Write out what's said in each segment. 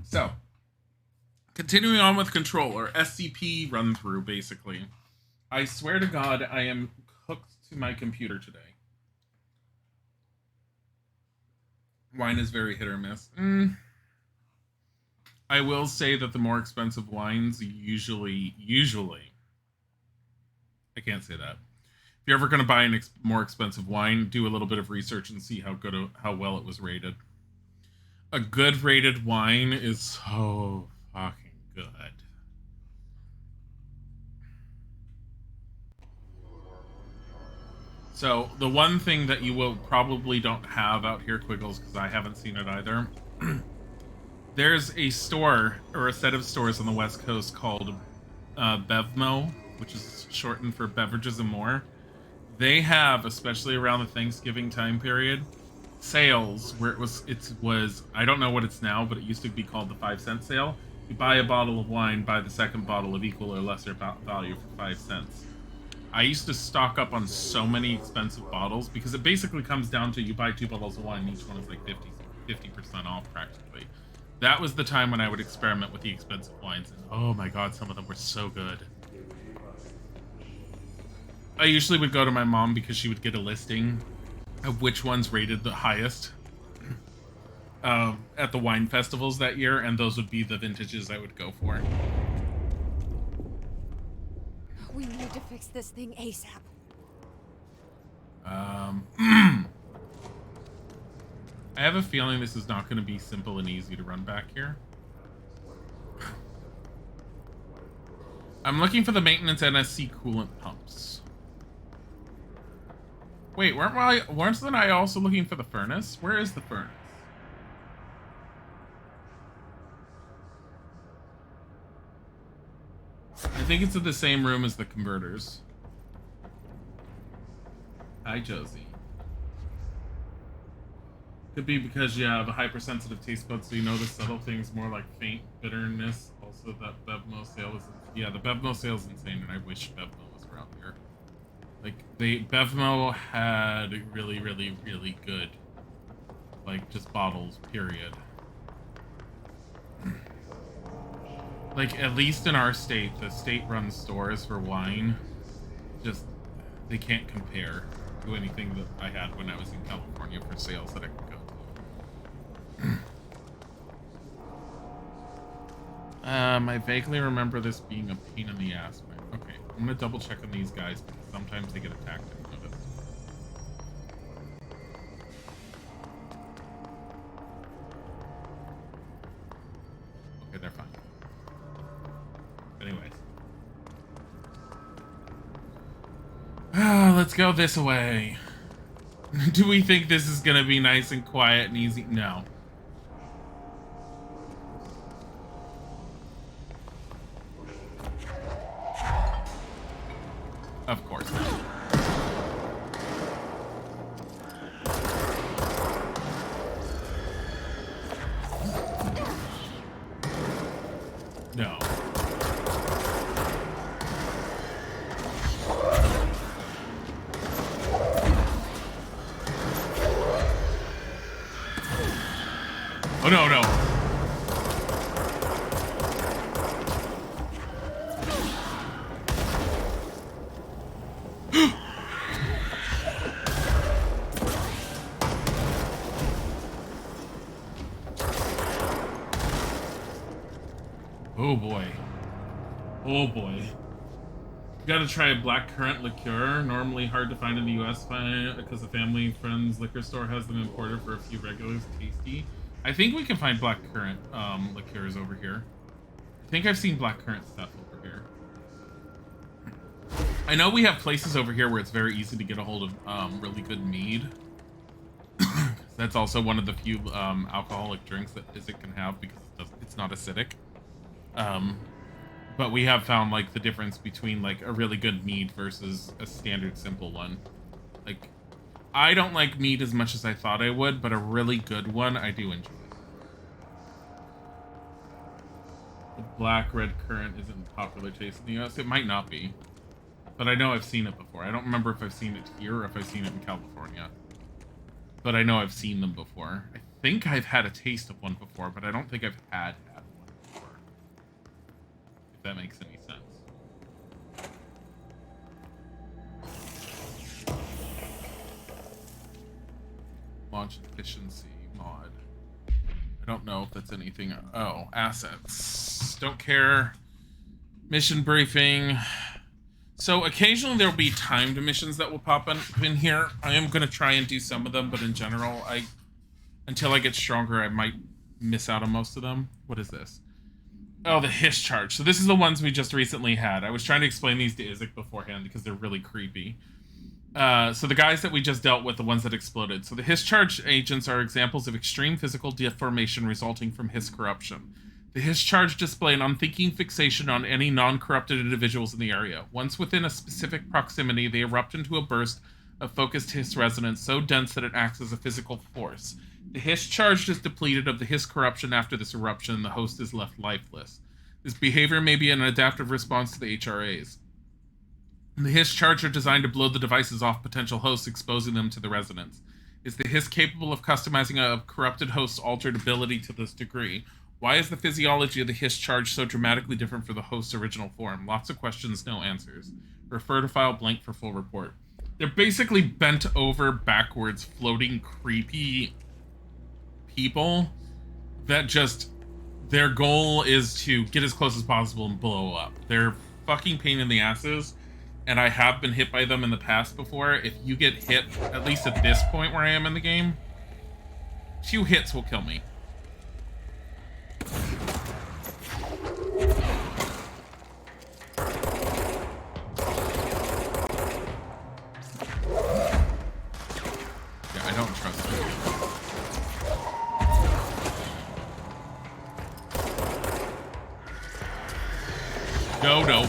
So, continuing on with Control, or SCP run through, basically. I swear to God, I am hooked to my computer today. Wine is very hit or miss. I will say that the more expensive wines usually, I can't say that. If you're ever going to buy a more expensive wine, do a little bit of research and see how well it was rated. A good rated wine is so fucking good. So the one thing that you will probably don't have out here, Quiggles, because I haven't seen it either. There's a store or a set of stores on the West Coast called Bevmo, which is shortened for Beverages and More. They have, especially around the Thanksgiving time period, sales where it was I don't know what it's now, but it used to be called the 5-cent sale. You buy a bottle of wine, buy the second bottle of equal or lesser value for 5 cents. I used to stock up on so many expensive bottles because it basically comes down to you buy 2 bottles of wine, each one is like 50% off practically. That was the time when I would experiment with the expensive wines, and oh my god, some of them were so good. I usually would go to my mom because she would get a listing of which ones rated the highest at the wine festivals that year, and those would be the vintages I would go for. We need to fix this thing ASAP. I have a feeling this is not going to be simple and easy to run back here. I'm looking for the maintenance NSC coolant pumps. Wait, wasn't I also looking for the furnace? Where is the furnace? I think it's in the same room as the converters. Hi, Josie. Could be because you have a hypersensitive taste buds, so you notice subtle things more like faint bitterness. Also, that Bevmo sale is... Yeah, the Bevmo sale is insane, and I wish Bevmo was around here. Like, Bevmo had really, really, really good, like, just bottles, period. Like, at least in our state, the state-run stores for wine, just, they can't compare to anything that I had when I was in California for sales that I could go to. I vaguely remember this being a pain in the ass, man. Okay, I'm gonna double check on these guys because sometimes they get attacked and noticed. Okay, they're fine. Anyways. Let's go this way. Do we think this is gonna be nice and quiet and easy? No. Of course not. No. Oh, no, no. Oh, boy. Oh, boy. Gotta try a blackcurrant liqueur. Normally hard to find in the U.S. because the family friend's liquor store has them imported for a few regulars. Tasty. I think we can find blackcurrant liqueurs over here. I think I've seen blackcurrant stuff over here. I know we have places over here where it's very easy to get a hold of really good mead. That's also one of the few alcoholic drinks that Izzet can have because it's not acidic. But we have found like the difference between like a really good mead versus a standard simple one. Like, I don't like mead as much as I thought I would, but a really good one I do enjoy. The black red currant isn't popular taste in the US. It might not be, but I know I've seen it before. I don't remember if I've seen it here or if I've seen it in California, but I know I've seen them before. I think I've had a taste of one before, but I don't think I've had one before. If that makes any sense. Launch efficiency mod. I don't know if that's anything. Oh, assets. Don't care. Mission briefing. So occasionally there'll be timed missions that will pop in here. I am going to try and do some of them, but in general, until I get stronger, I might miss out on most of them. What is this? Oh, the hiss charge. So this is the ones we just recently had. I was trying to explain these to Isaac beforehand because they're really creepy. So the guys that we just dealt with, the ones that exploded. So the hiss charge agents are examples of extreme physical deformation resulting from hiss corruption. The hiss charge display an unthinking fixation on any non-corrupted individuals in the area. Once within a specific proximity, they erupt into a burst of focused hiss resonance so dense that it acts as a physical force. The hiss charge is depleted of the hiss corruption after this eruption, and the host is left lifeless. This behavior may be an adaptive response to the HRAs. The hiss charge are designed to blow the devices off potential hosts, exposing them to the resonance. Is the hiss capable of customizing a corrupted host's altered ability to this degree? Why is the physiology of the hiss charge so dramatically different from the host's original form? Lots of questions, no answers. Refer to file blank for full report. They're basically bent over backwards, floating, creepy people that just, their goal is to get as close as possible and blow up. They're fucking pain in the asses, and I have been hit by them in the past before. If you get hit, at least at this point where I am in the game, 2 hits will kill me. Yeah, I don't trust it. No.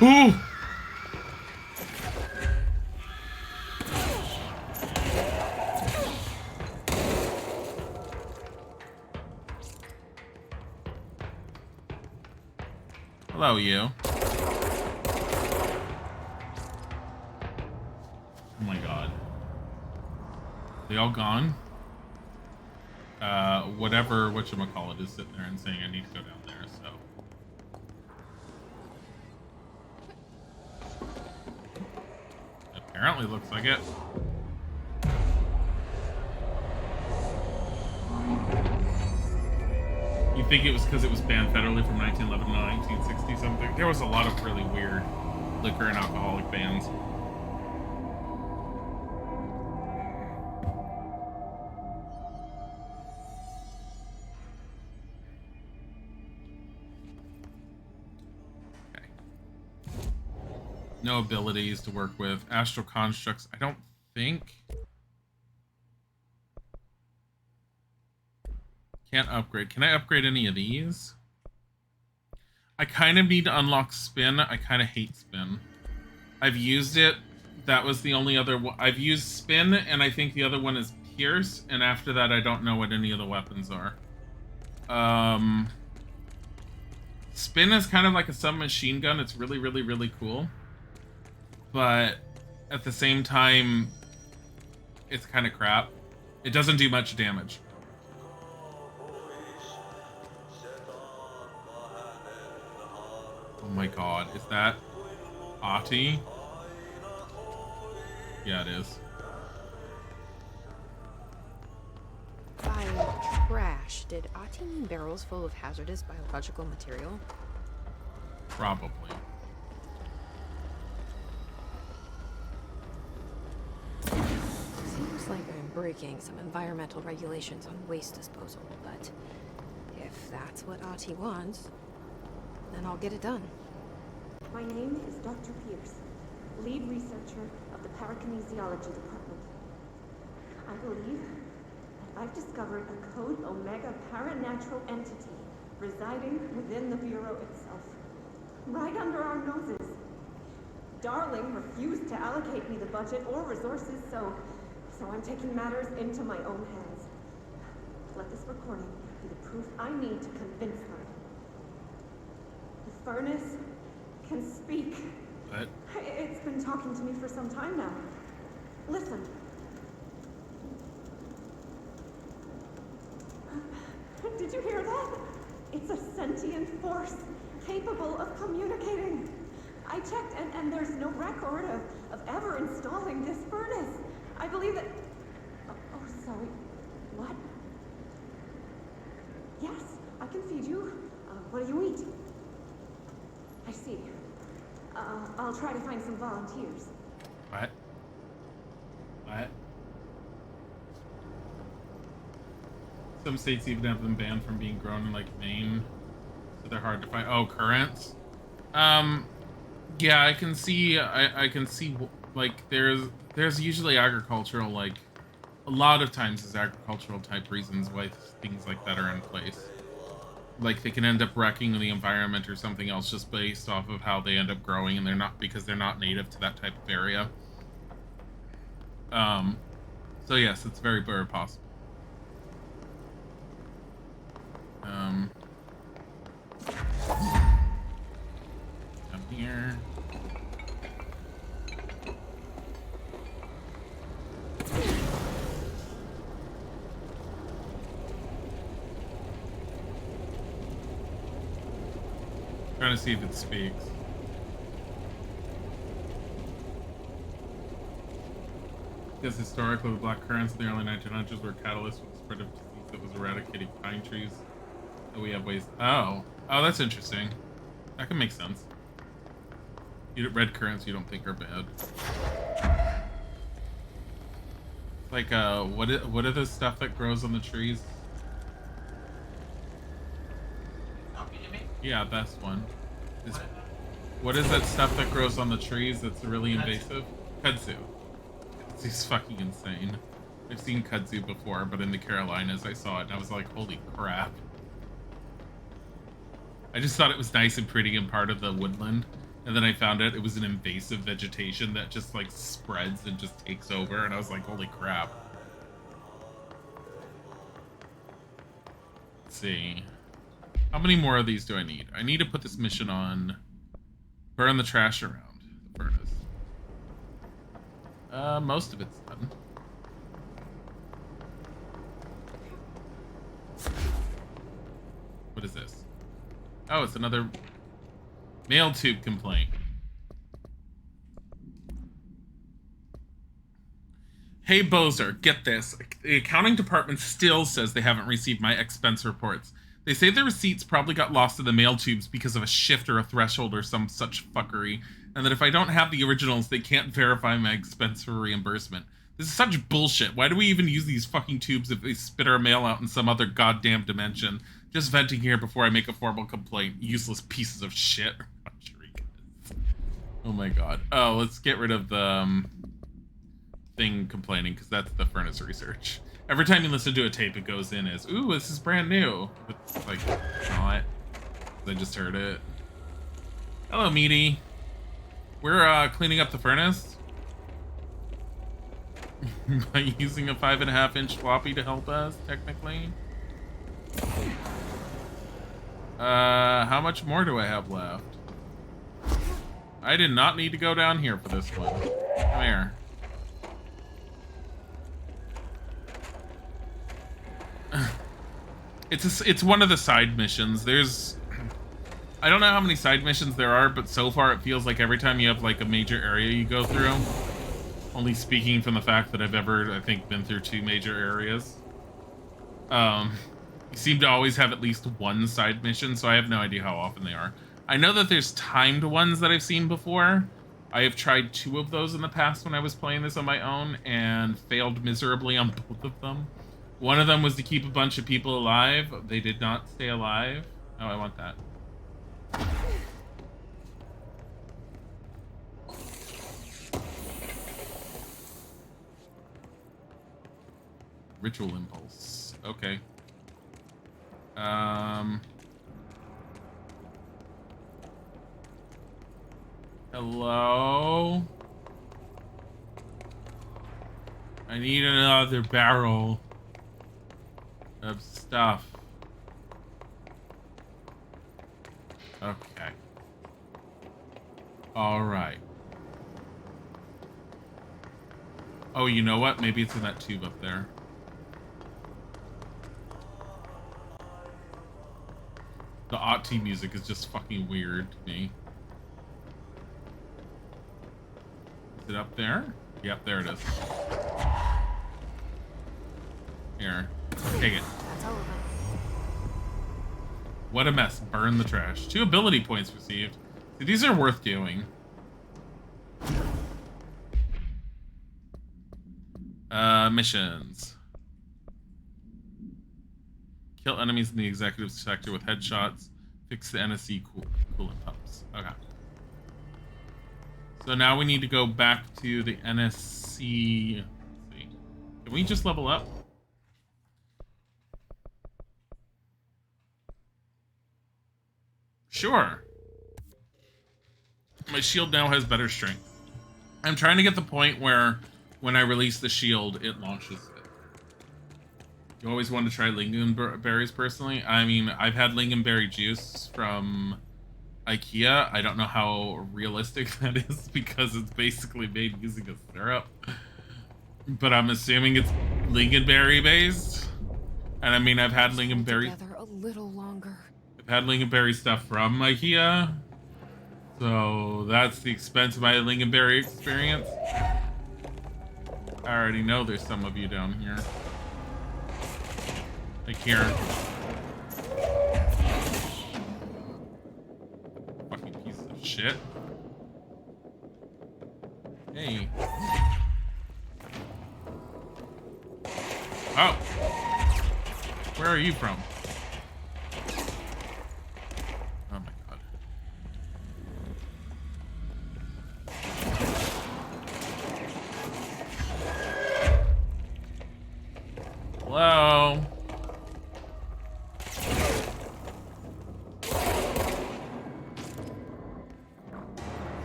Ooh! Hello, you. Oh my god. They all gone? Whatever whatchamacallit is sitting there and saying I need to go down there, so. Apparently looks like it. You think it was because it was banned federally from 1911 to 1960 something? There was a lot of really weird liquor and alcoholic bans. Okay. No abilities to work with. Astral constructs, I don't think. Can't upgrade. Can I upgrade any of these? I kind of need to unlock spin. I kind of hate spin. I've used it. That was the only other one. I've used spin, and I think the other one is pierce, and after that I don't know what any of the weapons are. Spin is kind of like a submachine gun. It's really, really, really cool. But at the same time, it's kind of crap. It doesn't do much damage. Oh my god, is that Ahti? Yeah, it is. By trash, did Ahti mean barrels full of hazardous biological material? Probably. Seems like I'm breaking some environmental regulations on waste disposal, but if that's what Ahti wants, then I'll get it done. My name is Dr. Pierce, lead researcher of the Parakinesiology Department. I believe that I've discovered a Code Omega paranatural entity residing within the Bureau itself, right under our noses. Darling refused to allocate me the budget or resources, so I'm taking matters into my own hands. Let this recording be the proof I need to convince her. The furnace can speak. What? It's been talking to me for some time now. Listen. Did you hear that? It's a sentient force capable of communicating. I checked and there's no record of ever installing this furnace. I believe that... Oh, sorry. What? Yes, I can feed you. What do you eat? I see. I'll try to find some volunteers. What? What? Some states even have them banned from being grown in, like, Maine. So they're hard to find. Oh, currants? Yeah, I can see, like, there's usually agricultural, like, a lot of times there's agricultural type reasons why things like that are in place. Like, they can end up wrecking the environment or something else just based off of how they end up growing, and because they're not native to that type of area. So yes, it's very, very possible. Come here. Trying to see if it speaks. Because historically, the black currants in the early 1900s were catalysts for the spread of disease that was eradicating pine trees. So we have ways. Oh, that's interesting. That can make sense. Red currants you don't think are bad. Like what are the stuff that grows on the trees? Yeah, that's one. What is that stuff that grows on the trees that's really invasive? Kudzu. Kudzu's fucking insane. I've seen kudzu before, but in the Carolinas I saw it and I was like, holy crap. I just thought it was nice and pretty and part of the woodland, and then I found out it was an invasive vegetation that just like spreads and just takes over, and I was like, holy crap. Let's see. How many more of these do I need? I need to put this mission on burn the trash around the furnace. Most of it's done. What is this? Oh, it's another mail tube complaint. Hey, Bozer, get this. The accounting department still says they haven't received my expense reports. They say the receipts probably got lost in the mail tubes because of a shift or a threshold or some such fuckery, and that if I don't have the originals, they can't verify my expense for reimbursement. This is such bullshit. Why do we even use these fucking tubes if they spit our mail out in some other goddamn dimension? Just venting here before I make a formal complaint. Useless pieces of shit. Oh my god. Oh, let's get rid of the thing complaining, because that's the furnace research. Every time you listen to a tape, it goes in as, ooh, this is brand new. But it's like, not. I just heard it. Hello, Meaty. We're cleaning up the furnace by using a 5.5-inch floppy to help us, technically. How much more do I have left? I did not need to go down here for this one. Come here. It's one of the side missions. I don't know how many side missions there are, but so far it feels like every time you have like a major area you go through, only speaking from the fact that I've ever, I think, been through 2 major areas, you seem to always have at least one side mission, so I have no idea how often they are. I know that there's timed ones that I've seen before. I have tried 2 of those in the past when I was playing this on my own and failed miserably on both of them. One of them was to keep a bunch of people alive. They did not stay alive. Oh, I want that. Ritual impulse. Okay. Hello? I need another barrel of stuff. Okay. All right. Oh, you know what? Maybe it's in that tube up there. The OT music is just fucking weird to me. Is it up there? Yep, there it is. Here, take it. That's all of them. What a mess. Burn the trash. 2 ability points received. See, these are worth doing. Missions. Kill enemies in the executive sector with headshots. Fix the NSC coolant pumps. Okay. So now we need to go back to the NSC. Let's see. Can we just level up? Sure. My shield now has better strength. I'm trying to get the point where when I release the shield, it launches it. You always want to try lingonberries personally? I mean, I've had lingonberry juice from IKEA. I don't know how realistic that is because it's basically made using a syrup. But I'm assuming it's lingonberry based. And I mean, I've had lingonberry... Together a little longer. I've had lingonberry stuff from IKEA. So that's the expense of my lingonberry experience. I already know there's some of you down here. Like here. Fucking piece of shit. Hey. Oh. Where are you from? Oh my god. Hello?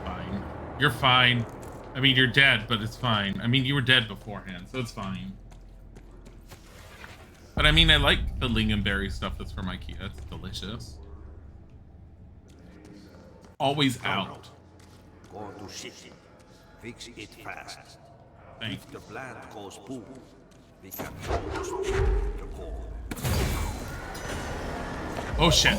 Fine. You're fine. I mean, you're dead, but it's fine. I mean, you were dead beforehand, so it's fine. But I mean, I like the lingonberry stuff that's from IKEA. It's delicious. Always out. Go to city. Fix it fast. Thanks. If the plant goes boom, we can close the core. Oh shit.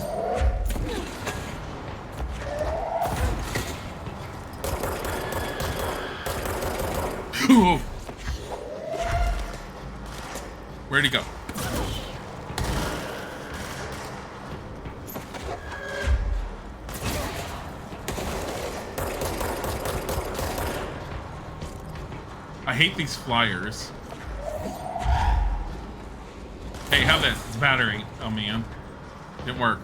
Where'd he go? I hate these flyers. Hey, have this. It's battery. Oh man. Didn't work.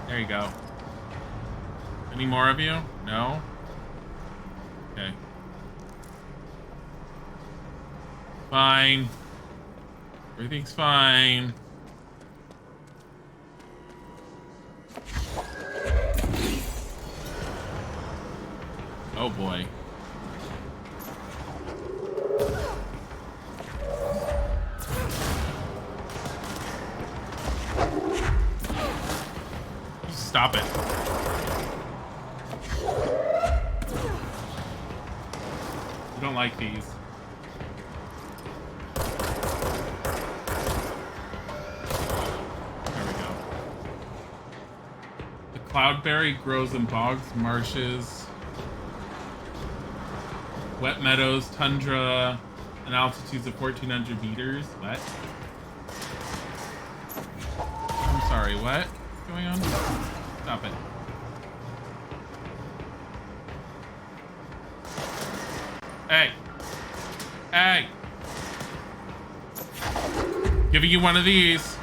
There you go. Any more of you? No? Okay. Fine. Everything's fine. Oh boy. Stop it. We don't like these. There we go. The cloudberry grows in bogs, marshes, wet meadows, tundra, and altitudes of 1,400 meters. What? I'm sorry, what? What's going on? Stop it. Hey. Hey. Giving you one of these.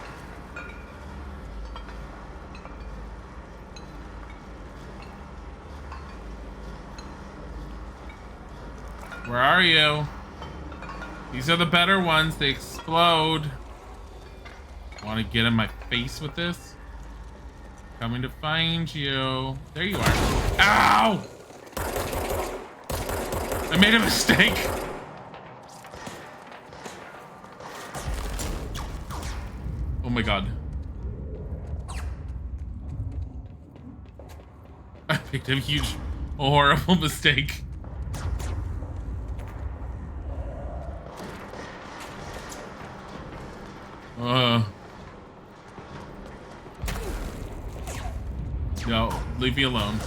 Where are you? These are the better ones. They explode. Want to get in my face with this? Coming to find you. There you are. Ow! I made a mistake. Oh my god. Picked a huge, horrible mistake. No, leave me alone.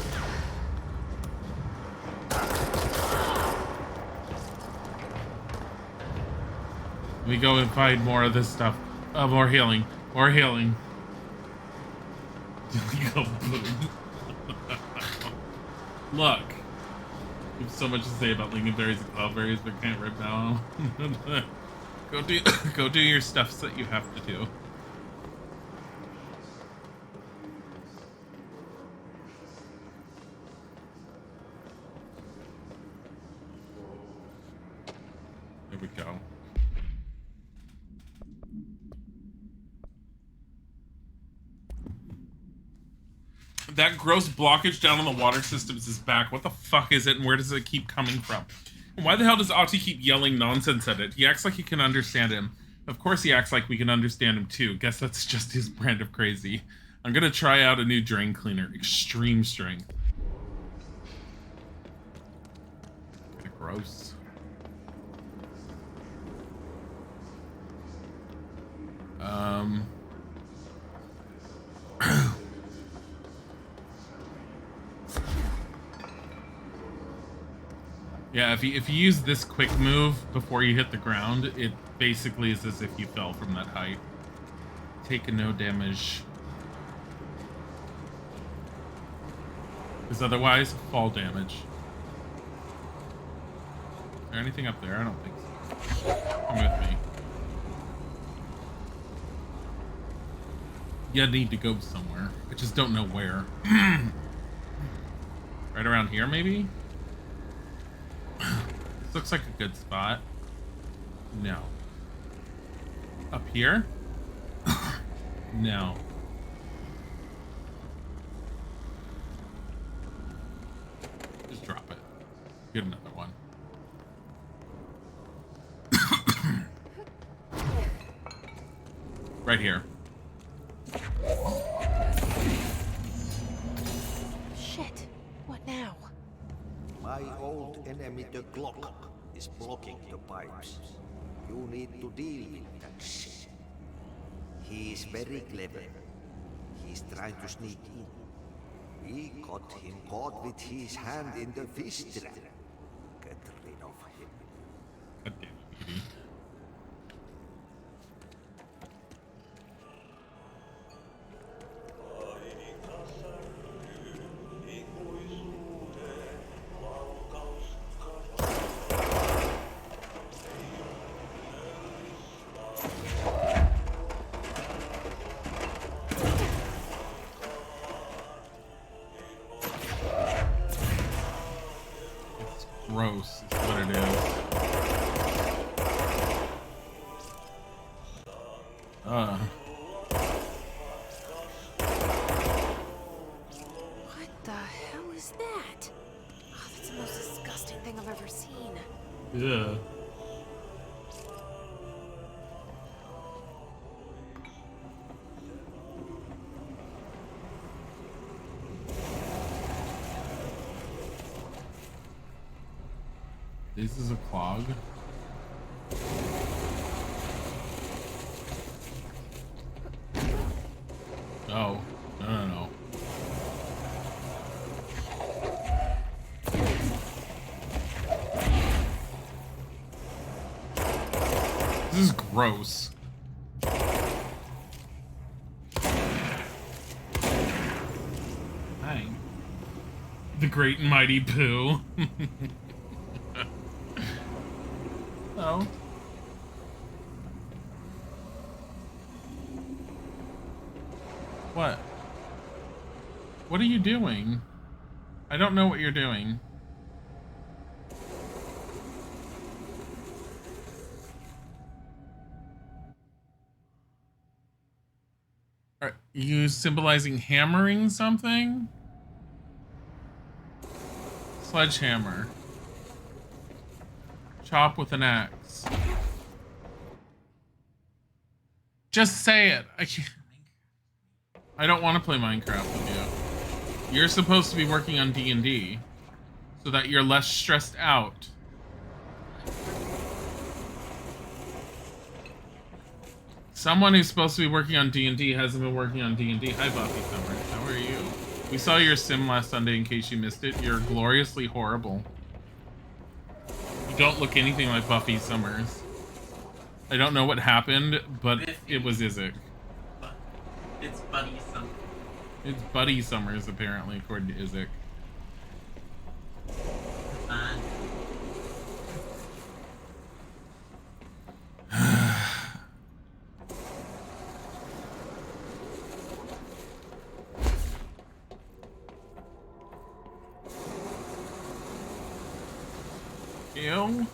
Let me go and find more of this stuff. More healing. More healing. Go boom. Look. You have so much to say about lingonberries and cloudberries, but can't right now. Go do your stuffs that you have to do. There we go. That gross blockage down on the water systems is back. What the fuck is it, and where does it keep coming from? And why the hell does Ati keep yelling nonsense at it? He acts like he can understand him. Of course he acts like we can understand him too. Guess that's just his brand of crazy. I'm gonna try out a new drain cleaner. Extreme strength. Kinda gross. Yeah, if you use this quick move before you hit the ground, it basically is as if you fell from that height. Take no damage. Because otherwise, fall damage. Is there anything up there? I don't think so. Come with me. You need to go somewhere. I just don't know where. Right around here, maybe? This looks like a good spot. No. Up here? No. Just drop it. Get another one. Right here. Shit. What now? My old enemy, the clock, is blocking the pipes. You need to deal with that shit. He is very clever. He's trying to sneak in. We got him caught with his hand in the fish trap. Get rid of him. God damn it, Edie. Gross is what it is. What the hell is that? Oh, that's the most disgusting thing I've ever seen. Yeah. This is a clog. Oh, no. This is gross. Dang. The Great and Mighty Pooh. Oh. What? What are you doing? I don't know what you're doing. Are you symbolizing hammering something? Sledgehammer. Chop with an axe. Just say it. I don't want to play Minecraft with you. You're supposed to be working on D&D so that you're less stressed out. Someone who's supposed to be working on D&D hasn't been working on D&D. Hi, Buffy Summers. How are you? We saw your sim last Sunday in case you missed it. You're gloriously horrible. You don't look anything like Buffy Summers. I don't know what happened, but it was Isaac. It's Buddy Summers. It's Buddy Summers, apparently, according to Isaac. Ew.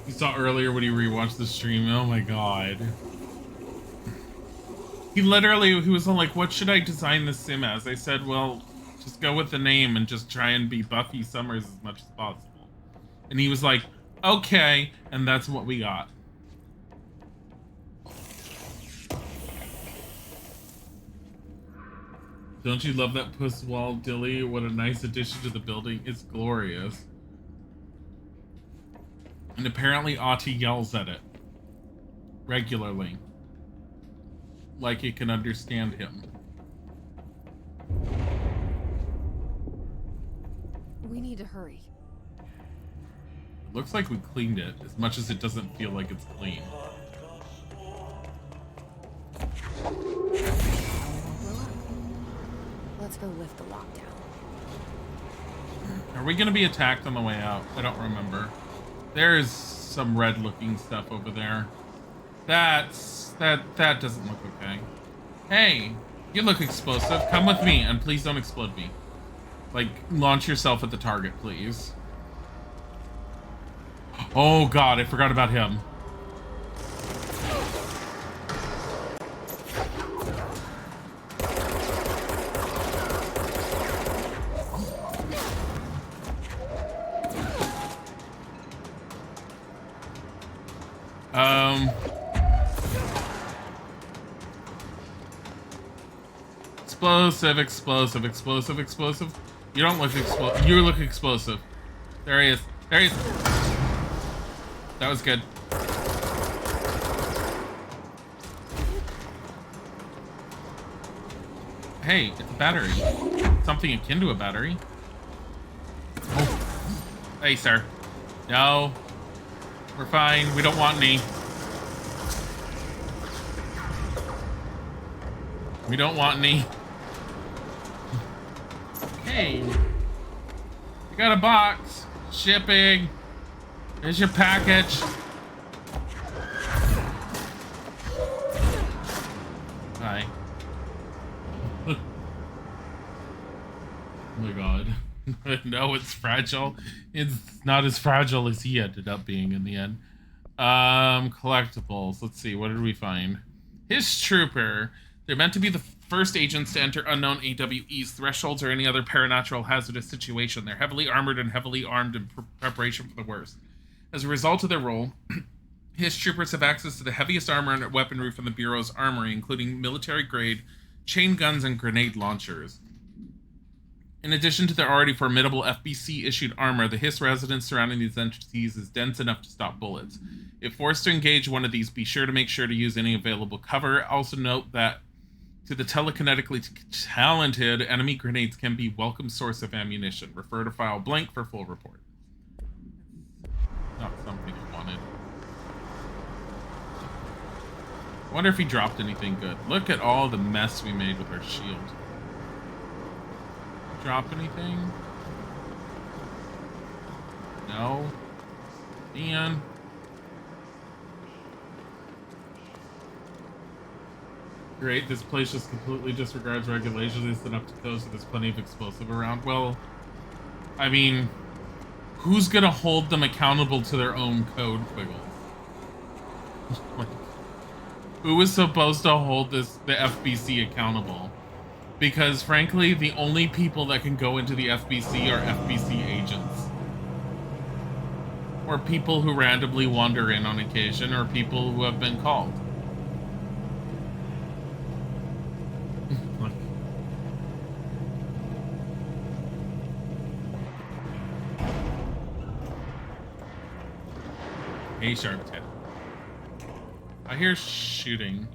You saw earlier when you rewatched the stream. Oh my god. He was all like, what should I design the sim as? I said, well, just go with the name and just try and be Buffy Summers as much as possible. And he was like, okay, and that's what we got. Don't you love that puss wall, Dilly? What a nice addition to the building. It's glorious. And apparently Ahti yells at it regularly. Like it can understand him. We need to hurry. Looks like we cleaned it, as much as it doesn't feel like it's clean. Let's go lift the lockdown. Are we gonna be attacked on the way out? I don't remember. There's some red-looking stuff over there. That doesn't look okay. Hey, you look explosive. Come with me, and please don't explode me. Like, launch yourself at the target, please. Oh god, I forgot about him. Explosive. You don't look explosive. You look explosive. There he is. That was good. Hey, it's a battery. Something akin to a battery. Oh. Hey, sir. No. We're fine. We don't want any. We don't want any. Hey. You got a box. Shipping. Here's your package. Hi. Oh my god. No, it's fragile. It's not as fragile as he ended up being in the end. Collectibles. Let's see. What did we find? His trooper. They're meant to be the first agents to enter unknown AWE's thresholds or any other paranatural hazardous situation. They're heavily armored and heavily armed in preparation for the worst. As a result of their role, his troopers have access to the heaviest armor and weaponry from the Bureau's armory, including military-grade chain guns and grenade launchers. In addition to their already formidable FBC-issued armor, the Hiss residence surrounding these entities is dense enough to stop bullets. If forced to engage one of these, be sure to make sure to use any available cover. Also note that to the telekinetically talented, enemy grenades can be a welcome source of ammunition. Refer to file blank for full report. Not something I wanted. I wonder if he dropped anything good. Look at all the mess we made with our shield. Drop anything? No. Ian. Great, this place just completely disregards regulations. It's enough to go, so there's plenty of explosive around. Well, I mean, who's gonna hold them accountable to their own code, Quiggles? Like, who is supposed to hold the FBC accountable? Because frankly, the only people that can go into the FBC are FBC agents. Or people who randomly wander in on occasion, or people who have been called. Like, hey, Sharp Tip. I hear shooting.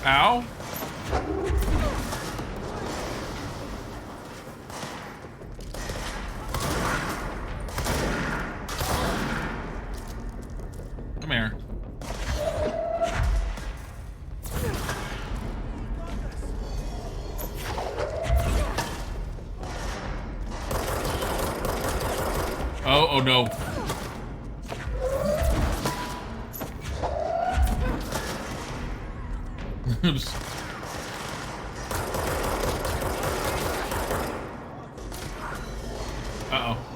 Ow. Come here. Oh no.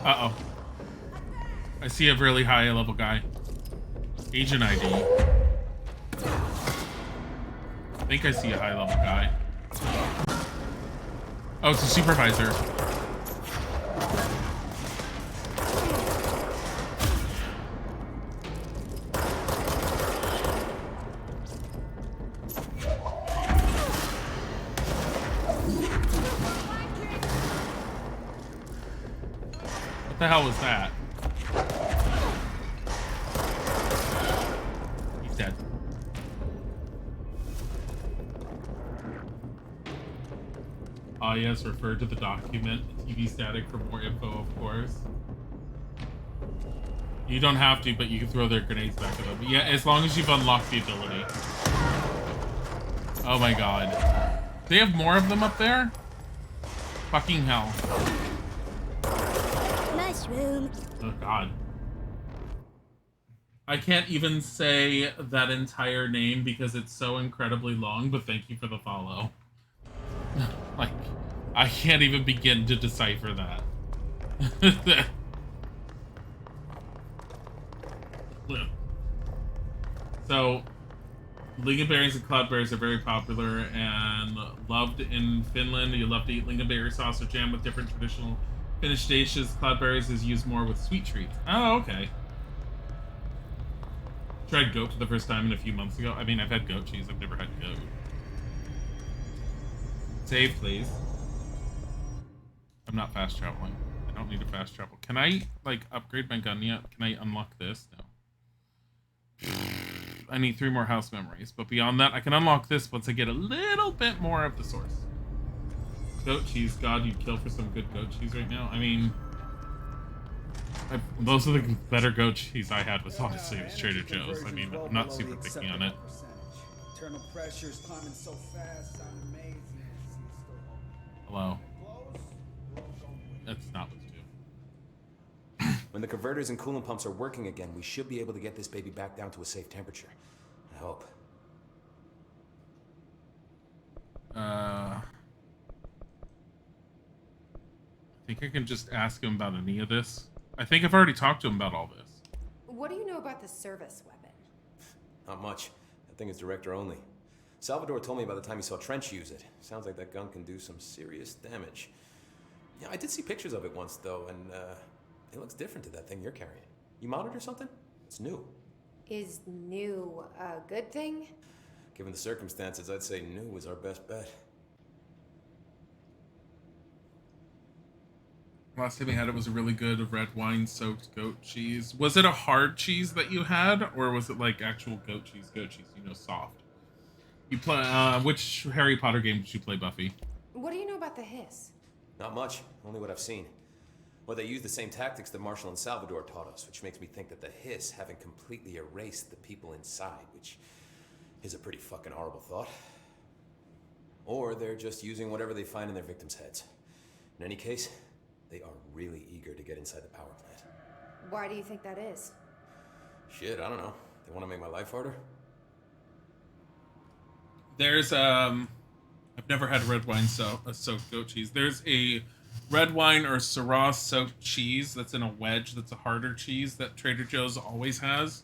Uh-oh. I see a really high level guy. Agent ID. I think I see a high level guy. Oh, it's a supervisor. What the hell was that? He's dead. Ah, yes, refer to the document. TV static for more info, of course. You don't have to, but you can throw their grenades back at them. Yeah, as long as you've unlocked the ability. Oh my god. They have more of them up there? Fucking hell. Mushroom. Oh god. I can't even say that entire name because it's so incredibly long, but thank you for the follow. Like, I can't even begin to decipher that. So, lingonberries and cloudberries are very popular and loved in Finland. You love to eat lingonberry sauce or jam with different traditional Finnish dishes. Cloudberries is used more with sweet treats. Oh, okay. Tried goat for the first time in a few months ago. I mean, I've had goat cheese. I've never had goat. Save, please. I'm not fast traveling. I don't need to fast travel. Can I, like, upgrade my gun yet? Can I unlock this? No. I need 3 more house memories. But beyond that, I can unlock this once I get a little bit more of the source. Goat cheese. God, you'd kill for some good goat cheese right now. I mean, most of the better goat cheese I had was honestly it was Trader Joe's. I mean, I'm not super picky on it. Internal pressures climbing so fast, sound amazing. Hello. That's not what to do. When the converters and coolant pumps are working again, we should be able to get this baby back down to a safe temperature. I hope. I think I can just ask him about any of this. I think I've already talked to him about all this. What do you know about the service weapon? Not much. That thing is director only. Salvador told me by the time he saw Trench use it. Sounds like that gun can do some serious damage. Yeah, I did see pictures of it once, though, and it looks different to that thing you're carrying. You mounted or something? It's new. Is new a good thing? Given the circumstances, I'd say new is our best bet. Last time we had it was a really good red wine soaked goat cheese. Was it a hard cheese that you had, or was it like actual goat cheese? Goat cheese, you know, soft. You play which Harry Potter game did you play, Buffy? What do you know about the hiss? Not much, only what I've seen. Well, they use the same tactics that Marshall and Salvador taught us, which makes me think that the hiss haven't completely erased the people inside, which is a pretty fucking horrible thought. Or they're just using whatever they find in their victims' heads. In any case, they are really eager to get inside the power plant. Why do you think that is? Shit, I don't know. They want to make my life harder? There's I've never had red wine soaked goat cheese. There's a red wine or Syrah soaked cheese that's in a wedge that's a harder cheese that Trader Joe's always has.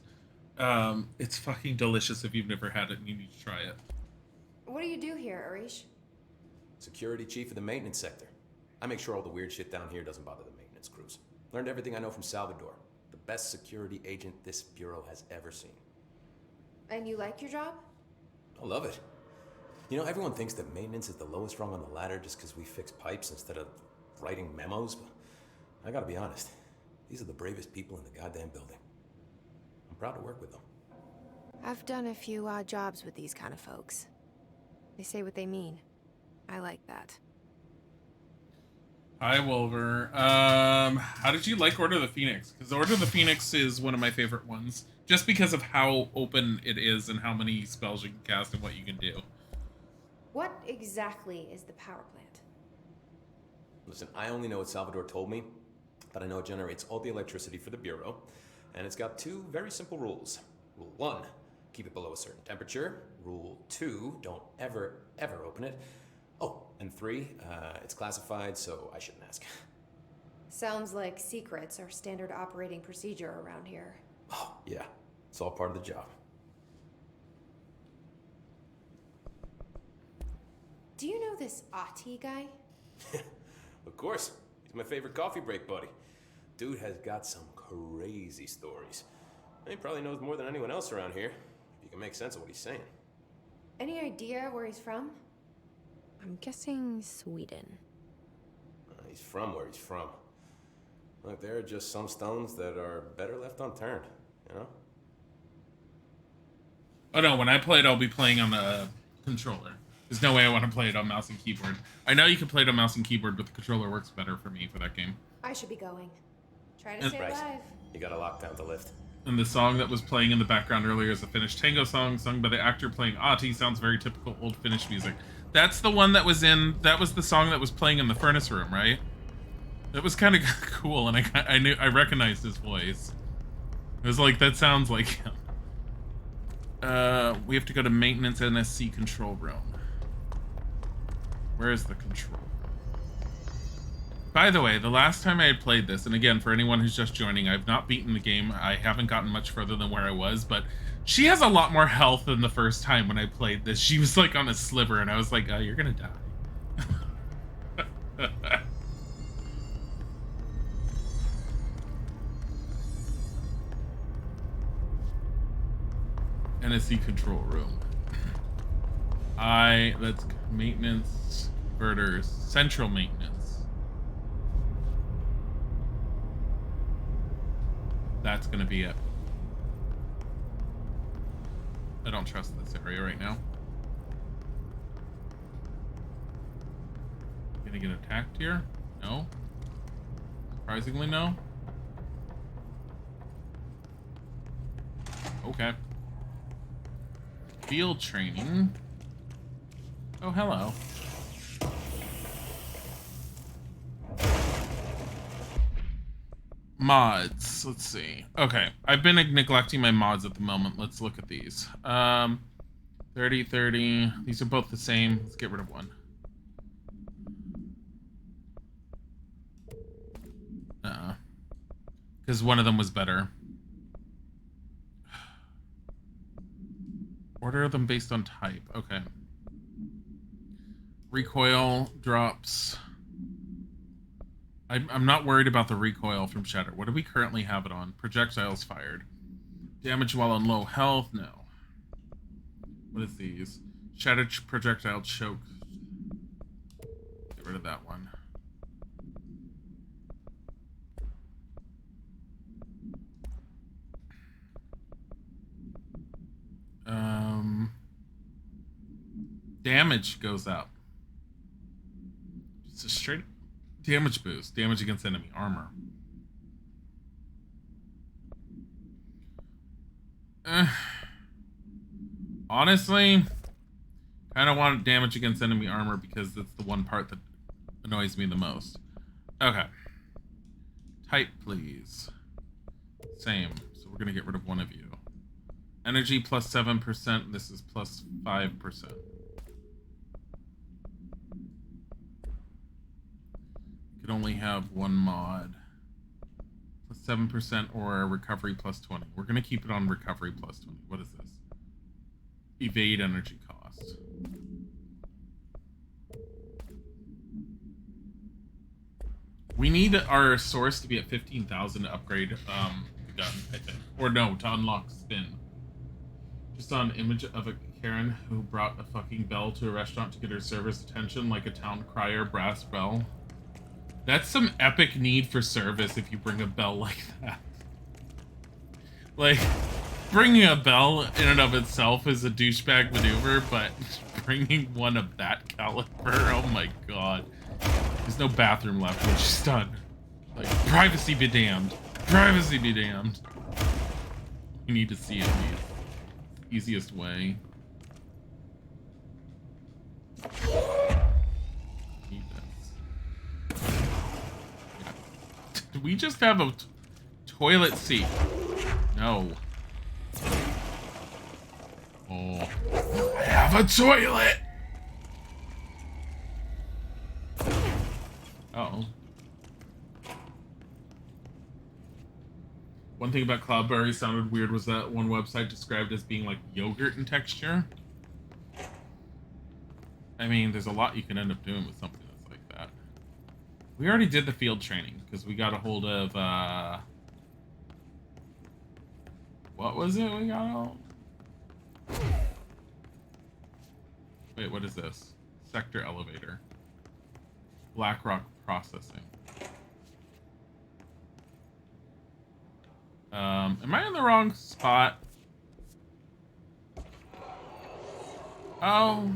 It's fucking delicious if you've never had it and you need to try it. What do you do here, Arish? Security chief of the maintenance sector. I make sure all the weird shit down here doesn't bother the maintenance crews. Learned everything I know from Salvador. The best security agent this bureau has ever seen. And you like your job? I love it. You know, everyone thinks that maintenance is the lowest rung on the ladder just because we fix pipes instead of writing memos, but I gotta be honest. These are the bravest people in the goddamn building. I'm proud to work with them. I've done a few odd jobs with these kind of folks. They say what they mean. I like that. Hi, Wolver. How did you like Order of the Phoenix? Because Order of the Phoenix is one of my favorite ones, just because of how open it is and how many spells you can cast and what you can do. What exactly is the power plant? Listen, I only know what Salvador told me, but I know it generates all the electricity for the Bureau, and it's got 2 very simple rules. Rule 1, keep it below a certain temperature. Rule 2, don't ever, ever open it. Oh, and 3, it's classified, so I shouldn't ask. Sounds like secrets are standard operating procedure around here. Oh, yeah. It's all part of the job. Do you know this Ati guy? Of course. He's my favorite coffee break buddy. Dude has got some crazy stories. He probably knows more than anyone else around here, if you can make sense of what he's saying. Any idea where he's from? I'm guessing Sweden. He's from where he's from. Look, there are just some stones that are better left unturned, you know? Oh no, when I play it, I'll be playing on the controller. There's no way I want to play it on mouse and keyboard. I know you can play it on mouse and keyboard, but the controller works better for me for that game. I should be going. Try to stay alive. You got a lockdown to lift. And the song that was playing in the background earlier is a Finnish tango song sung by the actor playing Ati. Sounds very typical old Finnish music. That's the one that was the song that was playing in the furnace room, right? That was kind of cool, and I recognized his voice. It was like, that sounds like him. We have to go to maintenance NSC control room. Where is the control room? By the way, the last time I had played this, and again, for anyone who's just joining, I've not beaten the game. I haven't gotten much further than where I was, but she has a lot more health than the first time when I played this. She was like on a sliver, and I was like, you're gonna die. NSC control room. Let's maintenance, converters, central maintenance. That's gonna be it. I don't trust this area right now. Gonna get attacked here? No. Surprisingly, no. Okay. Field training. Oh, hello. Mods. Let's see. Okay. I've been neglecting my mods at the moment. Let's look at these. 30, 30. These are both the same. Let's get rid of one. Because one of them was better. Order them based on type. Okay. Recoil drops. I'm not worried about the recoil from Shatter. What do we currently have it on? Projectiles fired. Damage while on low health? No. What is these? Shattered projectile choke. Get rid of that one. Damage goes up. It's a straight damage boost. Damage against enemy armor. Honestly, kind of want damage against enemy armor because that's the one part that annoys me the most. Okay. Type, please. Same. So we're going to get rid of one of you. Energy plus 7%. This is plus 5%. You could only have one mod. Plus 7% or recovery plus 20. We're going to keep it on recovery plus 20. What is this? Evade energy cost. We need our source to be at 15,000 to upgrade the gun, I think. Or no, to unlock spin. Just saw an image of a Karen who brought a fucking bell to a restaurant to get her server's attention, like a town crier brass bell. That's some epic need for service if you bring a bell like that. Like, bringing a bell in and of itself is a douchebag maneuver, but bringing one of that caliber, oh my god. There's no bathroom left when she's done. Like, privacy be damned. Privacy be damned. We need to see it the easiest way. Need this. Yeah. Do we just have a toilet seat? No. Oh. I have a toilet! Uh-oh. One thing about Cloudberry sounded weird was that one website described as being like yogurt in texture. I mean, there's a lot you can end up doing with something that's like that. We already did the field training because we got a hold of, what was it we got out? Wait, what is this? Sector elevator. BlackRock processing. Am I in the wrong spot? Oh.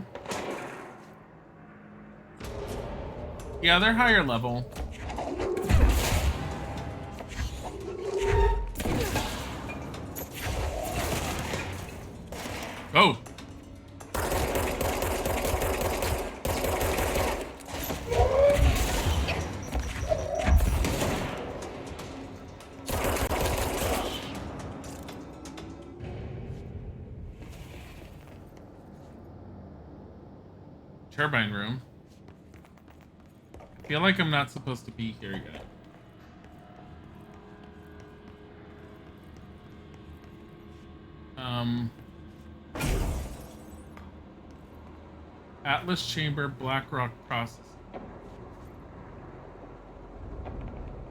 Yeah, they're higher level. Oh. Turbine room. I feel like I'm not supposed to be here yet. Atlas Chamber, BlackRock process.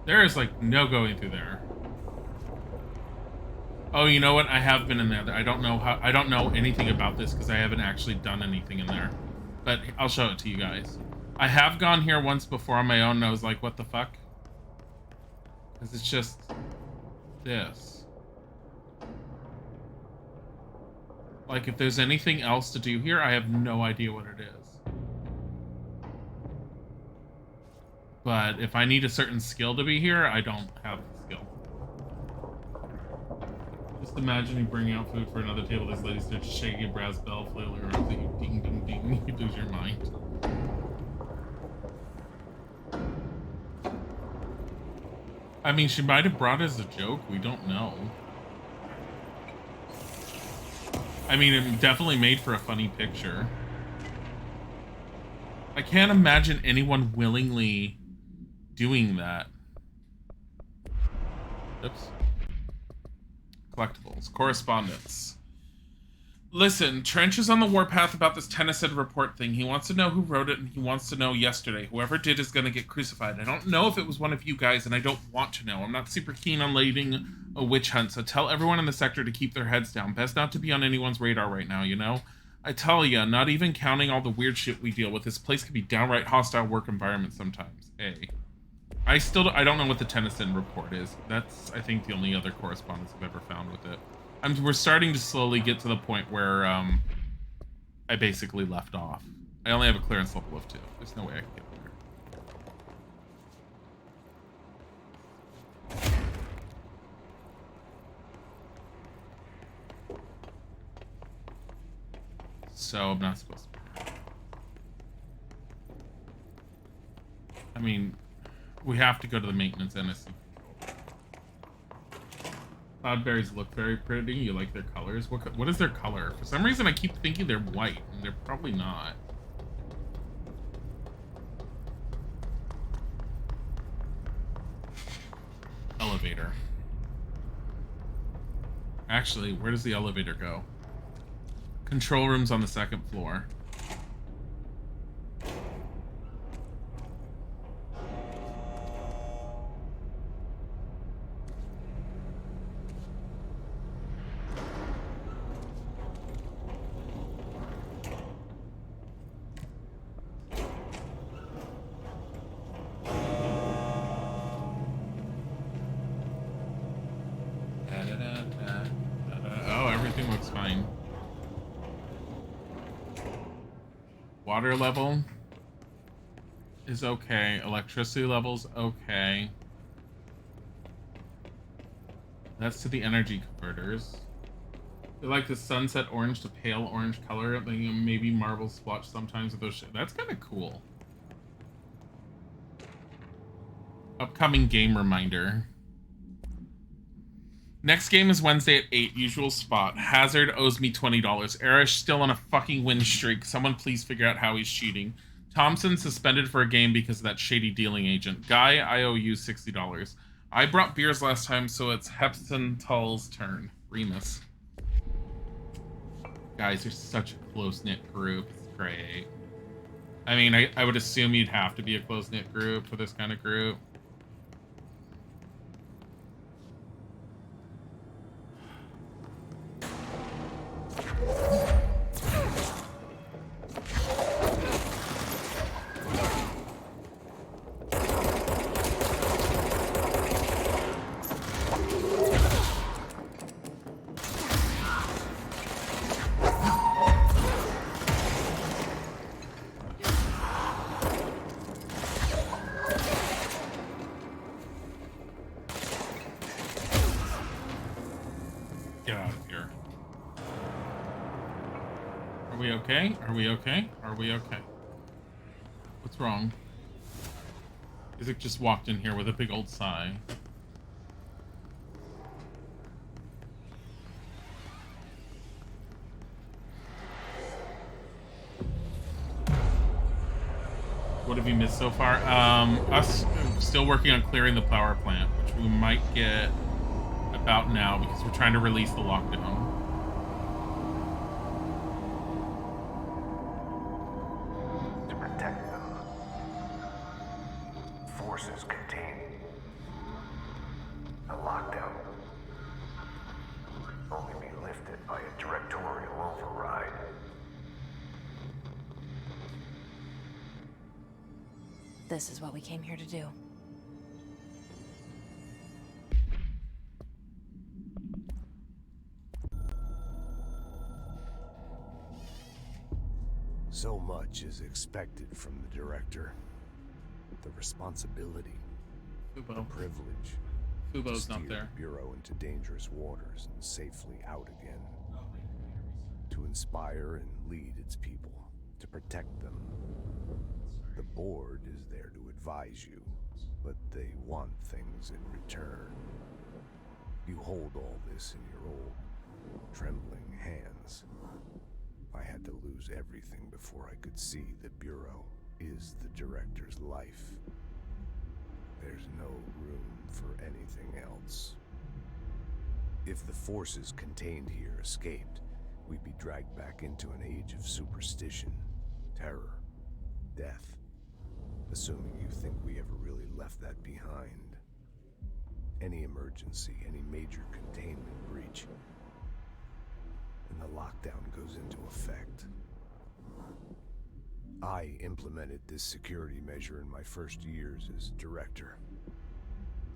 There is like no going through there. Oh, you know what? I have been in there. I don't know anything about this because I haven't actually done anything in there. But I'll show it to you guys. I have gone here once before on my own and I was like, what the fuck? Because it's just this. Like, if there's anything else to do here, I have no idea what it is. But if I need a certain skill to be here, I don't have the skill. Just imagine you bring out food for another table. This lady starts shaking a brass bell, flailing around, thinking, ding, ding, ding. You lose your mind. I mean, she might have brought it as a joke. We don't know. I mean, it definitely made for a funny picture. I can't imagine anyone willingly doing that. Oops. Collectibles. Correspondence. Listen, Trench is on the warpath about this Tennyson report thing. He wants to know who wrote it, and he wants to know yesterday. Whoever did is going to get crucified. I don't know if it was one of you guys, and I don't want to know. I'm not super keen on leading a witch hunt, so tell everyone in the sector to keep their heads down. Best not to be on anyone's radar right now, you know? I tell ya, not even counting all the weird shit we deal with, this place can be downright hostile work environment sometimes. Hey. I don't know what the Tennyson report is. That's, I think, the only other correspondence I've ever found with it. We're starting to slowly get to the point where I basically left off. I only have a clearance level of 2. There's no way I can get there. So I'm not supposed to. I mean, we have to go to the maintenance NSC. Cloudberries look very pretty. You like their colors? What is their color? For some reason, I keep thinking they're white, and they're probably not. Elevator. Actually, where does the elevator go? Control room's on the second floor. Oh, everything looks fine. Water level is okay. Electricity level's okay. That's to the energy converters. They like the sunset orange to pale orange color. Like, maybe marble splotch sometimes with those. That's kind of cool. Upcoming game reminder. Next game is Wednesday at 8, usual spot. Hazard owes me $20. Arish still on a fucking win streak. Someone please figure out how he's cheating. Thompson suspended for a game because of that shady dealing agent. Guy, I owe you $60. I brought beers last time, so it's Hepson Tull's turn. Remus. Guys, you're such a close-knit group. It's great. I mean, I would assume you'd have to be a close-knit group for this kind of group. Okay? Are we okay? Are we okay? What's wrong? Isaac just walked in here with a big old sigh. What have you missed so far? Us still working on clearing the power plant, which we might get about now because we're trying to release the lockdown. This is what we came here to do. So much is expected from the director. The responsibility, the privilege, Fubo's to not steer there. the Bureau into dangerous waters and safely out again. To inspire and lead its people, to protect them. The board is there to advise you, but they want things in return. You hold all this in your old, trembling hands. I had to lose everything before I could see the Bureau is the director's life. There's no room for anything else. If the forces contained here escaped, we'd be dragged back into an age of superstition, terror, death. Assuming you think we ever really left that behind. Any emergency, any major containment breach, and the lockdown goes into effect. I implemented this security measure in my first years as director.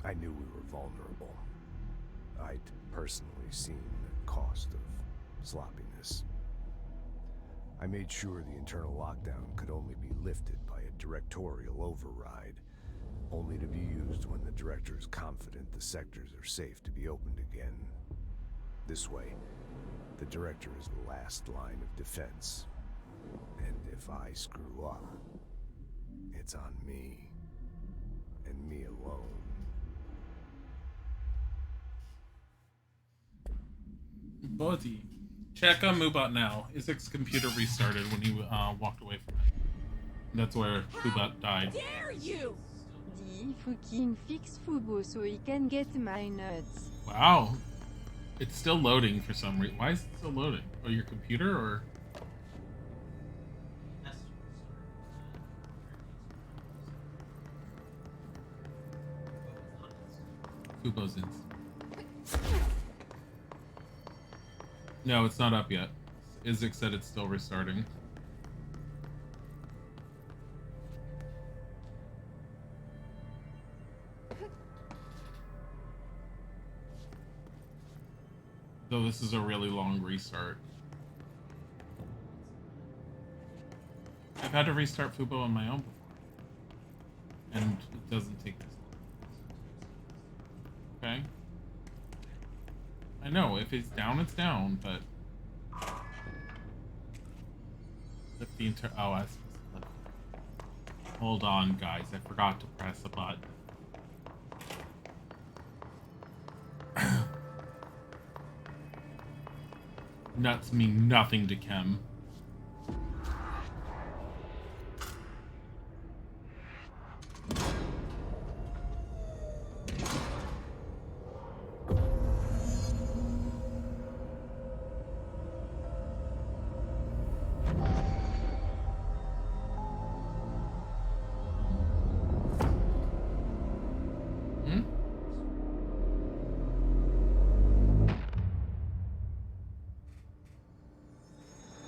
I knew we were vulnerable. I'd personally seen the cost of sloppiness. I made sure the internal lockdown could only be lifted by a directorial override, only to be used when the director is confident the sectors are safe to be opened again. This way, the director is the last line of defense. And if I screw up, it's on me, and me alone. Buddy. Check on Moobot now. Isaac's computer restarted when he walked away from it. That's where Moobot died. Dare you! Die fucking fix Fubo so he can get my nuts. Wow. It's still loading for some reason. Why is it still loading? Oh, your computer or? Fubo's in. No, it's not up yet. Isaac said it's still restarting. Though this is a really long restart. I've had to restart Fubo on my own before. And it doesn't take this long. Okay? I know, if it's down, but... Lift the oh, I supposed to lift. Hold on, guys, I forgot to press a button. Nuts mean nothing to Kem.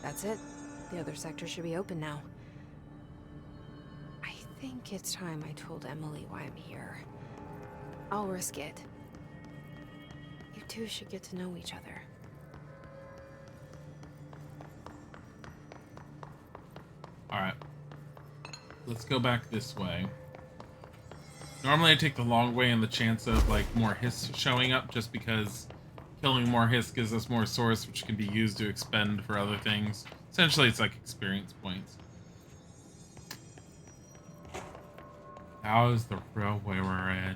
That's it. The other sector should be open now. I think it's time I told Emily why I'm here. I'll risk it. You two should get to know each other. Alright. Let's go back this way. Normally I take the long way and the chance of like more hiss showing up just because killing more hiss gives us more source which can be used to expend for other things. Essentially it's like experience points. How's the real way we're in?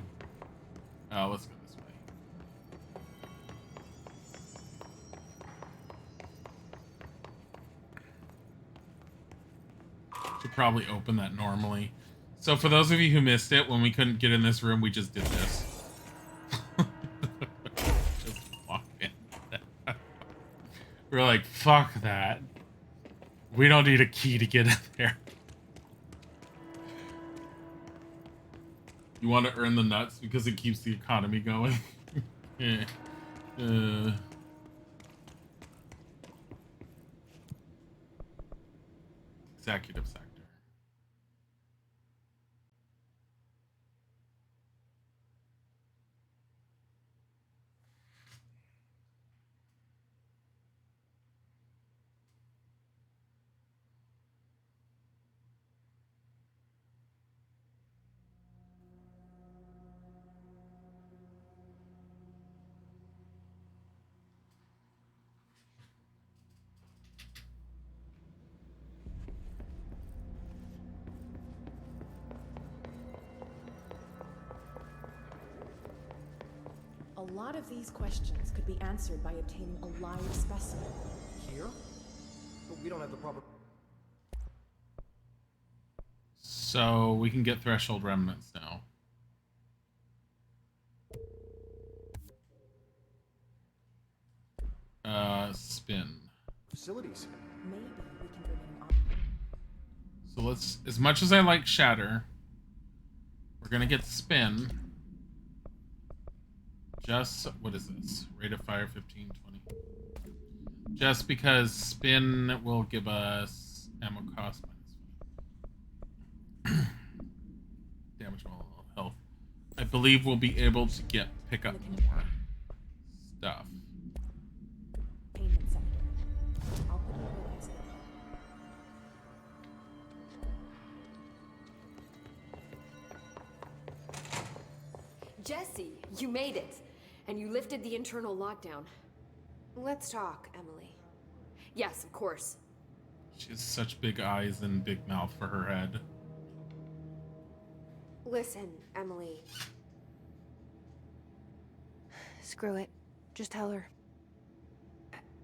Oh, let's go this way. Should probably open that normally. So for those of you who missed it, when we couldn't get in this room, we just did this. Just walk in. We're like, fuck that. We don't need a key to get in there. You want to earn the nuts because it keeps the economy going. Executive sector. A lot of these questions could be answered by obtaining a live specimen. Here? But we don't have the proper... So we can get threshold remnants now. Spin. Facilities. Maybe we can bring in an So let's, as much as I like Shatter, we're gonna get Spin. Just, what is this? Rate of fire 15, 20. Just because Spin will give us ammo cost minus 5. Damage while health. I believe we'll be able to pick up more stuff. payment sector. I'll put in a exit. Jesse, you made it. And you lifted the internal lockdown. Let's talk, Emily. Yes, of course. She has such big eyes and big mouth for her head. Listen, Emily. Screw it. Just tell her.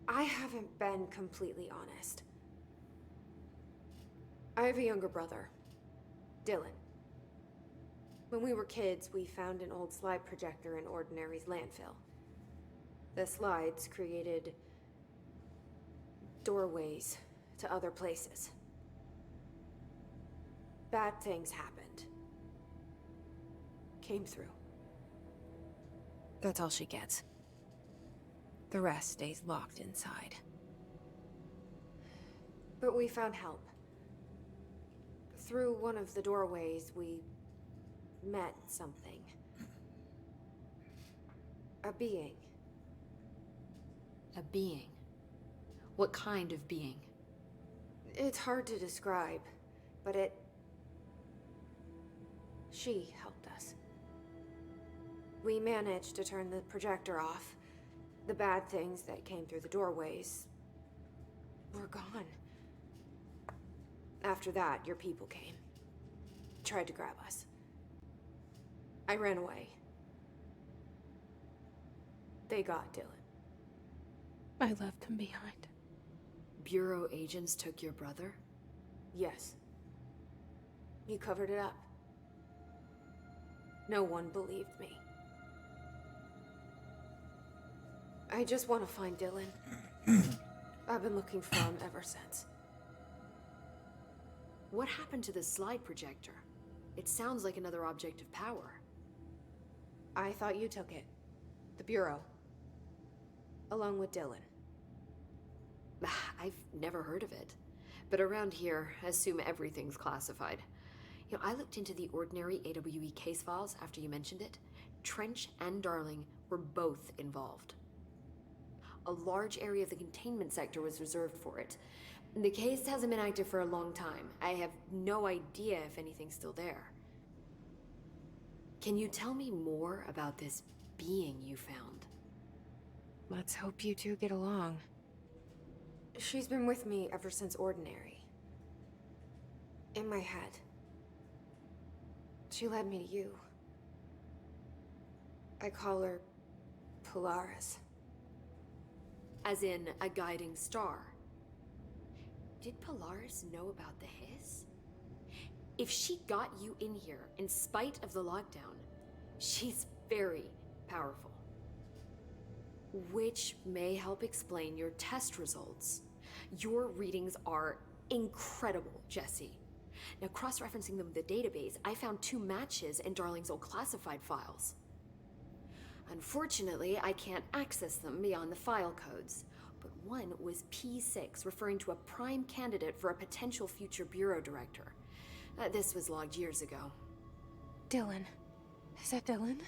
I haven't been completely honest. I have a younger brother, Dylan. When we were kids, we found an old slide projector in Ordinary's landfill. The slides created doorways to other places. Bad things happened. Came through. That's all she gets. The rest stays locked inside. But we found help. Through one of the doorways, we met something. A being. A being? What kind of being? It's hard to describe, but she helped us. We managed to turn the projector off. The bad things that came through the doorways were gone. After that, your people came. Tried to grab us. I ran away. They got Dylan. I left him behind. Bureau agents took your brother? Yes. You covered it up. No one believed me. I just want to find Dylan. I've been looking for him ever since. What happened to the slide projector? It sounds like another object of power. I thought you took it. The Bureau. Along with Dylan. I've never heard of it. But around here, I assume everything's classified. You know, I looked into the Ordinary AWE case files after you mentioned it. Trench and Darling were both involved. A large area of the containment sector was reserved for it. The case hasn't been active for a long time. I have no idea if anything's still there. Can you tell me more about this being you found? Let's hope you two get along. She's been with me ever since Ordinary. In my head. She led me to you. I call her Polaris. As in a guiding star. Did Polaris know about the hiss? If she got you in here in spite of the lockdown, she's very powerful. Which may help explain your test results. Your readings are incredible, Jesse. Now, cross-referencing them with the database, I found 2 matches in Darling's old classified files. Unfortunately, I can't access them beyond the file codes, but one was P6, referring to a prime candidate for a potential future bureau director. This was logged years ago. Dylan. Is that Dylan?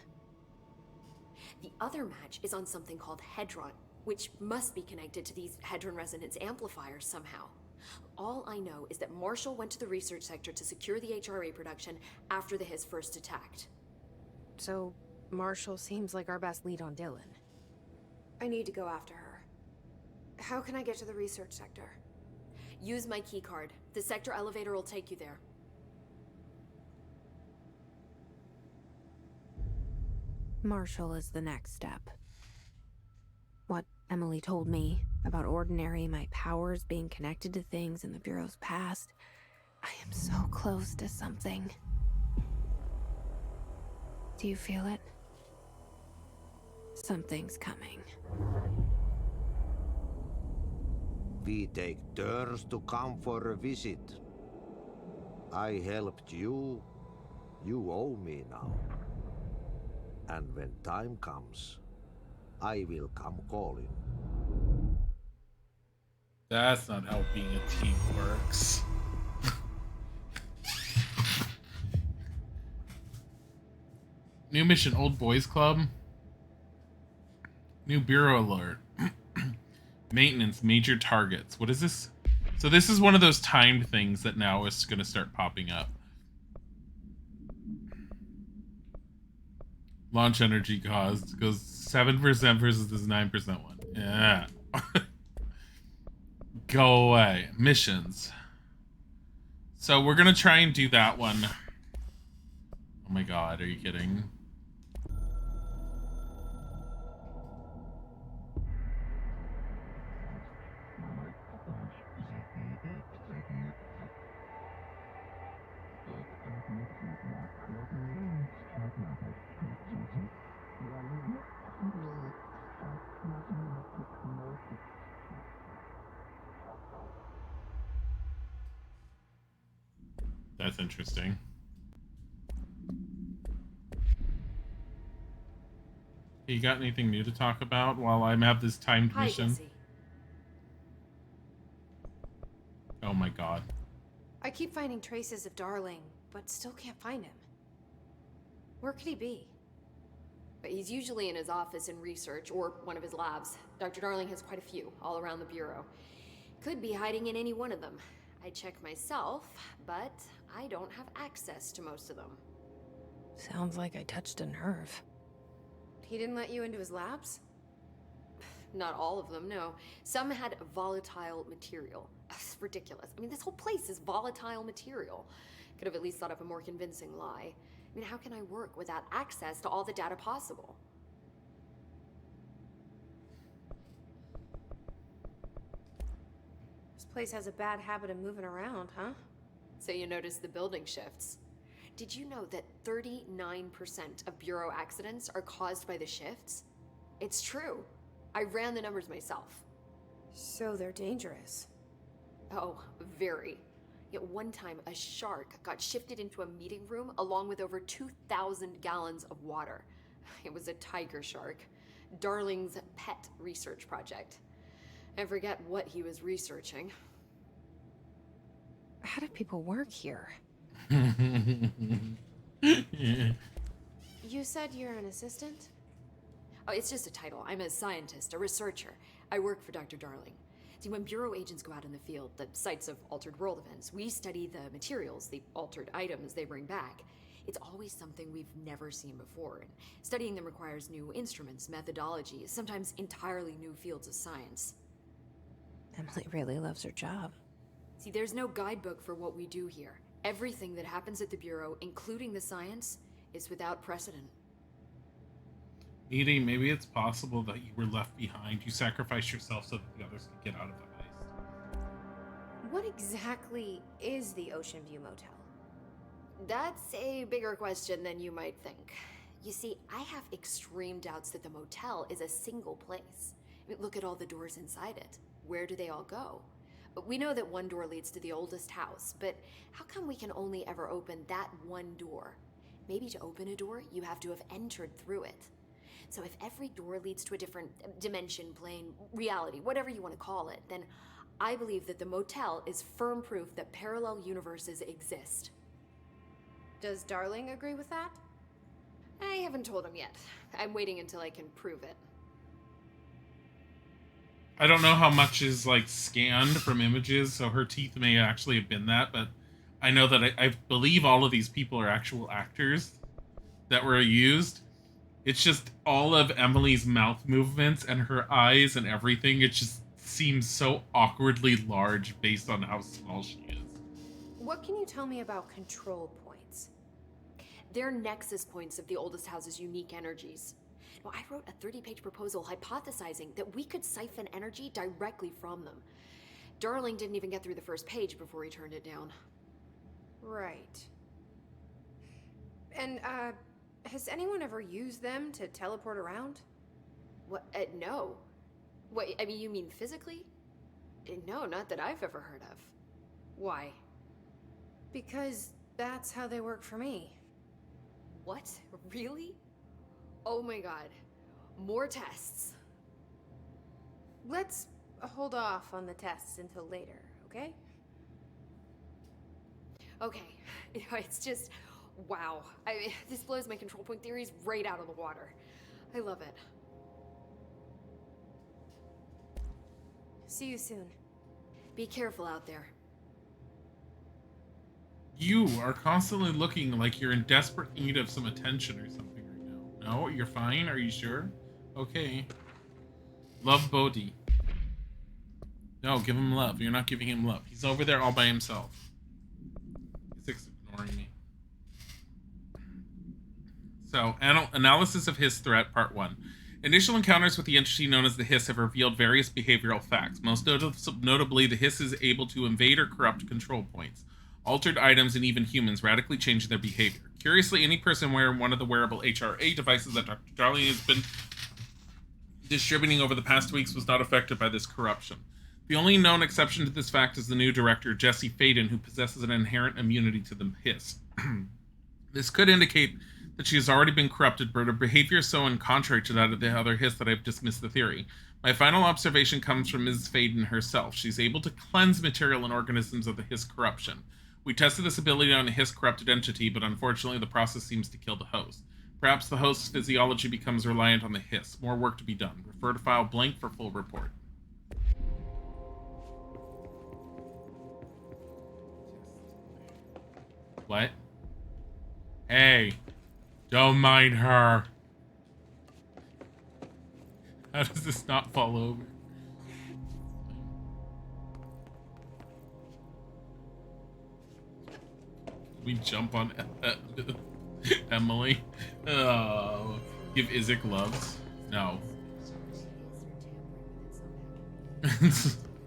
The other match is on something called Hedron, which must be connected to these Hedron resonance amplifiers somehow. All I know is that Marshall went to the research sector to secure the HRA production after the Hiss first attacked. So, Marshall seems like our best lead on Dylan. I need to go after her. How can I get to the research sector? Use my keycard. The sector elevator will take you there. Marshall is the next step. What Emily told me about Ordinary, my powers being connected to things in the Bureau's past. I am so close to something. Do you feel it? Something's coming. We take turns to come for a visit. I helped you. You owe me now. And when time comes, I will come calling. That's not how being a team works. New mission, Old Boys Club. New Bureau alert. Maintenance, major targets. What is this? So this is one of those timed things that now is going to start popping up. Launch energy cost goes 7% versus this 9% one. Yeah. Go away. Missions. So we're going to try and do that one. Oh my god, are you kidding? That's interesting. You got anything new to talk about while I have this timed mission? Jesse. Oh my god. I keep finding traces of Darling, but still can't find him. Where could he be? But he's usually in his office in research, or one of his labs. Dr. Darling has quite a few, all around the Bureau. Could be hiding in any one of them. I checked myself, but I don't have access to most of them. Sounds like I touched a nerve. He didn't let you into his labs? Not all of them, no. Some had volatile material. It's ridiculous. I mean, this whole place is volatile material. Could have at least thought up a more convincing lie. I mean, how can I work without access to all the data possible? This place has a bad habit of moving around, huh? So you notice the building shifts. Did you know that 39% of Bureau accidents are caused by the shifts? It's true. I ran the numbers myself. So they're dangerous. Oh, very. Yet one time, a shark got shifted into a meeting room along with over 2,000 gallons of water. It was a tiger shark. Darling's pet research project. I forget what he was researching. How do people work here? You said you're an assistant? Oh, it's just a title. I'm a scientist, a researcher. I work for Dr. Darling. See, when Bureau agents go out in the field, the sites of altered world events, we study the materials, the altered items they bring back. It's always something we've never seen before, and studying them requires new instruments, methodologies, sometimes entirely new fields of science. Emily really loves her job. See, there's no guidebook for what we do here. Everything that happens at the Bureau, including the science, is without precedent. Edie, maybe it's possible that you were left behind. You sacrificed yourself so that the others could get out of the heist. What exactly is the Ocean View Motel? That's a bigger question than you might think. You see, I have extreme doubts that the motel is a single place. I mean, look at all the doors inside it. Where do they all go? We know that one door leads to the oldest house, but how come we can only ever open that one door? Maybe to open a door, you have to have entered through it. So if every door leads to a different dimension, plane, reality, whatever you want to call it, then I believe that the motel is firm proof that parallel universes exist. Does Darling agree with that? I haven't told him yet. I'm waiting until I can prove it. I don't know how much is like scanned from images, so her teeth may actually have been that, but I know that I believe all of these people are actual actors that were used. It's just all of Emily's mouth movements and her eyes and everything. It just seems so awkwardly large based on how small she is. What can you tell me about control points? They're nexus points of the oldest house's unique energies. Well, I wrote a 30-page proposal hypothesizing that we could siphon energy directly from them. Darling didn't even get through the first page before he turned it down. Right. And, has anyone ever used them to teleport around? What? No. What, I mean, you mean physically? No, not that I've ever heard of. Why? Because that's how they work for me. What? Really? Oh my god. More tests. Let's hold off on the tests until later, okay? Okay. You know, it's just... wow. This blows my control point theories right out of the water. I love it. See you soon. Be careful out there. You are constantly looking like you're in desperate need of some attention or something right now. No, you're fine? Are you sure? Okay. Love Bodhi. No, give him love. You're not giving him love. He's over there all by himself. He's ignoring me. So, analysis of Hiss threat, part 1. Initial encounters with the entity known as the Hiss have revealed various behavioral facts. Most notably, the Hiss is able to invade or corrupt control points, altered items, and even humans, radically changing their behavior. Curiously, any person wearing one of the wearable HRA devices that Dr. Darling has been distributing over the past weeks was not affected by this corruption. The only known exception to this fact is the new director, Jesse Faden, who possesses an inherent immunity to the hiss. This could indicate that she has already been corrupted, but her behavior is so contrary to that of the other hiss that I've dismissed the theory. My final observation comes from Mrs. Faden herself. She's able to cleanse material and organisms of the hiss corruption. We tested this ability on a hiss-corrupted entity, but unfortunately the process seems to kill the host. Perhaps the host's physiology becomes reliant on the hiss. More work to be done. Refer to file blank for full report. What? Hey, don't mind her. How does this not fall over? We jump on Emily. Give Isaac loves. No.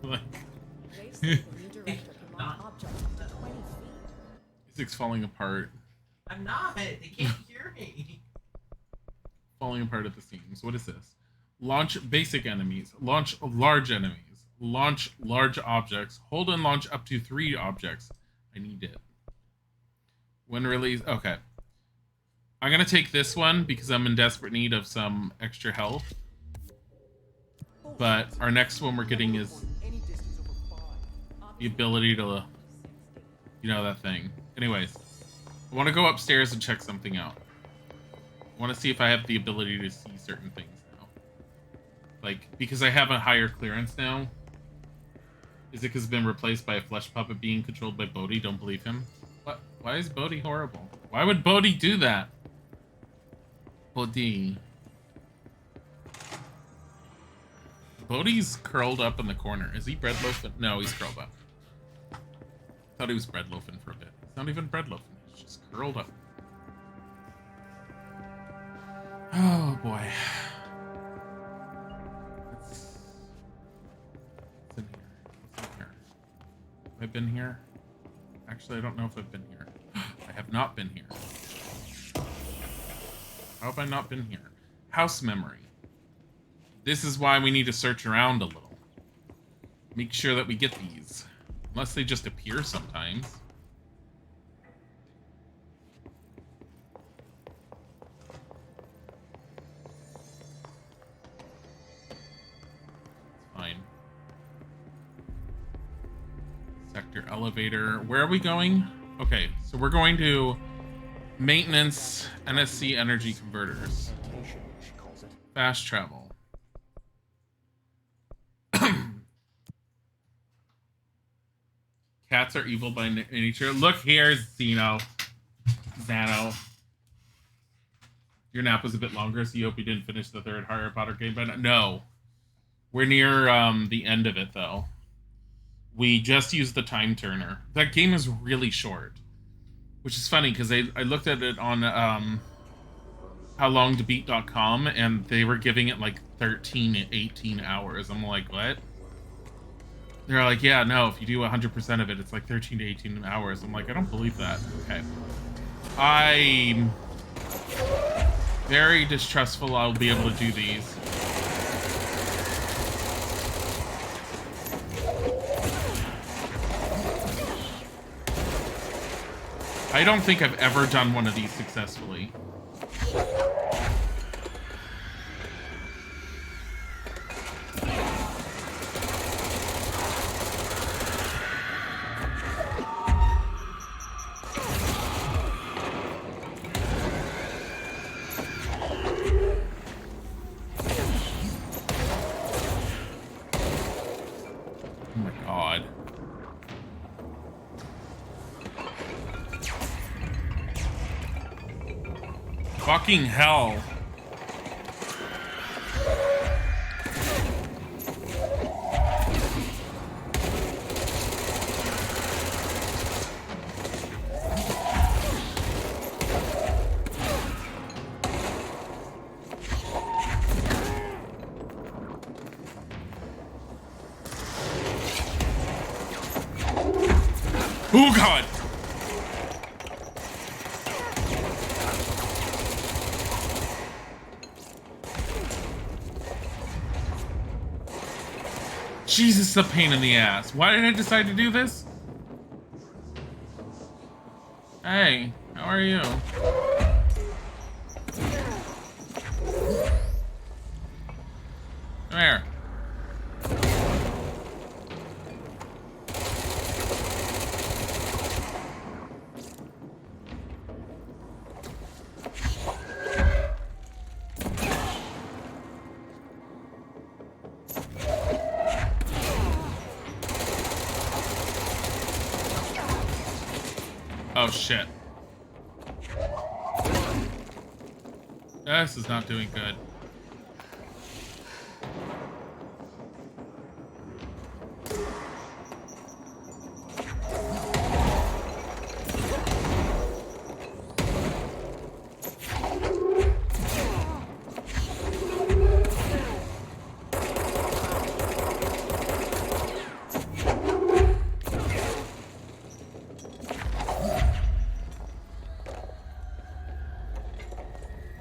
Like, Isaac's falling apart. I'm not. They can't hear me. Falling apart at the seams. What is this? Launch basic enemies. Launch large enemies. Launch large objects. Hold and launch up to 3 objects. I need it. When released... Okay. I'm going to take this one because I'm in desperate need of some extra health. But our next one we're getting is the ability to... You know, that thing. Anyways. I want to go upstairs and check something out. I want to see if I have the ability to see certain things now. Like, because I have a higher clearance now. Isaac has been replaced by a flesh puppet being controlled by Bodhi. Don't believe him. What? Why is Bodhi horrible? Why would Bodhi do that? Bodhi. Bodhi's curled up in the corner. Is he bread loafing? No, he's curled up. Thought he was bread loafing for a bit. It's not even bread loafing. He's just curled up. Oh boy. What's in here? What's in here? Have I been here? Actually, I don't know if I've been here. I have not been here. How have I not been here? House memory. This is why we need to search around a little. Make sure that we get these. Unless they just appear sometimes. Fine. Sector elevator. Where are we going? Okay, so we're going to maintenance NSC energy converters. Fast travel. Cats are evil by nature. Look here, Zano. Your nap was a bit longer, so you hope you didn't finish the 3rd Harry Potter game by now. No. We're near the end of it, though. We just used the time turner. That game is really short. Which is funny, because I looked at it on howlongtobeat.com, and they were giving it like 13, 18 hours. I'm like, what? They're like, yeah, no, if you do 100% of it, it's like 13 to 18 hours. I'm like, I don't believe that. Okay. I'm very distrustful I'll be able to do these. I don't think I've ever done one of these successfully. Fucking hell. Oh god. Jesus, a pain in the ass. Why did I decide to do this? Hey, how are you? Come here. Oh shit. This is not doing good.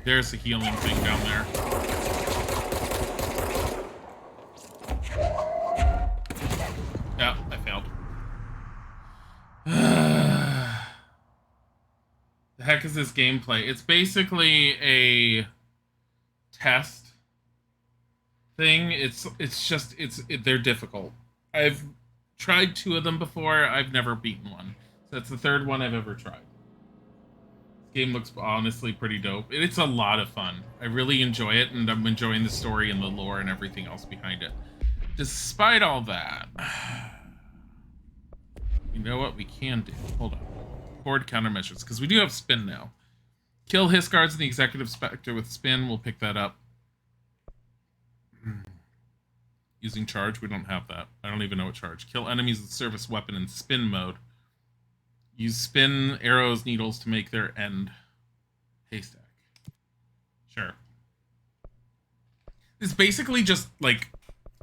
There's a healing thing down there. Yeah, I failed. The heck is this gameplay? It's basically a test thing. They're difficult. I've tried 2 of them before. I've never beaten one. So that's the 3rd one I've ever tried. Game looks honestly pretty dope. It's a lot of fun. I really enjoy it, and I'm enjoying the story and the lore and everything else behind it. Despite all that, you know what we can do? Hold on. Board countermeasures, because we do have spin now. Kill Hiss guards in the Executive Spectre with spin. We'll pick that up. Using charge, we don't have that. I don't even know what charge. Kill enemies with service weapon in spin mode. Use spin, arrows, needles to make their end haystack. Sure. It's basically just like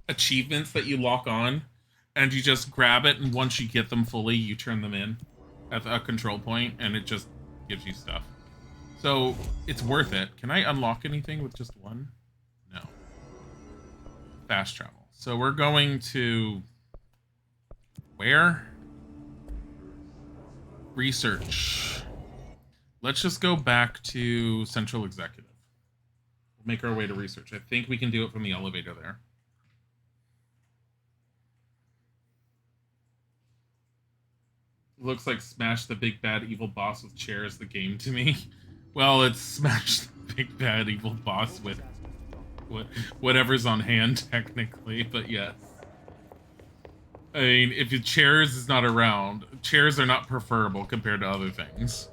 achievements that you lock on, and you just grab it, and once you get them fully, you turn them in at a control point, and it just gives you stuff. So it's worth it. Can I unlock anything with just one? No. Fast travel. So we're going to where? Research. Let's just go back to Central Executive. We'll make our way to research. I think we can do it from the elevator there. Looks like Smash the Big Bad Evil Boss with chairs the game to me. Well, it's Smash the Big Bad Evil Boss with whatever's on hand, technically, but yes. I mean, if your chairs is not around, chairs are not preferable compared to other things.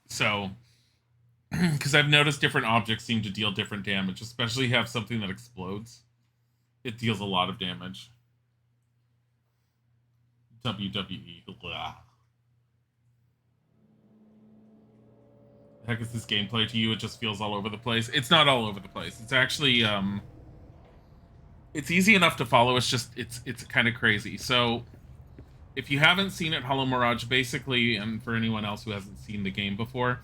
So, because I've noticed different objects seem to deal different damage, especially have something that explodes. It deals a lot of damage. WWE. Blah. The heck is this gameplay to you? It just feels all over the place. It's not all over the place. It's actually, it's easy enough to follow. It's just, it's kind of crazy. So, if you haven't seen it, Hollow Mirage, basically, and for anyone else who hasn't seen the game before,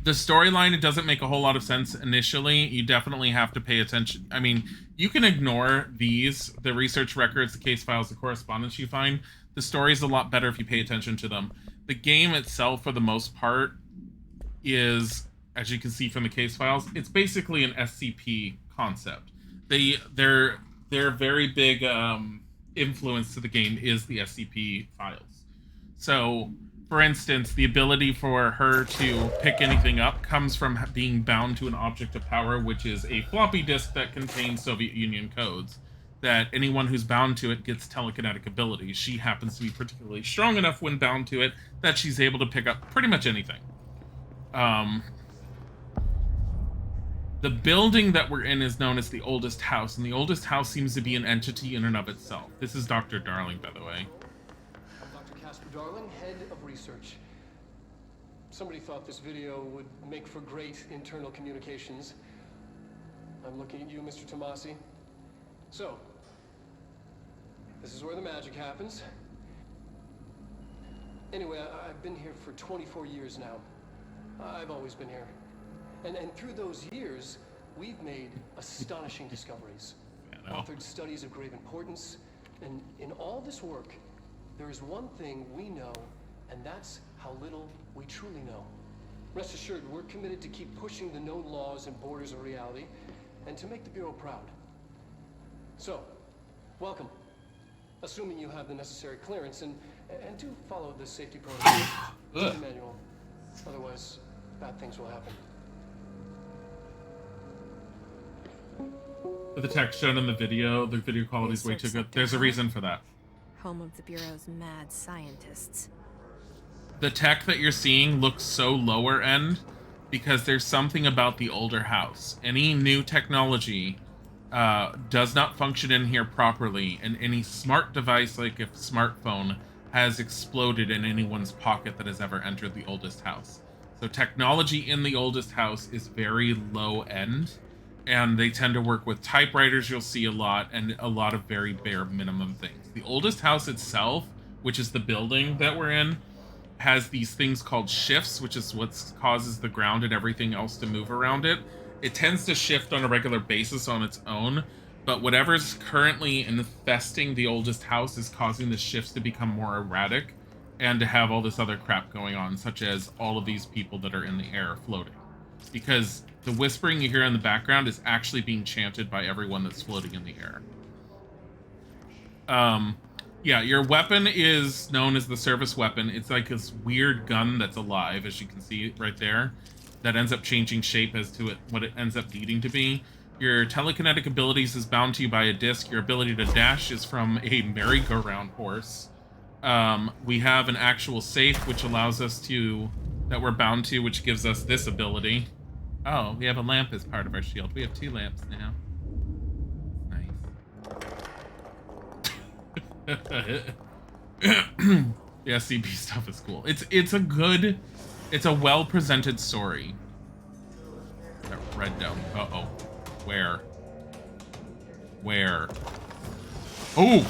the storyline, it doesn't make a whole lot of sense initially. You definitely have to pay attention. I mean, you can ignore these, the research records, the case files, the correspondence you find. The story's a lot better if you pay attention to them. The game itself, for the most part, is, as you can see from the case files, it's basically an SCP concept. Their very big influence to the game is the SCP files. So, for instance, the ability for her to pick anything up comes from being bound to an object of power, which is a floppy disk that contains Soviet Union codes, that anyone who's bound to it gets telekinetic abilities. She happens to be particularly strong enough when bound to it that she's able to pick up pretty much anything. The building that we're in is known as the Oldest House, and the Oldest House seems to be an entity in and of itself. This is Dr. Darling, by the way. I'm Dr. Casper Darling, head of research. Somebody thought this video would make for great internal communications. I'm looking at you, Mr. Tomasi. So, this is where the magic happens. Anyway, I've been here for 24 years now. I've always been here. And through those years, we've made astonishing discoveries, know. authored studies of grave importance, and in all this work, there is one thing we know, and that's how little we truly know. Rest assured, we're committed to keep pushing the known laws and borders of reality, and to make the Bureau proud. So, welcome. Assuming you have the necessary clearance, and do follow the safety protocol. Read the manual. Otherwise, bad things will happen. For the text shown in the video quality is way too good. There's a reason for that. Home of the Bureau's mad scientists. The tech that you're seeing looks so lower end because there's something about the older house. Any new technology does not function in here properly, and any smart device like a smartphone has exploded in anyone's pocket that has ever entered the oldest house. So technology in the oldest house is very low end, and they tend to work with typewriters, you'll see a lot, and a lot of very bare minimum things. The oldest house itself, which is the building that we're in, has these things called shifts, which is what causes the ground and everything else to move around it. It tends to shift on a regular basis on its own, but whatever's currently infesting the oldest house is causing the shifts to become more erratic and to have all this other crap going on, such as all of these people that are in the air floating. Because the whispering you hear in the background is actually being chanted by everyone that's floating in the air. Yeah, your weapon is known as the service weapon. It's like this weird gun that's alive, as you can see right there, that ends up changing shape as to what it ends up needing to be. Your telekinetic abilities is bound to you by a disc. Your ability to dash is from a merry-go-round horse. We have an actual safe, which allows us to, that we're bound to, which gives us this ability. Oh, we have a lamp as part of our shield. We have 2 lamps now. Yeah, CP stuff is cool. It's a well-presented story. That red down. Uh-oh. Where? Oh!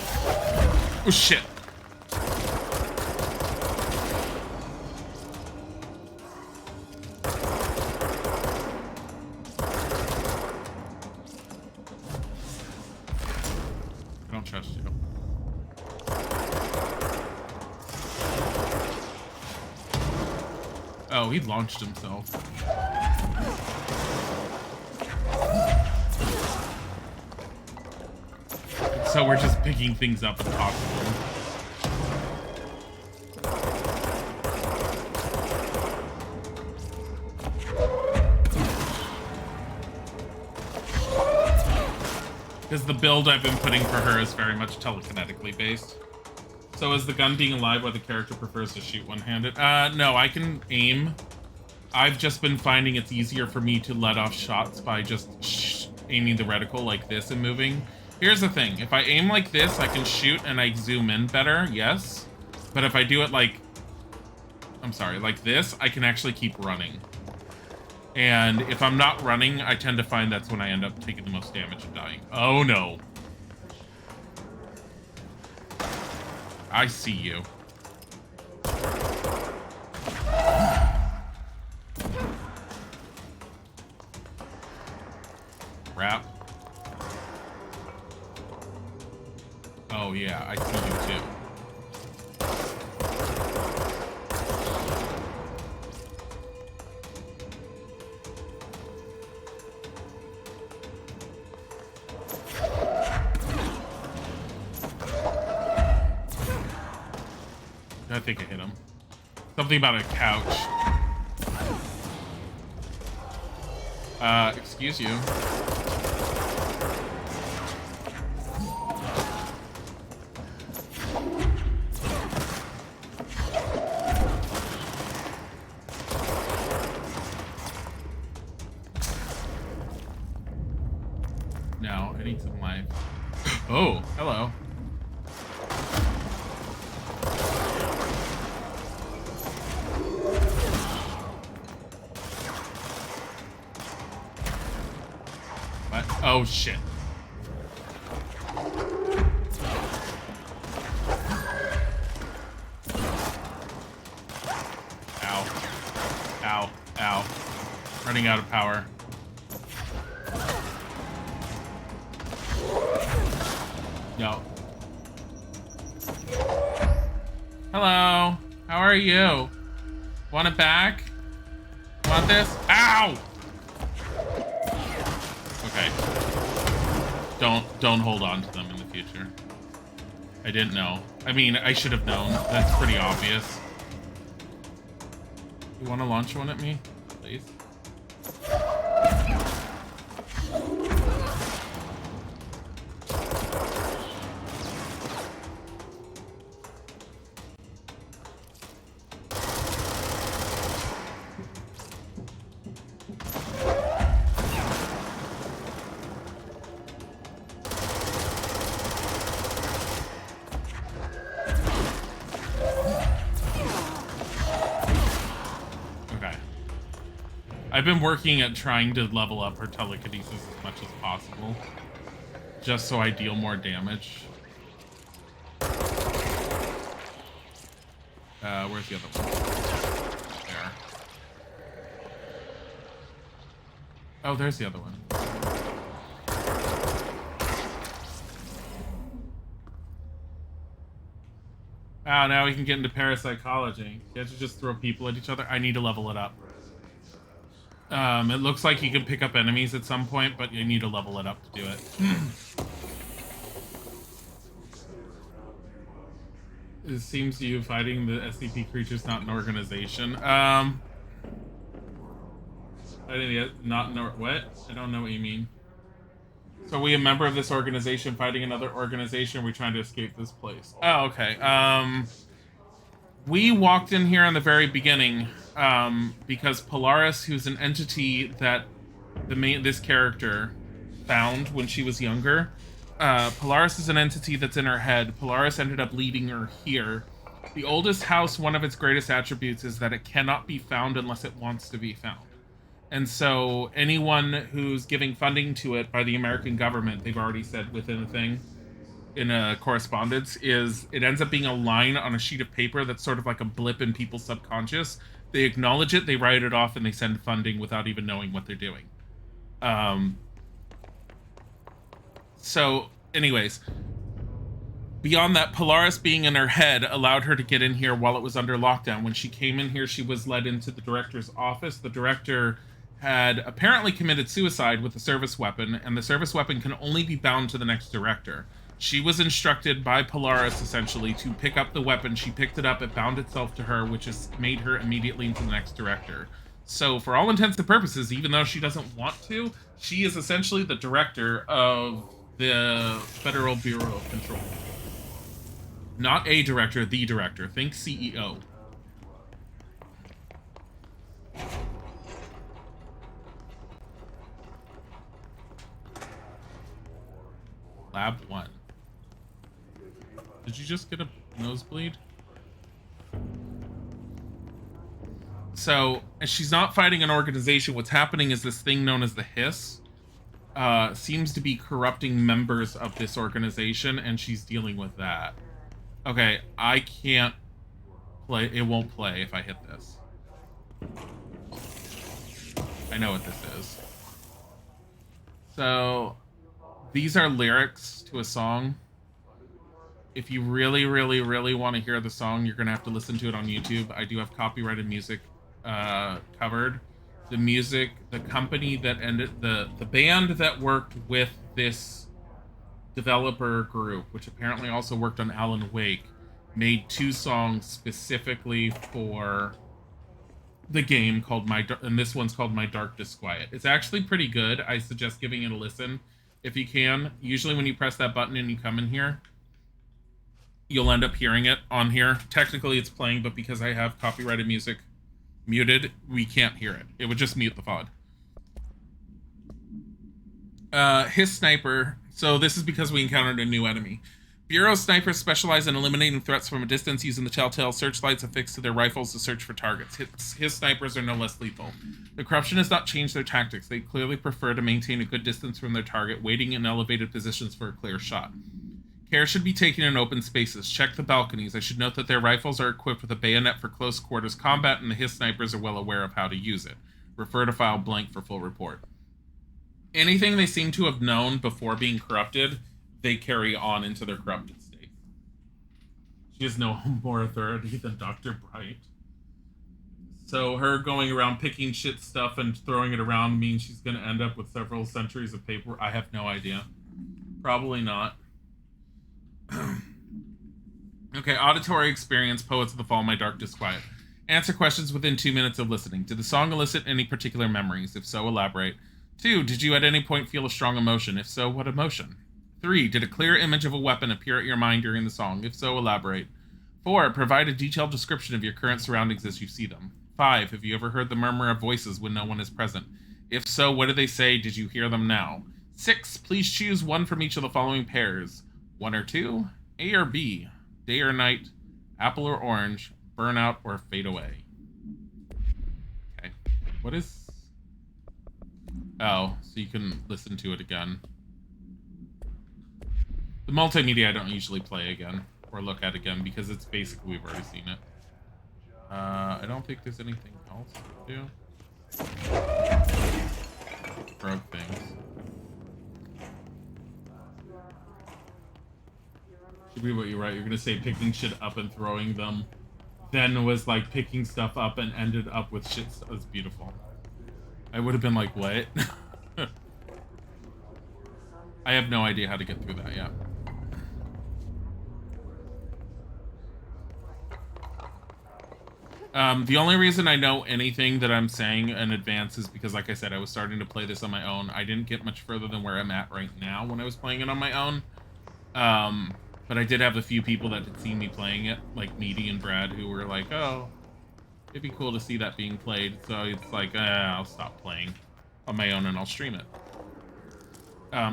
Oh, shit. I don't trust you. Oh, he launched himself. So we're just picking things up and tossing them. Because the build I've been putting for her is very much telekinetically based. So is the gun being alive while the character prefers to shoot one-handed? No, I can aim. I've just been finding it's easier for me to let off shots by just aiming the reticle like this and moving. Here's the thing. If I aim like this, I can shoot and I zoom in better, yes. But if I do it like... I'm sorry, like this, I can actually keep running. And if I'm not running, I tend to find that's when I end up taking the most damage and dying. Oh, no. I see you. Crap. Oh, yeah, I see you too. I think I hit him. Something about a couch. Excuse you. No, I need some life. Oh, hello. What? Oh, shit. Ow. Ow. Ow. Running out of power. Yo. Hello. How are you? Want it back? Want this? Ow! Okay. Don't hold on to them in the future. I didn't know. I mean, I should have known. That's pretty obvious. You want to launch one at me? Please? I've been working at trying to level up her telekinesis as much as possible, just so I deal more damage. Where's the other one? There. Oh, there's the other one. Oh, now we can get into parapsychology. You have to just throw people at each other. I need to level it up. It looks like you can pick up enemies at some point, but you need to level it up to do it. It seems you fighting the SCP creature's not an organization. I didn't not know what? I don't know what you mean. So are we a member of this organization fighting another organization? Or are we trying to escape this place? Oh, okay. We walked in here in the very beginning because Polaris, who's an entity that this character found when she was younger, Polaris is an entity that's in her head. Polaris ended up leading her here. The oldest house, one of its greatest attributes is that it cannot be found unless it wants to be found. And so anyone who's giving funding to it by the American government, they've already said within a thing, in a correspondence, is it ends up being a line on a sheet of paper that's sort of like a blip in people's subconscious. They acknowledge it, they write it off, and they send funding without even knowing what they're doing. So, anyways, beyond that, Polaris being in her head allowed her to get in here while it was under lockdown. When she came in here, she was led into the director's office. The director had apparently committed suicide with a service weapon, and the service weapon can only be bound to the next director. She was instructed by Polaris, essentially, to pick up the weapon. She picked it up, it bound itself to her, which has made her immediately into the next director. So, for all intents and purposes, even though she doesn't want to, she is essentially the director of the Federal Bureau of Control. Not a director, the director. Think CEO. Lab 1. Did you just get a nosebleed? So, she's not fighting an organization. What's happening is this thing known as the Hiss seems to be corrupting members of this organization, and she's dealing with that. Okay, I can't play. It won't play if I hit this. I know what this is. So, these are lyrics to a song. If you really, really, really want to hear the song, you're going to have to listen to it on YouTube. I do have copyrighted music covered. The music, the company that ended, the band that worked with this developer group, which apparently also worked on Alan Wake, made 2 songs specifically for the game called and this one's called My Dark Disquiet. It's actually pretty good. I suggest giving it a listen if you can. Usually when you press that button and you come in here, you'll end up hearing it on here. Technically it's playing, but because I have copyrighted music muted, we can't hear it. It would just mute the VOD. His sniper. So this is because we encountered a new enemy. Bureau snipers specialize in eliminating threats from a distance using the telltale searchlights affixed to their rifles to search for targets. His snipers are no less lethal. The corruption has not changed their tactics. They clearly prefer to maintain a good distance from their target, waiting in elevated positions for a clear shot. Care should be taken in open spaces. Check the balconies. I should note that their rifles are equipped with a bayonet for close quarters combat, and the Hiss snipers are well aware of how to use it. Refer to file blank for full report. Anything they seem to have known before being corrupted, they carry on into their corrupted state. She has no more authority than Dr. Bright. So her going around picking shit stuff and throwing it around means she's going to end up with several centuries of paper. I have no idea. Probably not. Okay, auditory experience, Poets of the Fall, My Dark Disquiet. Answer questions within 2 minutes of listening. Did the song elicit any particular memories? If so, elaborate. 2, did you at any point feel a strong emotion? If so, what emotion? 3, did a clear image of a weapon appear at your mind during the song? If so, elaborate. 4, provide a detailed description of your current surroundings as you see them. 5, have you ever heard the murmur of voices when no one is present? If so, what do they say? Did you hear them now? 6, please choose one from each of the following pairs. 1 or 2, A or B, day or night, apple or orange, burnout or fade away. Okay, what is... Oh, so you can listen to it again. The multimedia I don't usually play again or look at again because it's basically we've already seen it. I don't think there's anything else to do. Broke things. Should be what you write. You're gonna say picking shit up and throwing them. Then was like picking stuff up and ended up with shit. That was beautiful. I would have been like, what? I have no idea how to get through that yet. The only reason I know anything that I'm saying in advance is because, like I said, I was starting to play this on my own. I didn't get much further than where I'm at right now when I was playing it on my own. But I did have a few people that had seen me playing it, like Meaty and Brad, who were like, oh, it'd be cool to see that being played. So it's like, I'll stop playing on my own and I'll stream it.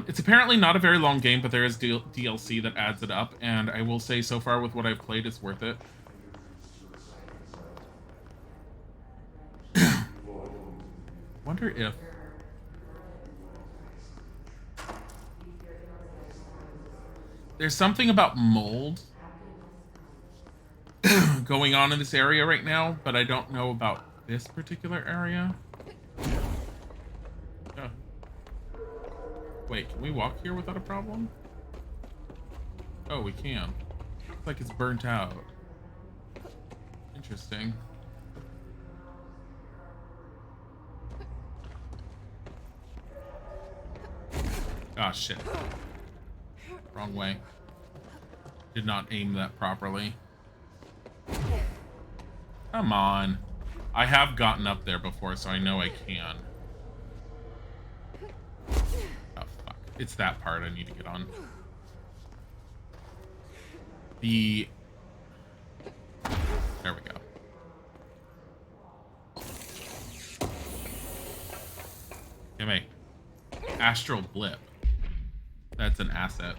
It's apparently not a very long game, but there is DLC that adds it up. And I will say so far with what I've played, it's worth it. Wonder if... There's something about mold going on in this area right now, but I don't know about this particular area. Oh. Wait, can we walk here without a problem? Oh, we can. Looks like it's burnt out. Interesting. Ah, shit. Wrong way. Did not aim that properly. Come on. I have gotten up there before, so I know I can. Oh, fuck. It's that part I need to get on. The... There we go. Gimme. Astral Blip. That's an asset.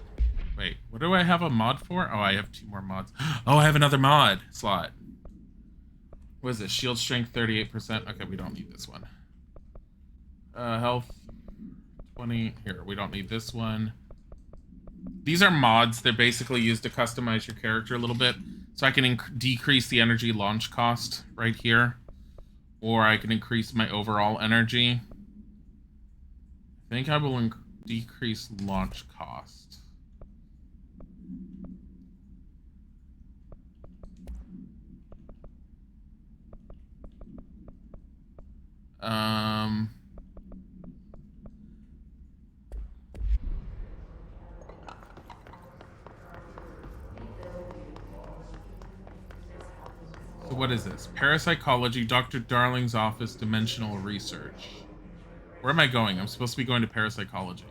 Wait, what do I have a mod for? Oh, I have 2 more mods. Oh, I have another mod slot. What is this? Shield strength 38%. Okay, we don't need this one. Health 20. Here, we don't need this one. These are mods. They're basically used to customize your character a little bit. So I can decrease the energy launch cost right here. Or I can increase my overall energy. I think I will decrease launch cost. So what is this? Parapsychology, Dr. Darling's office, dimensional research. Where am I going? I'm supposed to be going to parapsychology.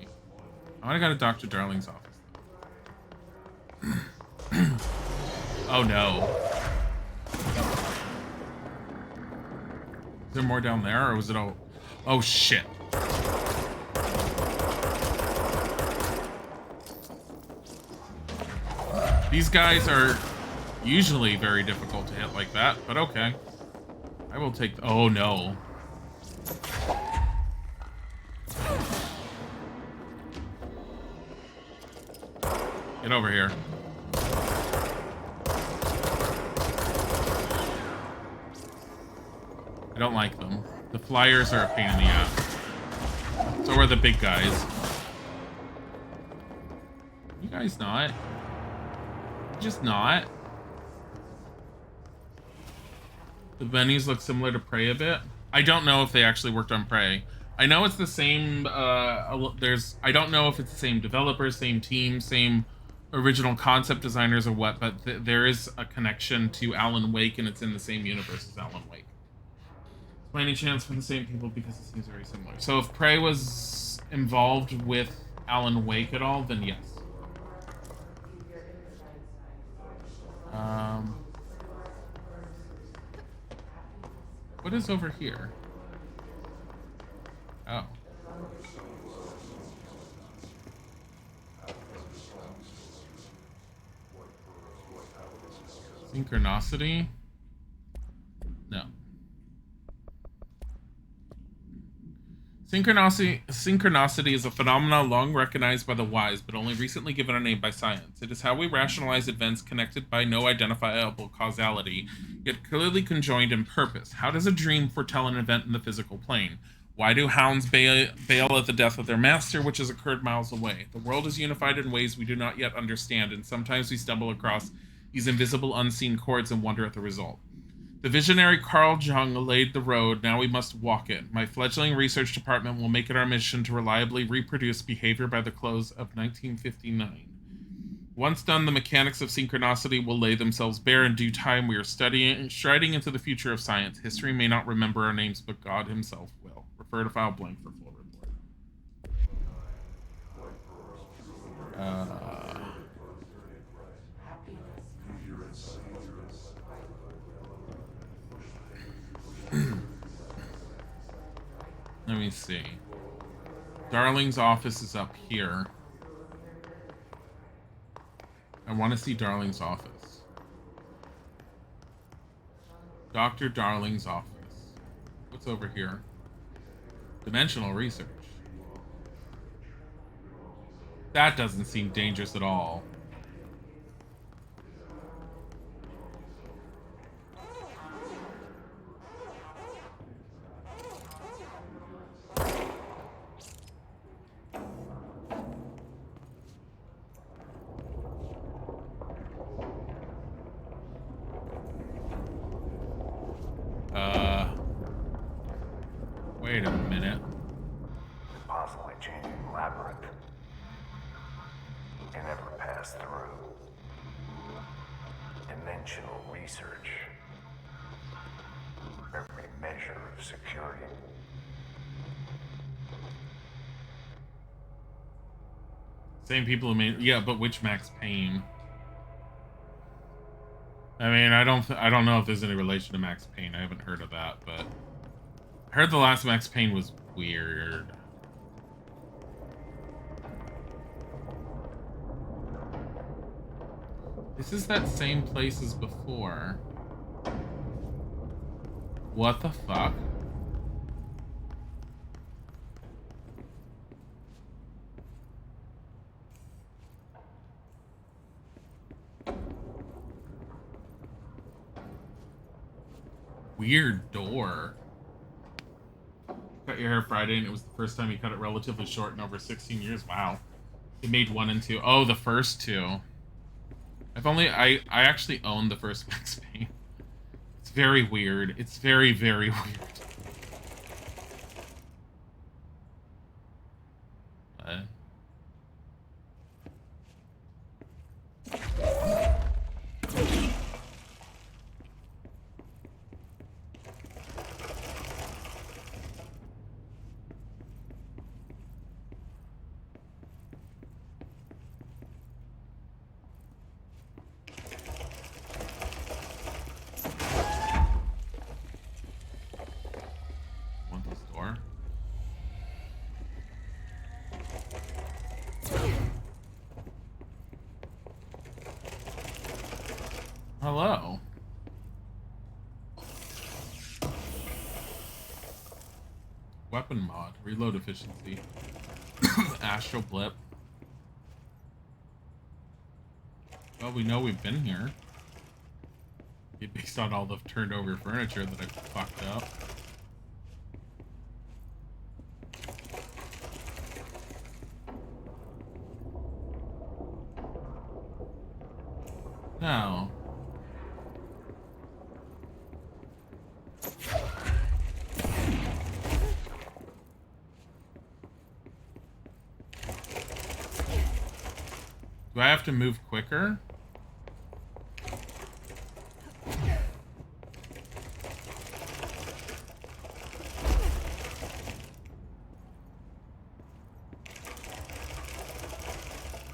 I want to go to Dr. Darling's office. Oh no. Is there more down there, or was it all... Oh shit. These guys are usually very difficult to hit like that, but okay. I will take... Oh no. Get over here. I don't like them. The flyers are a pain in the ass. So are the big guys. You Guy's not. Just not. The Bennies look similar to Prey a bit. I don't know if they actually worked on Prey. I know it's the same. I don't know if it's the same developers, same team, same original concept designers or what, but there is a connection to Alan Wake, and it's in the same universe as Alan Wake. By any chance from the same people, because it seems very similar. So if Prey was involved with Alan Wake at all, then yes. What is over here? Oh. Synchronicity? No. Synchronicity is a phenomenon long recognized by the wise, but only recently given a name by science. It is how we rationalize events connected by no identifiable causality, yet clearly conjoined in purpose. How does a dream foretell an event in the physical plane? Why do hounds bail at the death of their master, which has occurred miles away? The world is unified in ways we do not yet understand, and sometimes we stumble across these invisible, unseen chords and wonder at the result. The visionary Carl Jung laid the road, now we must walk it. My fledgling research department will make it our mission to reliably reproduce behavior by the close of 1959. Once done, the mechanics of synchronicity will lay themselves bare. In due time, we are striding into the future of science. History may not remember our names, but God himself will. Refer to file blank for full report. Let me see. Darling's office is up here. I want to see Darling's office. Dr. Darling's office. What's over here? Dimensional research. That doesn't seem dangerous at all. Wait a minute. Possibly changing labyrinth. It never passed through. Dimensional research. Every measure of security. Same people who made, yeah, but which Max Payne? I mean, I don't know if there's any relation to Max Payne. I haven't heard of that, but I heard the last Max Payne was weird. This is that same place as before. What the fuck? Weird door. Cut your hair Friday, and it was the first time you cut it relatively short in over 16 years. Wow. It made 1 and 2. Oh, the first 2. I actually own the first Max Payne. It's very weird. It's very, very weird. Hello. Weapon mod. Reload efficiency. Astral blip. Well, we know we've been here. Based on all the turned over furniture that I fucked up. No. Do I have to move quicker?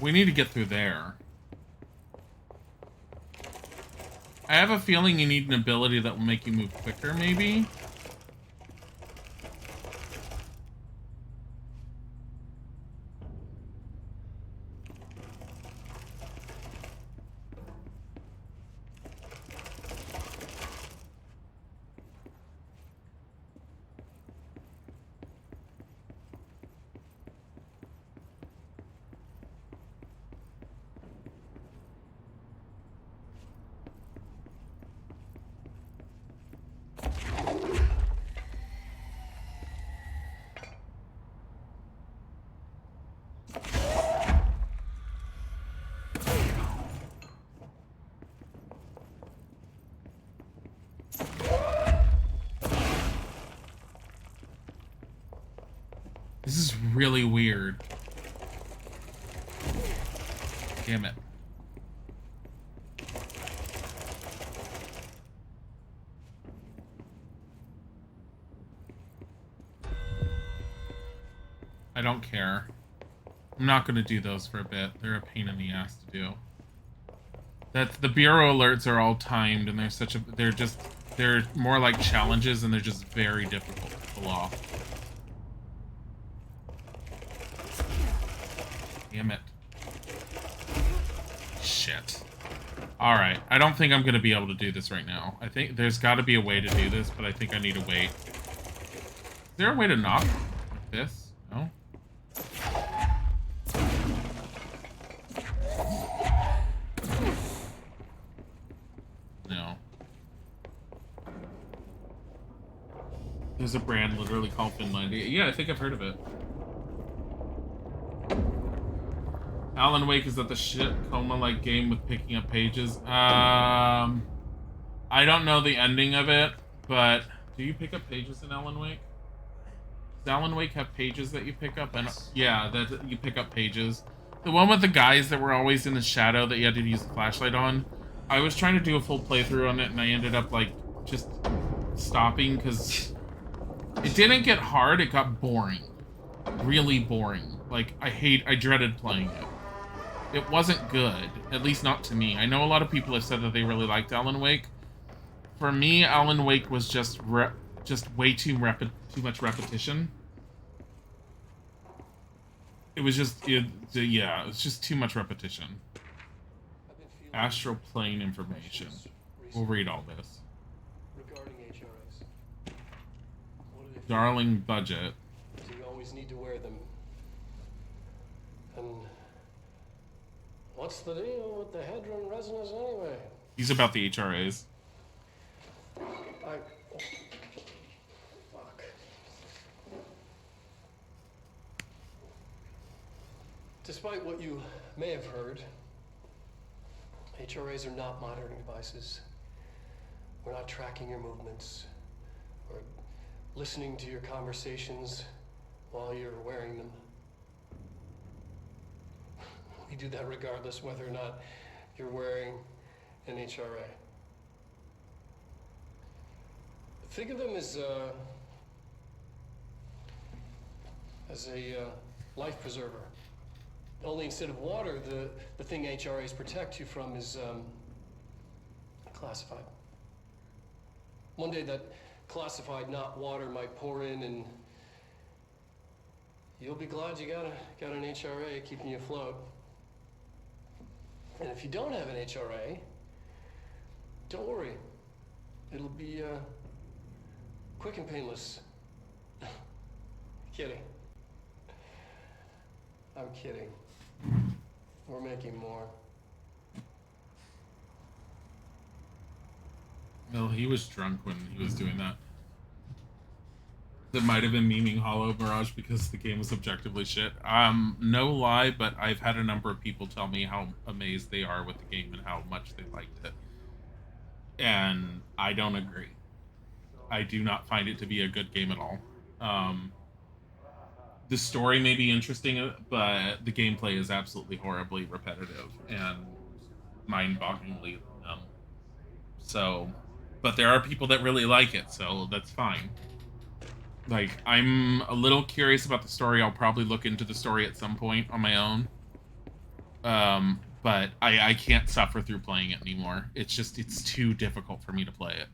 We need to get through there. I have a feeling you need an ability that will make you move quicker, maybe? This is really weird. Damn it. I don't care. I'm not going to do those for a bit. They're a pain in the ass to do. The bureau alerts are all timed, and they're more like challenges, and they're just very difficult to pull off. Damn it. Shit. Alright, I don't think I'm going to be able to do this right now. I think there's got to be a way to do this, but I think I need to wait. Is there a way to knock like this? No? No. There's a brand literally called Finlandia. Yeah, I think I've heard of it. Alan Wake, is that the shit coma-like game with picking up pages? I don't know the ending of it, but do you pick up pages in Alan Wake? Does Alan Wake have pages that you pick up? And yeah, that you pick up pages. The one with the guys that were always in the shadow that you had to use the flashlight on. I was trying to do a full playthrough on it, and I ended up like just stopping because it didn't get hard. It got boring, really boring. Like I dreaded playing it. It wasn't good, at least not to me. I know a lot of people have said that they really liked Alan Wake. For me, Alan Wake was just way too much repetition. It was just yeah, it was just too much repetition. Astral plane information. We'll read all this. Regarding HRAs. Darling budget. Do you always need to wear them? And what's the deal with the Hedron resonance anyway? He's about the HRAs. Fuck. Despite what you may have heard, HRAs are not monitoring devices. We're not tracking your movements or listening to your conversations while you're wearing them. We do that regardless whether or not you're wearing an HRA. Think of them as a life preserver. Only instead of water, the thing HRAs protect you from is classified. One day that classified, not water, might pour in, and you'll be glad you got an HRA keeping you afloat. And if you don't have an HRA, don't worry. It'll be quick and painless. Kidding. I'm kidding. We're making more. Well, he was drunk when he was doing that. That might have been memeing Hollow Mirage because the game was objectively shit. No lie, but I've had a number of people tell me how amazed they are with the game and how much they liked it. And I don't agree. I do not find it to be a good game at all. The story may be interesting, but the gameplay is absolutely horribly repetitive and mind-bogglingly dumb. So, but there are people that really like it, so that's fine. Like, I'm a little curious about the story. I'll probably look into the story at some point on my own. But I can't suffer through playing it anymore. It's too difficult for me to play it.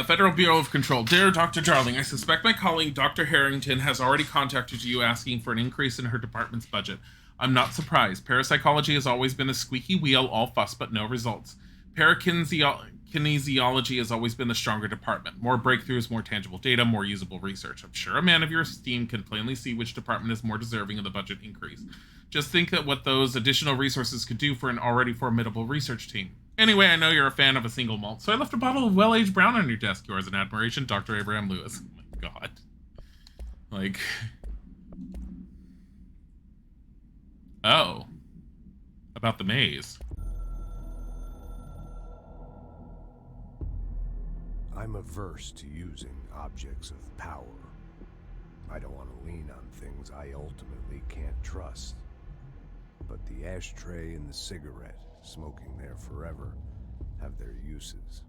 Federal Bureau of Control. Dear Dr. Darling, I suspect my colleague Dr. Harrington has already contacted you asking for an increase in her department's budget. I'm not surprised. Parapsychology has always been a squeaky wheel, all fuss but no results. Parakinesiology has always been the stronger department. More breakthroughs, more tangible data, more usable research. I'm sure a man of your esteem can plainly see which department is more deserving of the budget increase. Just think that what those additional resources could do for an already formidable research team. Anyway, I know you're a fan of a single malt, so I left a bottle of well-aged brown on your desk. Yours in admiration, Dr. Abraham Lewis. Oh my god. Like... Oh. About the maze. I'm averse to using objects of power. I don't want to lean on things I ultimately can't trust. But the ashtray and the cigarette, smoking there forever, have their uses.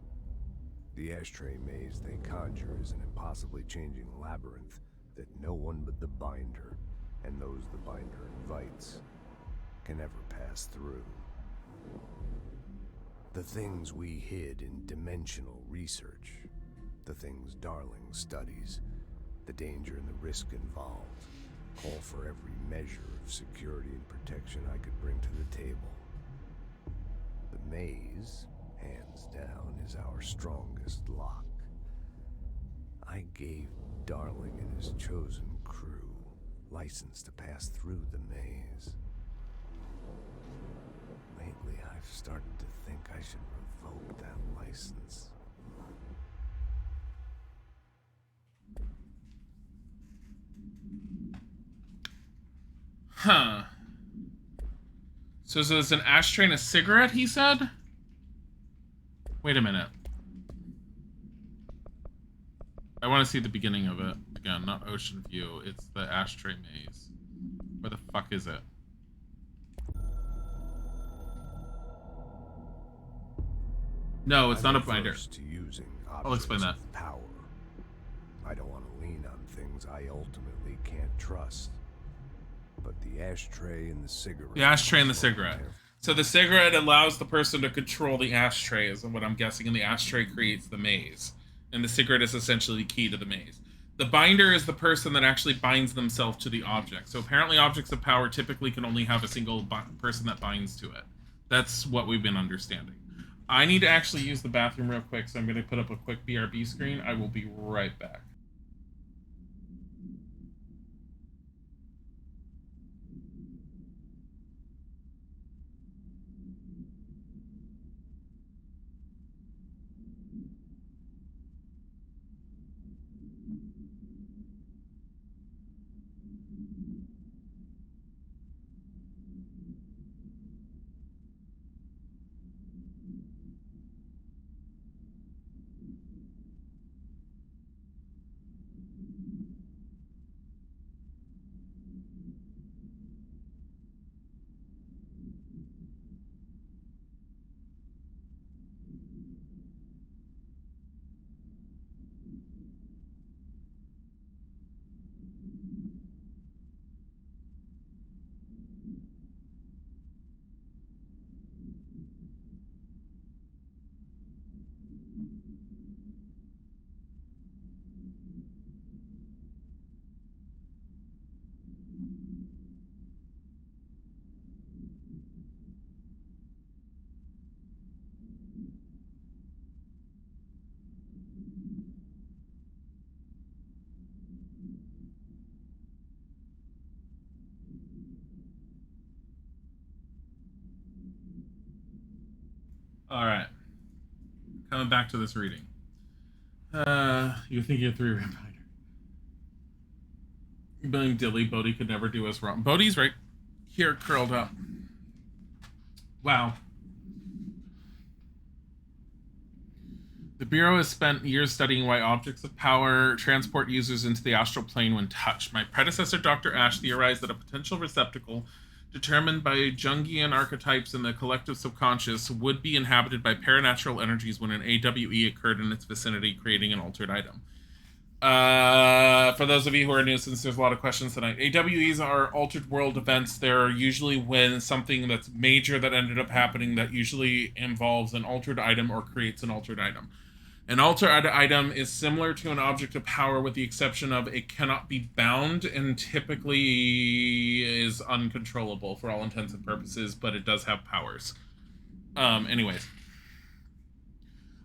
The ashtray maze they conjure is an impossibly changing labyrinth that no one but the binder, and those the binder invites, can ever pass through. The things we hid in dimensional research, the things Darling studies, the danger and the risk involved, call for every measure of security and protection I could bring to the table. The maze, hands down, is our strongest lock. I gave Darling and his chosen crew license to pass through the maze. Lately, I've started to think I should revoke that license. Huh. So there's an ashtray and a cigarette, he said? Wait a minute. I want to see the beginning of it. Again, not Ocean View. It's the ashtray maze. Where the fuck is it? No, it's not a binder. I'll explain that. Power. I don't want to lean on things I ultimately can't trust. But the ashtray and the cigarette. The ashtray and the cigarette. So the cigarette allows the person to control the ashtray, is what I'm guessing, and the ashtray creates the maze. And the cigarette is essentially key to the maze. The binder is the person that actually binds themselves to the object. So apparently objects of power typically can only have a single person that binds to it. That's what we've been understanding. I need to actually use the bathroom real quick, so I'm going to put up a quick BRB screen. I will be right back. All right. Coming back to this reading. You're thinking of 3 Vampire. Being Dilly, Bodhi could never do us wrong. Bodhi's right here, curled up. Wow. The Bureau has spent years studying why objects of power transport users into the astral plane when touched. My predecessor, Dr. Ash, theorized that a potential receptacle determined by Jungian archetypes in the collective subconscious would be inhabited by paranatural energies when an AWE occurred in its vicinity, creating an altered item. For those of you who are new, since there's a lot of questions tonight, AWEs are altered world events. They're usually when something that's major that ended up happening that usually involves an altered item or creates an altered item. An altered item is similar to an object of power with the exception of it cannot be bound and typically is uncontrollable for all intents and purposes, but it does have powers. Anyways.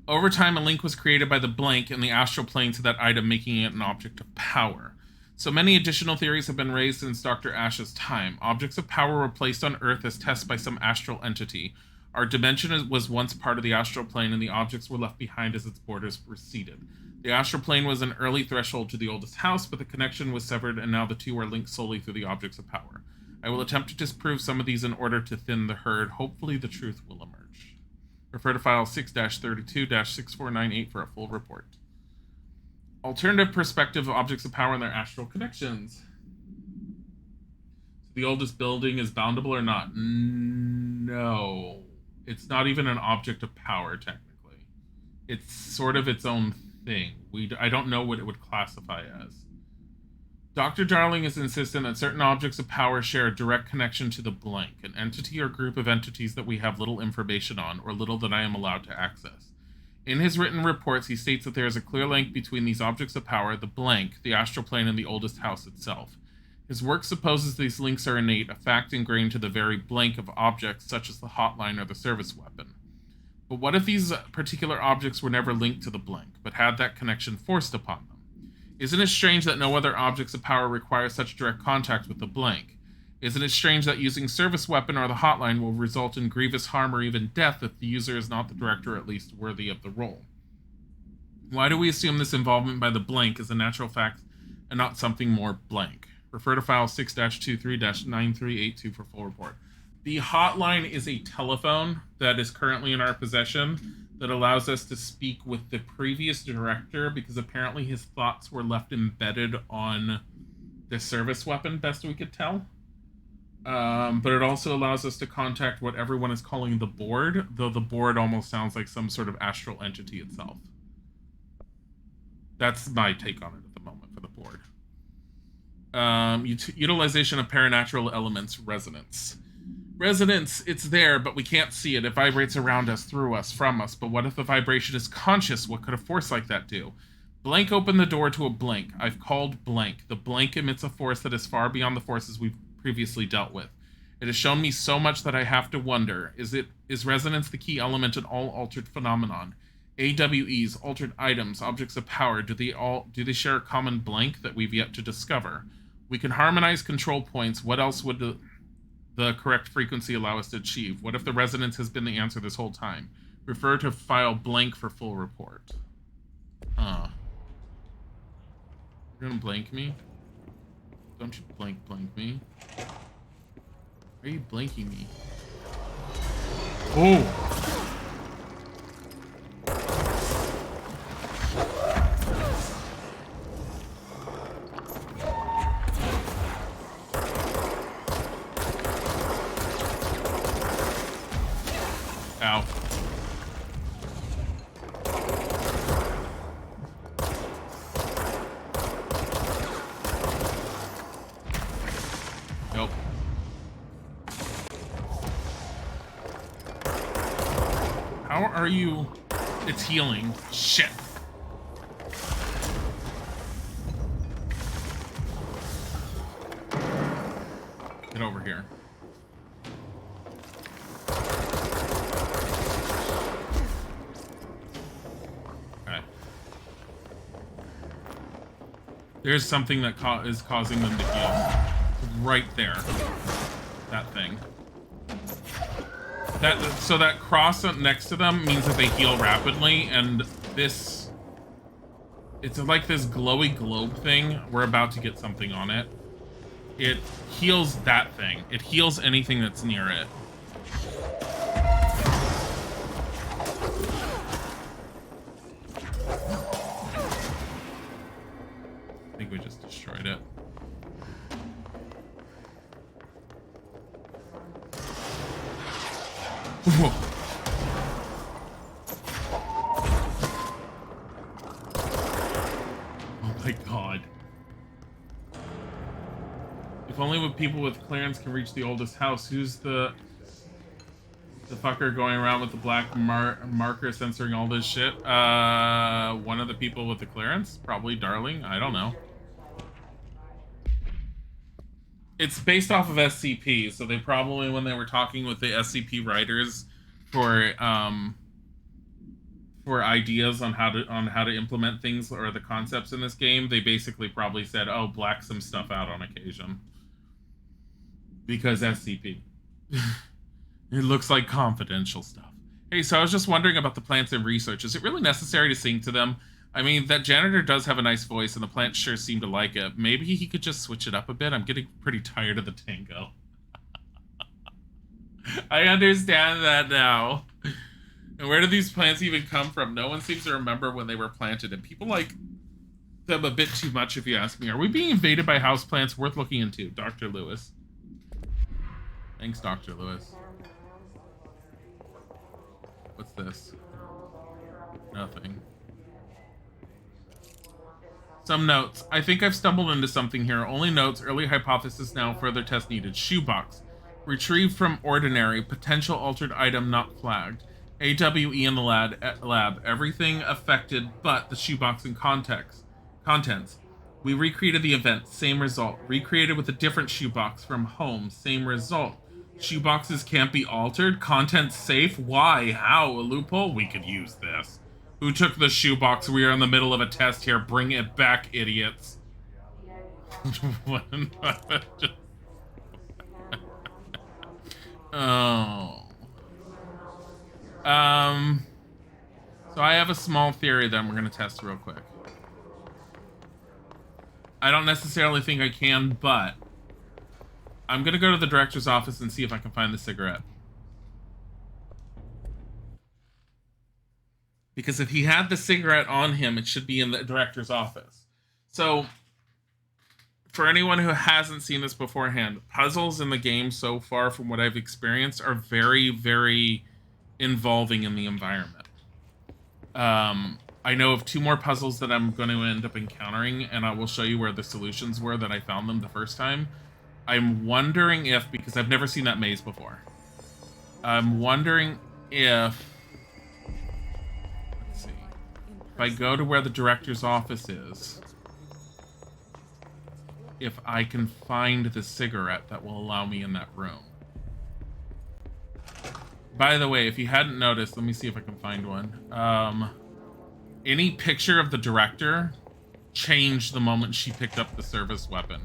Over time, a link was created by the blank in the astral plane to that item, making it an object of power. So many additional theories have been raised since Dr. Ash's time. Objects of power were placed on Earth as tests by some astral entity. Our dimension was once part of the astral plane, and the objects were left behind as its borders receded. The astral plane was an early threshold to the oldest house, but the connection was severed, and now the two are linked solely through the objects of power. I will attempt to disprove some of these in order to thin the herd. Hopefully the truth will emerge. Refer to file 6-32-6498 for a full report. Alternative perspective of objects of power and their astral connections. The oldest building is boundable or not? No. It's not even an object of power, technically. It's sort of its own thing. I don't know what it would classify as. Dr. Darling is insistent that certain objects of power share a direct connection to the blank, an entity or group of entities that we have little information on, or little that I am allowed to access. In his written reports, he states that there is a clear link between these objects of power, the blank, the astral plane, and the oldest house itself. His work supposes these links are innate, a fact ingrained to the very blank of objects such as the hotline or the service weapon. But what if these particular objects were never linked to the blank, but had that connection forced upon them? Isn't it strange that no other objects of power require such direct contact with the blank? Isn't it strange that using service weapon or the hotline will result in grievous harm or even death if the user is not the director or at least worthy of the role? Why do we assume this involvement by the blank is a natural fact and not something more blank? Refer to file 6-23-9382 for full report. The hotline is a telephone that is currently in our possession that allows us to speak with the previous director because apparently his thoughts were left embedded on the service weapon, best we could tell. But it also allows us to contact what everyone is calling the board, though the board almost sounds like some sort of astral entity itself. That's my take on it at the moment for the board. Utilization of paranatural elements, resonance. Resonance, it's there, but we can't see it. It vibrates around us, through us, from us. But what if the vibration is conscious? What could a force like that do? Blank opened the door to a blank. I've called blank. The blank emits a force that is far beyond the forces we've previously dealt with. It has shown me so much that I have to wonder, is resonance the key element in all altered phenomenon? AWEs, altered items, objects of power, do they share a common blank that we've yet to discover? We can harmonize control points. What else would the correct frequency allow us to achieve? What if the resonance has been the answer this whole time? Refer to file blank for full report. You're gonna blank me? Don't you blank me? Why are you blanking me? Oh! Ow. Nope. How are you? It's healing. Shit. Get over here. There's something that is causing them to heal. Right there. That thing. So that cross next to them means that they heal rapidly, and this It's like this glowy globe thing. We're about to get something on it. It heals that thing. It heals anything that's near it. I think we just destroyed it. Whoa. Oh my god. If only with people with clearance can reach the oldest house. Who's the fucker going around with the black marker censoring all this shit? One of the people with the clearance? Probably Darling. I don't know. It's based off of SCP, so they probably, when they were talking with the SCP writers for ideas on how to implement things or the concepts in this game, they basically probably said, "Oh, black some stuff out on occasion," because SCP. It looks like confidential stuff. Hey, so I was just wondering about the plants in research. Is it really necessary to sing to them? I mean, that janitor does have a nice voice, and the plants sure seem to like it. Maybe he could just switch it up a bit. I'm getting pretty tired of the tango. I understand that now. And where do these plants even come from? No one seems to remember when they were planted, and people like them a bit too much, if you ask me. Are we being invaded by houseplants? Worth looking into. Dr. Lewis. Thanks, Dr. Lewis. What's this? Nothing. Some notes. I think I've stumbled into something here. Only notes. Early hypothesis now. Further test needed. Shoebox. Retrieved from ordinary. Potential altered item not flagged. AWE in the lab. Everything affected but the shoebox and contents. We recreated the event. Same result. Recreated with a different shoebox from home. Same result. Shoeboxes can't be altered. Contents safe. Why? How? A loophole? We could use this. Who took the shoebox? We are in the middle of a test here. Bring it back, idiots. Oh. So I have a small theory that we're going to test real quick. I don't necessarily think I can, but I'm going to go to the director's office and see if I can find the cigarette. Because if he had the cigarette on him, it should be in the director's office. So, for anyone who hasn't seen this beforehand, puzzles in the game so far, from what I've experienced, are very, very involving in the environment. I know of 2 more puzzles that I'm going to end up encountering, and I will show you where the solutions were that I found them the first time. I'm wondering if, because I've never seen that maze before, I'm wondering if, let's see, if I go to where the director's office is, if I can find the cigarette that will allow me in that room. By the way, if you hadn't noticed, let me see if I can find one. Any picture of the director changed the moment she picked up the service weapon.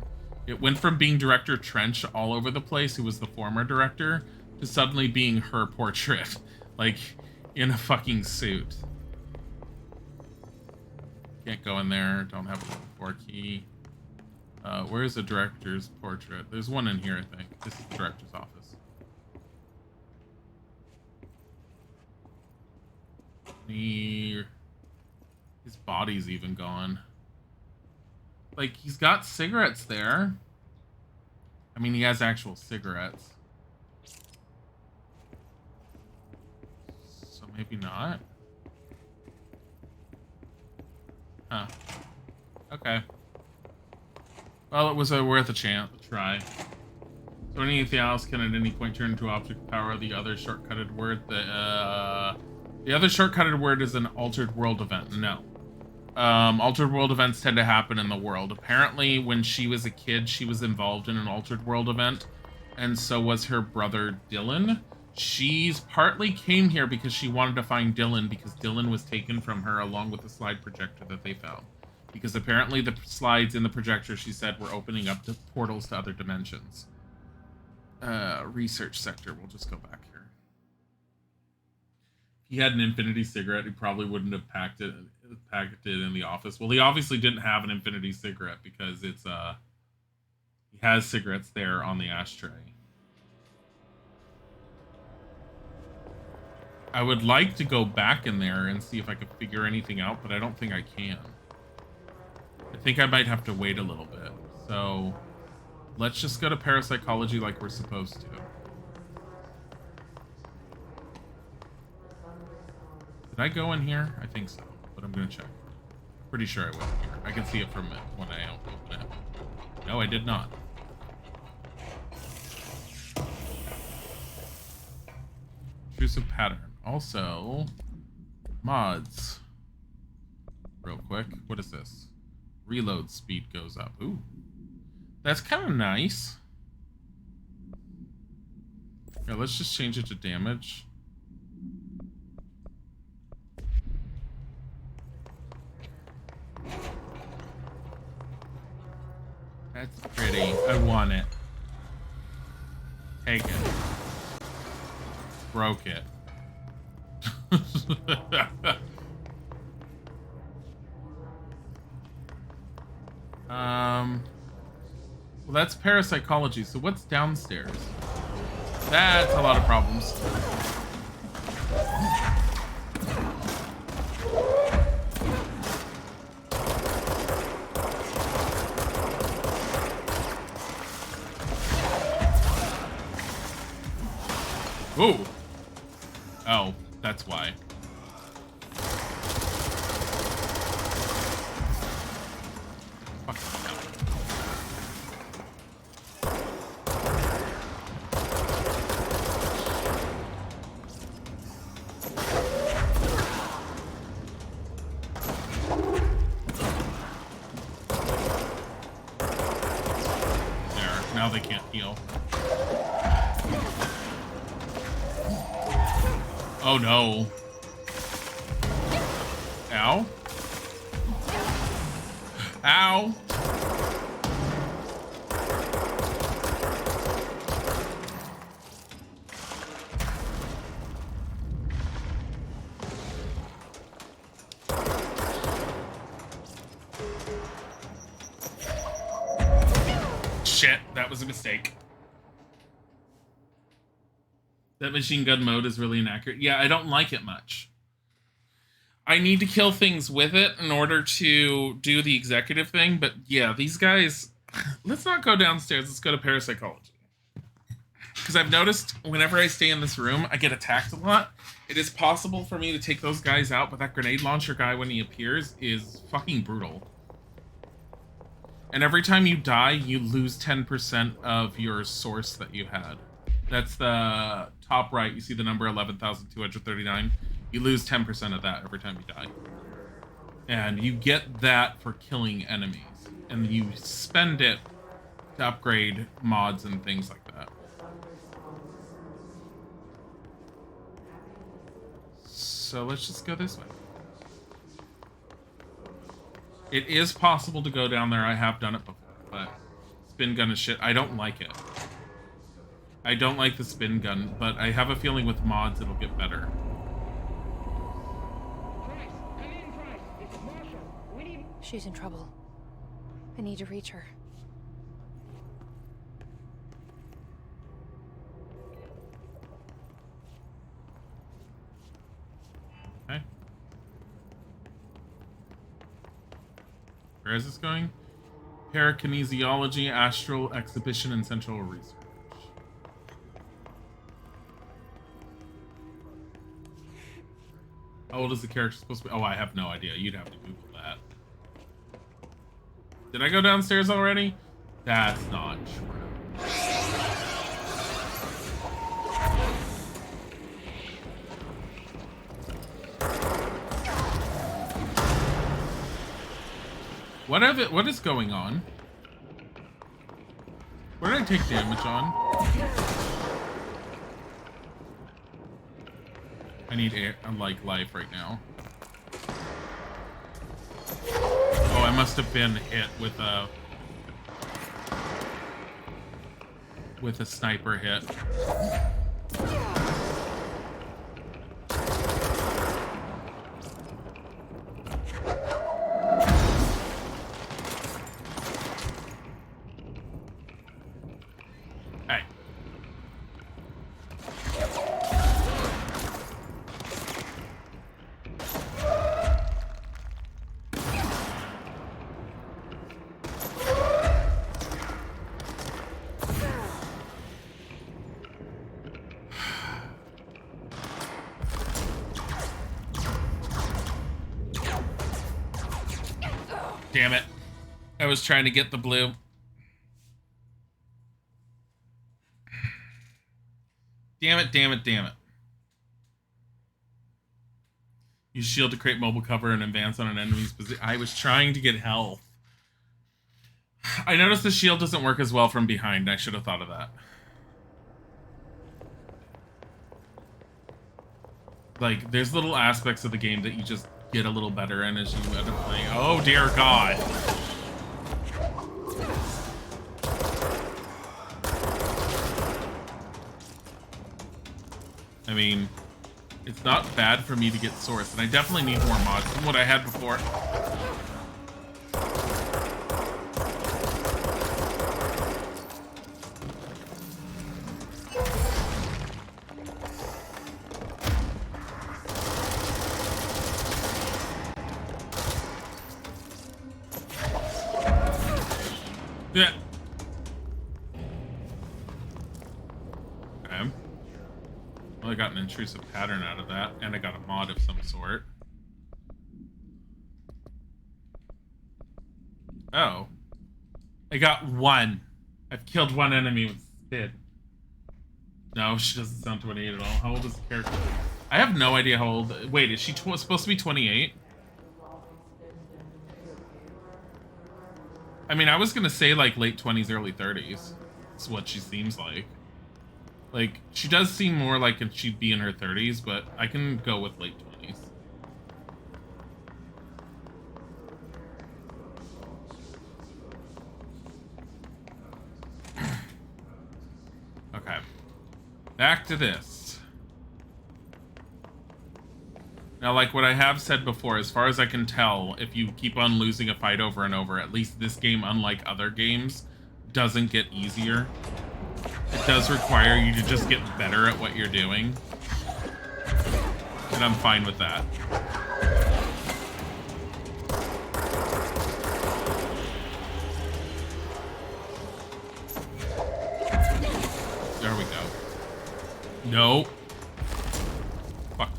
It went from being Director Trench all over the place, who was the former director, to suddenly being her portrait, like, in a fucking suit. Can't go in there, don't have a level 4 key. Where's the director's portrait? There's one in here, I think. This is the director's office. His body's even gone. Like, he's got cigarettes there. I mean, he has actual cigarettes. So maybe not. Huh. Okay. Well, it was worth a try. So anything else can at any point turn into object power. The other shortcutted word. The other shortcutted word is an altered world event. No. Altered world events tend to happen in the world. Apparently, when she was a kid, she was involved in an altered world event, and so was her brother Dylan. She's partly came here because she wanted to find Dylan, because Dylan was taken from her along with the slide projector that they found. Because apparently the slides in the projector, she said, were opening up to portals to other dimensions. Research sector. We'll just go back here. If he had an infinity cigarette, he probably wouldn't have packed it in the office. Well, he obviously didn't have an infinity cigarette because it's he has cigarettes there on the ashtray. I would like to go back in there and see if I could figure anything out, but I don't think I can. I think I might have to wait a little bit. So let's just go to parapsychology like we're supposed to. Did I go in here? I think so, but I'm going to check. Pretty sure I went here. I can see it from when I open it. No, I did not. Intrusive pattern. Also, mods. Real quick. What is this? Reload speed goes up. Ooh. That's kind of nice. Yeah, let's just change it to damage. That's pretty. I want it. Take it. Broke it. Well, that's parapsychology. So what's downstairs? That's a lot of problems. Ooh. Oh, that's why. There, now they can't heal. Oh no. Ow. Ow. Shit, that was a mistake. That machine gun mode is really inaccurate. Yeah, I don't like it much. I need to kill things with it in order to do the executive thing, but yeah, these guys... Let's not go downstairs, let's go to parapsychology. Because I've noticed whenever I stay in this room, I get attacked a lot. It is possible for me to take those guys out, but that grenade launcher guy, when he appears, is fucking brutal. And every time you die, you lose 10% of your source that you had. That's the top right. You see the number 11,239. You lose 10% of that every time you die. And you get that for killing enemies. And you spend it to upgrade mods and things like that. So let's just go this way. It is possible to go down there. I have done it before, but spin gun is shit. I don't like it. I don't like the spin gun, but I have a feeling with mods it'll get better. She's in trouble. I need to reach her. Okay. Where is this going? Parakinesiology, astral exhibition, and central research. How old is the character supposed to be? Oh, I have no idea. You'd have to Google that. Did I go downstairs already? That's not true. What is going on? Where did I take damage on? I need air, like life right now. Oh, I must have been hit with a sniper hit. Damn it. I was trying to get the blue. Damn it, damn it, damn it. Use shield to create mobile cover and advance on an enemy's position. I was trying to get health. I noticed the shield doesn't work as well from behind. I should have thought of that. Like, there's little aspects of the game that you just get a little better in as you end up playing. Oh, dear God. I mean, it's not bad for me to get source, and I definitely need more mods than what I had before. Yeah. Okay. Well, I got an intrusive pattern out of that, and I got a mod of some sort. Oh. I got one. I've killed one enemy with Spid. No, she doesn't sound 28 at all. How old is the character? I have no idea how old... Wait, is she supposed to be 28? I mean, I was gonna say, like, late 20s, early 30s. That's what she seems like. Like, she does seem more like she'd be in her 30s, but I can go with late 20s. Okay. Back to this. Now, like what I have said before, as far as I can tell, if you keep on losing a fight over and over, at least this game, unlike other games, doesn't get easier. It does require you to just get better at what you're doing. And I'm fine with that. There we go. No. Fuck.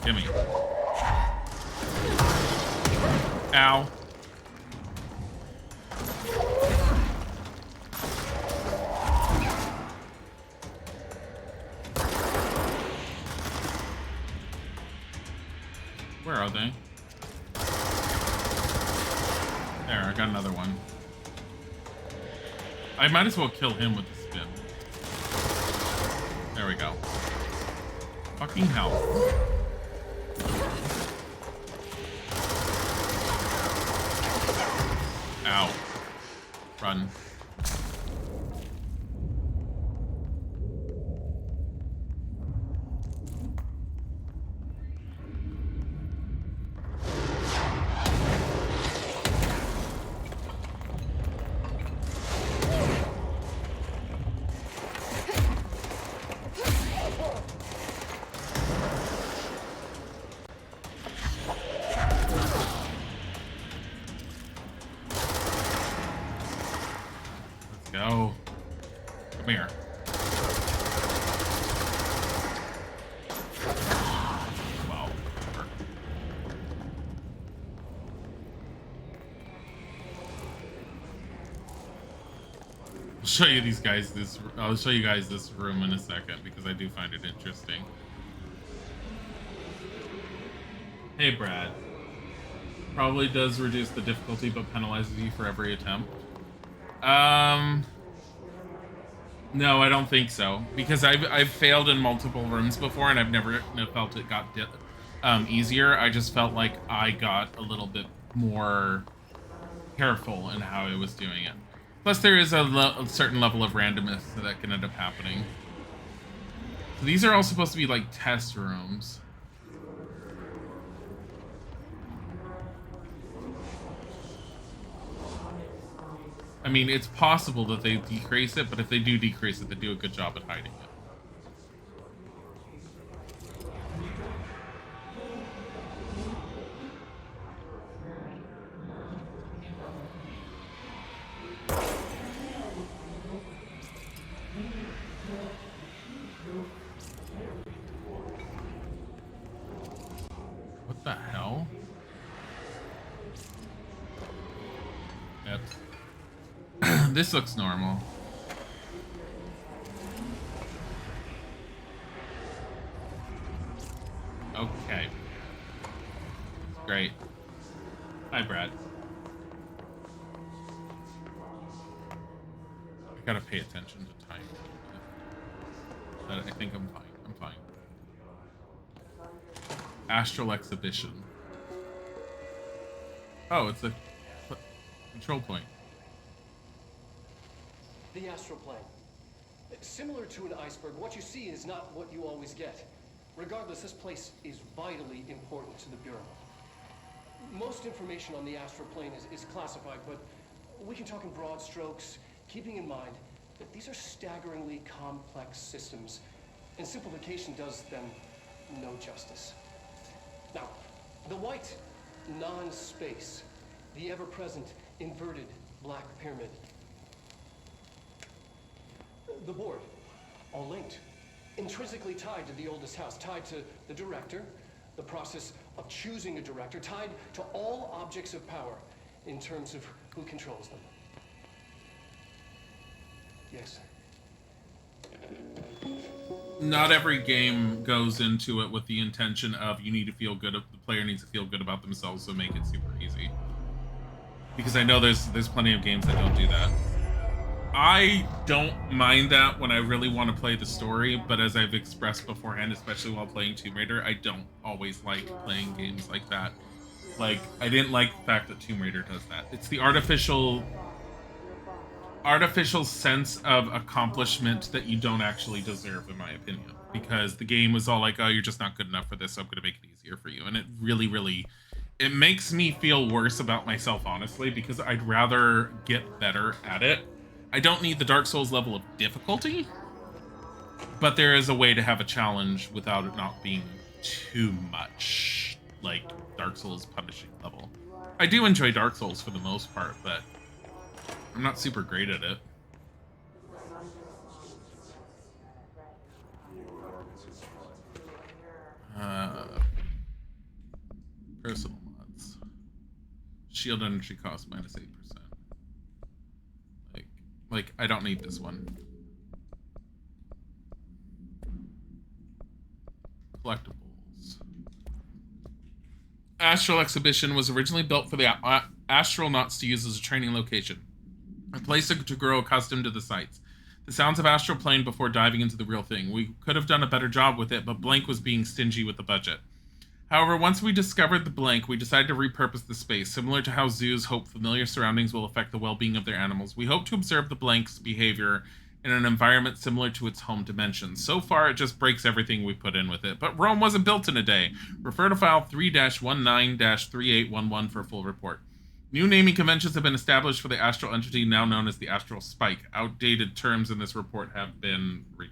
Gimme. Ow. Where are they? There, I got another one. I might as well kill him with the spin. There we go. Fucking hell. Ow. Run. Go. Come here. Wow. I'll show you these guys this. I'll show you guys this room in a second because I do find it interesting. Hey, Brad. Probably does reduce the difficulty, but penalizes you for every attempt. No, I don't think so, because I've failed in multiple rooms before, and I've never felt it got easier. I just felt like I got a little bit more careful in how I was doing it. Plus, there is a certain level of randomness that can end up happening. So these are all supposed to be like test rooms. I mean, it's possible that they decrease it, but if they do decrease it, they do a good job at hiding it. What the hell? Yep. This looks normal. Okay. Great. Hi, Brad. I gotta pay attention to time. But I think I'm fine. I'm fine. Astral Exhibition. Oh, it's a control point. The astral plane. Similar to an iceberg, what you see is not what you always get. Regardless, this place is vitally important to the Bureau. Most information on the astral plane is classified, but we can talk in broad strokes, keeping in mind that these are staggeringly complex systems, and simplification does them no justice. Now, the white non-space, the ever-present inverted black pyramid. The board, all linked, intrinsically tied to the oldest house, tied to the director, the process of choosing a director, tied to all objects of power in terms of who controls them. Yes. Not every game goes into it with the intention of you need to feel good, the player needs to feel good about themselves, so make it super easy. Because I know there's plenty of games that don't do that. I don't mind that when I really want to play the story, but as I've expressed beforehand, especially while playing Tomb Raider, I don't always like playing games like that. Like, I didn't like the fact that Tomb Raider does that. It's the artificial sense of accomplishment that you don't actually deserve, in my opinion. Because the game was all like, oh, you're just not good enough for this, so I'm going to make it easier for you. And it really, it makes me feel worse about myself, honestly, because I'd rather get better at it. I don't need the Dark Souls level of difficulty, but there is a way to have a challenge without it not being too much like Dark Souls punishing level. I do enjoy Dark Souls for the most part, but I'm not super great at it. Personal mods. Shield energy cost -8%. Like, I don't need this one. Collectibles. Astral Exhibition was originally built for the astronauts to use as a training location. A place to grow accustomed to the sights. The sounds of Astral Plane before diving into the real thing. We could have done a better job with it, but Blank was being stingy with the budget. However, once we discovered the Blank, we decided to repurpose the space. Similar to how zoos hope familiar surroundings will affect the well-being of their animals, we hope to observe the Blank's behavior in an environment similar to its home dimension. So far, it just breaks everything we put in with it. But Rome wasn't built in a day. Refer to file 3-19-3811 for a full report. New naming conventions have been established for the astral entity now known as the Astral Spike. Outdated terms in this report have been redacted.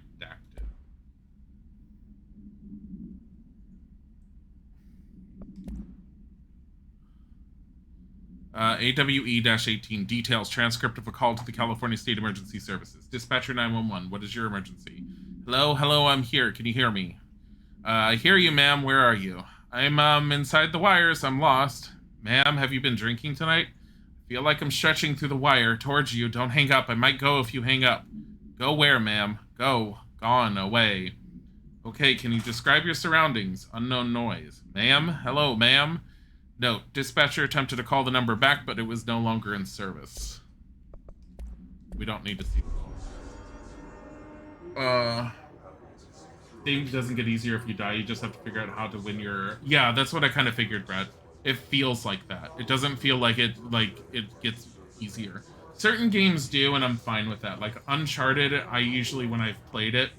AWE-18 details transcript of a call to the California State Emergency Services. Dispatcher 911, what is your emergency? Hello, I'm here. Can you hear me? I hear you, ma'am. Where are you? I'm inside the wires. I'm lost. Ma'am, have you been drinking tonight? I feel like I'm stretching through the wire towards you. Don't hang up. I might go if you hang up. Go where, ma'am? Go. Gone. Away. Okay, can you describe your surroundings? Unknown noise. Ma'am? Hello, ma'am? Note, dispatcher attempted to call the number back, but it was no longer in service. We don't need to see this. Game doesn't get easier if you die. You just have to figure out how to win your... Yeah, that's what I kind of figured, Brad. It feels like that. It doesn't feel like it gets easier. Certain games do, and I'm fine with that. Like Uncharted, I usually, when I've played it,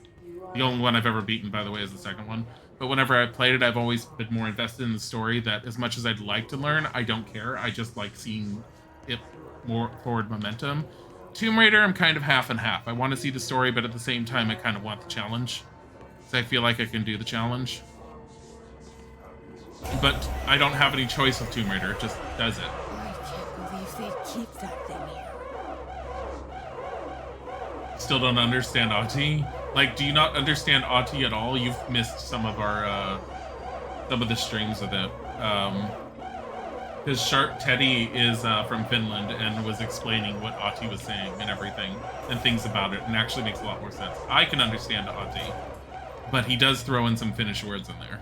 the only one I've ever beaten, by the way, is the second one. But whenever I played it, I've always been more invested in the story that as much as I'd like to learn, I don't care. I just like seeing it more forward momentum. Tomb Raider, I'm kind of half and half. I want to see the story, but at the same time, I kind of want the challenge. So I feel like I can do the challenge. But I don't have any choice with Tomb Raider. It just does it. I can't believe they keep that thing here. Still don't understand Auti? Like, do you not understand Auti at all? You've missed some of our, some of the streams of it. Because Shark Teddy is from Finland and was explaining what Auti was saying and everything and things about it, and actually makes a lot more sense. I can understand Auti, but he does throw in some Finnish words in there.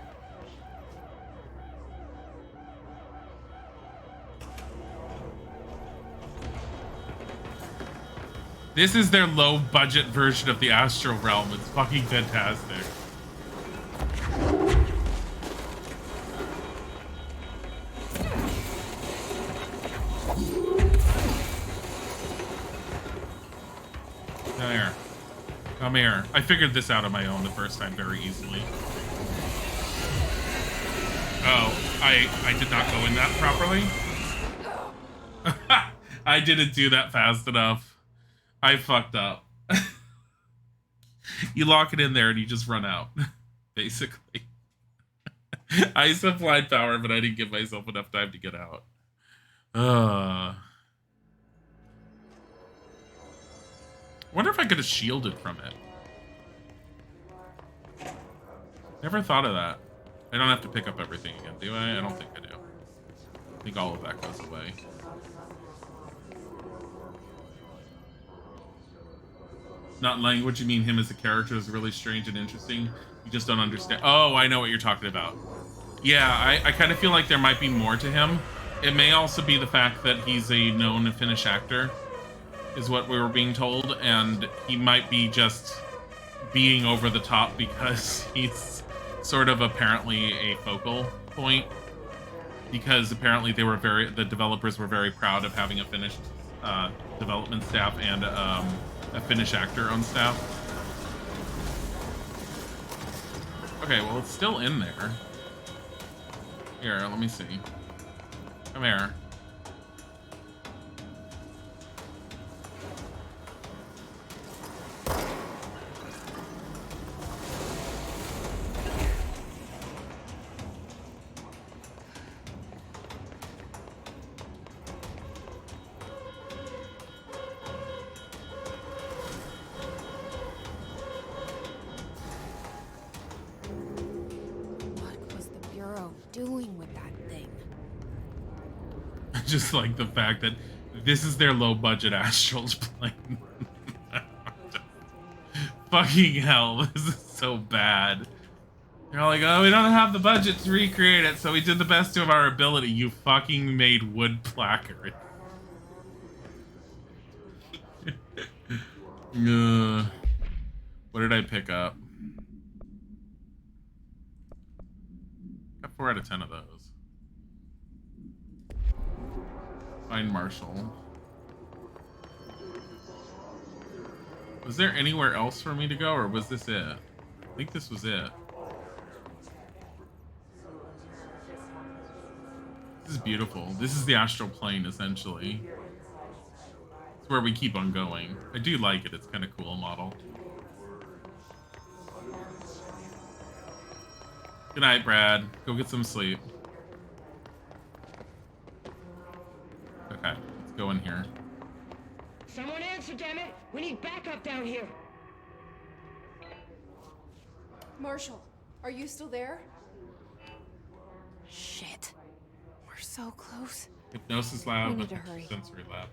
This is their low-budget version of the Astral Realm. It's fucking fantastic. Come here. Come here. I figured this out on my own the first time very easily. Oh, I did not go in that properly. I didn't do that fast enough. I fucked up. You lock it in there and you just run out, basically. I supplied power, but I didn't give myself enough time to get out. Wonder if I could have shielded from it. Never thought of that. I don't have to pick up everything again, do I? I don't think I do. I think all of that goes away. Not language, you mean him as a character is really strange and interesting. You just don't understand. Oh, I know what you're talking about. Yeah, I kind of feel like there might be more to him. It may also be the fact that he's a known Finnish actor, is what we were being told, and he might be just being over the top because he's sort of apparently a focal point. Because apparently the developers were very proud of having a Finnish development staff and a Finnish actor on staff. Okay, well, it's still in there. Here, let me see. Come here. Doing with that thing? Just like the fact that this is their low-budget Astral's plane. Fucking hell, this is so bad. They're all like, oh, we don't have the budget to recreate it, so we did the best of our ability. You fucking made wood placard. What did I pick up? Got 4 out of 10 of those. Find Marshall. Was there anywhere else for me to go, or was this it? I think this was it. This is beautiful. This is the astral plane, essentially. It's where we keep on going. I do like it. It's kind of cool model. Good night, Brad. Go get some sleep. Okay, let's go in here. Someone answer, dammit! We need backup down here! Marshall, are you still there? Shit. We're so close. Hypnosis lab. We need to hurry. Sensory lab.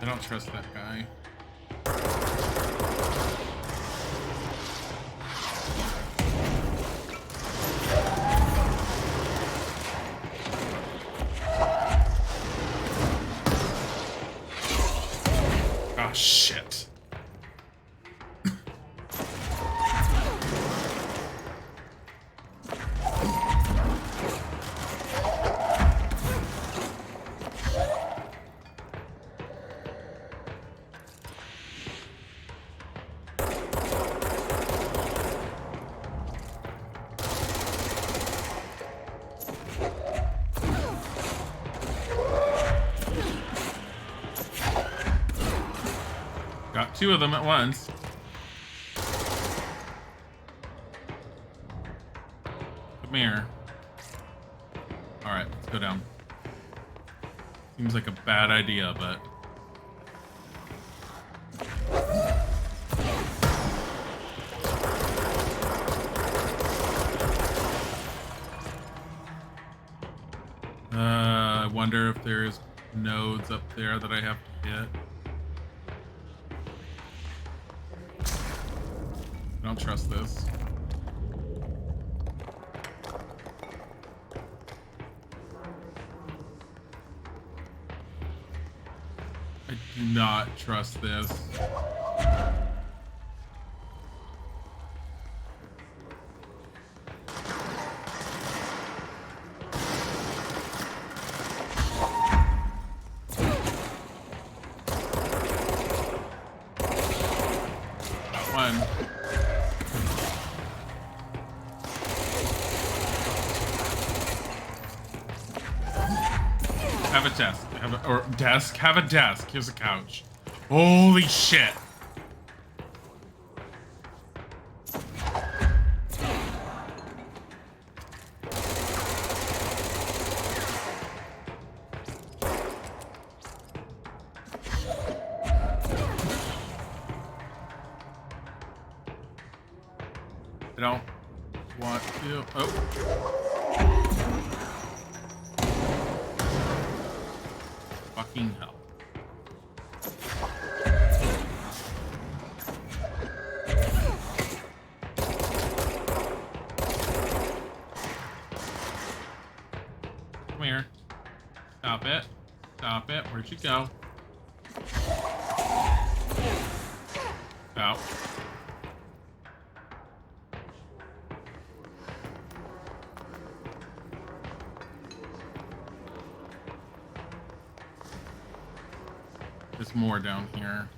I don't trust that guy. Oh, shit. Got 2 of them at once. Come here. Alright, let's go down. Seems like a bad idea, but... I wonder if there's nodes up there that I have to hit. I don't trust this. I do not trust this. Got one. Have a desk. Have a desk. Here's a couch. Holy shit. I don't want to. Oh. Fucking hell. Come here. Stop it. Stop it. Where'd you go? Out. There's more down here,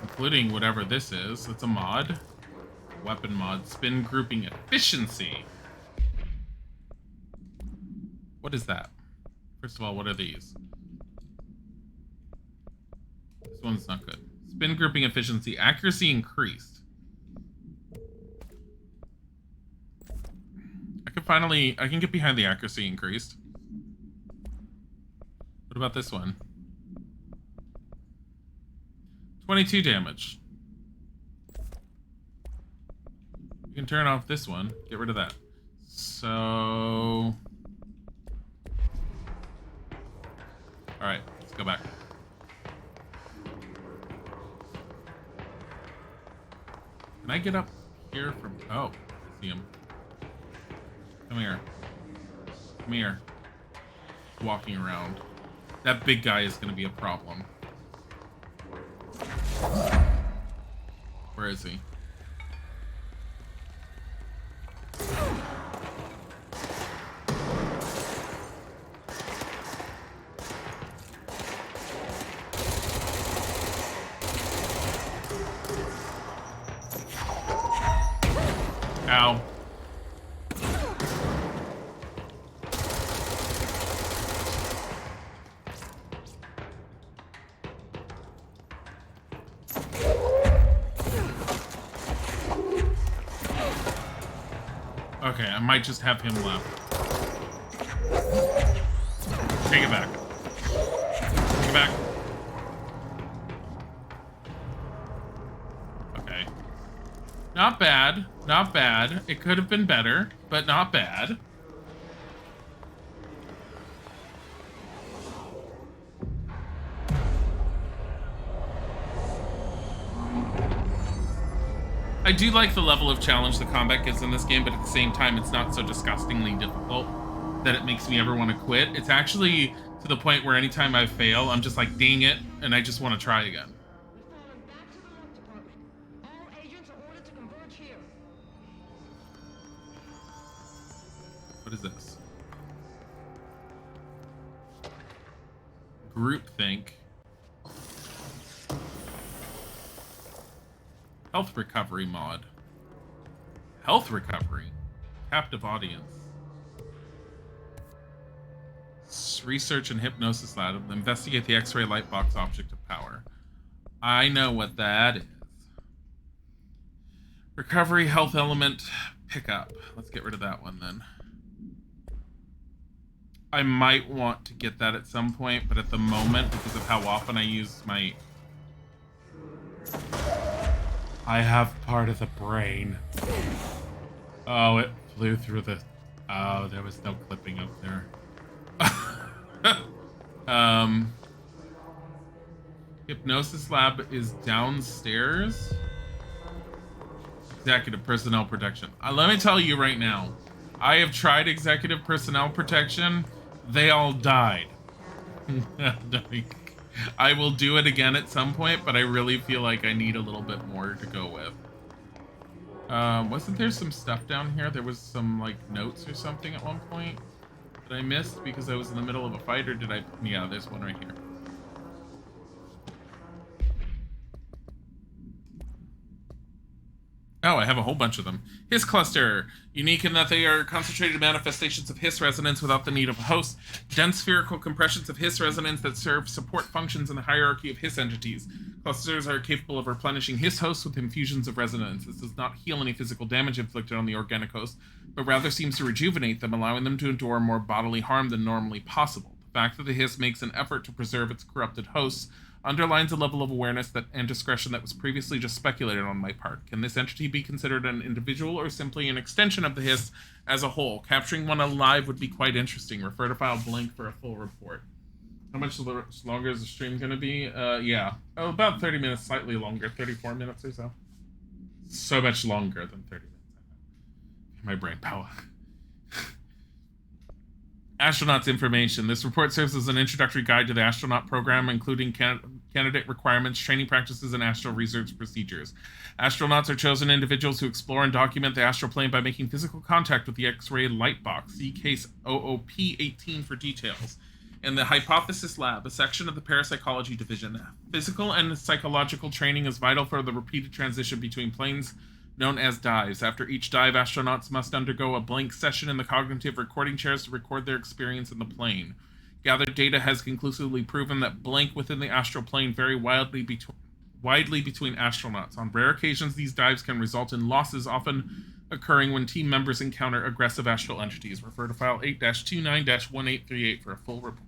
including whatever this is. It's a mod. Weapon mod. Spin grouping efficiency. What is that? First of all, what are these? This one's not good. Spin grouping efficiency. Accuracy increased. I can get behind the accuracy increased. What about this one? 22 damage. You can turn off this one. Get rid of that. So... Alright, let's go back. Can I get up here from... Oh, I see him. Come here. Come here. Walking around. That big guy is going to be a problem. Where is he? Ow. Okay, I might just have him left. Take it back. Take it back. Okay. Not bad. Not bad. It could have been better, but not bad. I do like the level of challenge the combat gives in this game, but at the same time, it's not so disgustingly difficult. that it makes me ever want to quit. It's actually to the point where anytime I fail, I'm just like, dang it, and I just want to try again. What is this? Groupthink. Health recovery mod. Health recovery. Captive audience. Research and hypnosis lab. Investigate the X-ray light box object of power. I know what that is. Recovery health element pickup. Let's get rid of that one then. I might want to get that at some point, but at the moment, because of how often I use my... I have part of the brain. Oh, it flew through the... Oh, there was no clipping up there. Hypnosis lab is downstairs. Executive personnel protection. Let me tell you right now, I have tried executive personnel protection. They all died. I will do it again at some point, but I really feel like I need a little bit more to go with. Wasn't there some stuff down here? There was some, like, notes or something at one point that I missed because I was in the middle of a fight, or did I? Yeah, there's one right here. Oh, I have a whole bunch of them. Hiss cluster. Unique in that they are concentrated manifestations of Hiss resonance without the need of a host. Dense spherical compressions of Hiss resonance that serve support functions in the hierarchy of Hiss entities. Clusters are capable of replenishing Hiss hosts with infusions of resonance. This does not heal any physical damage inflicted on the organic host, but rather seems to rejuvenate them, allowing them to endure more bodily harm than normally possible. The fact that the Hiss makes an effort to preserve its corrupted hosts underlines a level of awareness and discretion that was previously just speculated on my part. Can this entity be considered an individual or simply an extension of the Hiss as a whole? Capturing one alive would be quite interesting. Refer to file blank for a full report. How much longer is the stream going to be? Yeah. Oh, about 30 minutes, slightly longer. 34 minutes or so. So much longer than 30 minutes. My brain power. Astronauts information. This report serves as an introductory guide to the astronaut program, including candidate requirements, training practices, and astral research procedures. Astronauts are chosen individuals who explore and document the astral plane by making physical contact with the X-ray light box. See case OOP-18 for details. In the Hypothesis Lab, a section of the Parapsychology Division, physical and psychological training is vital for the repeated transition between planes known as dives. After each dive, astronauts must undergo a blank session in the cognitive recording chairs to record their experience in the plane. Gathered data has conclusively proven that blank within the astral plane vary widely between astronauts. On rare occasions, these dives can result in losses, often occurring when team members encounter aggressive astral entities. Refer to file 8-29-1838 for a full report.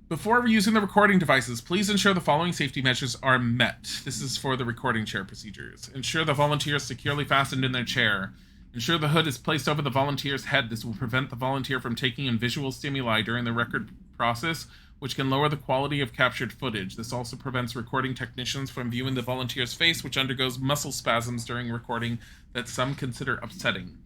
Before using the recording devices, please ensure the following safety measures are met. This is for the recording chair procedures. Ensure the volunteer is securely fastened in their chair. Ensure the hood is placed over the volunteer's head. This will prevent the volunteer from taking in visual stimuli during the record process, which can lower the quality of captured footage. This also prevents recording technicians from viewing the volunteer's face, which undergoes muscle spasms during recording that some consider upsetting.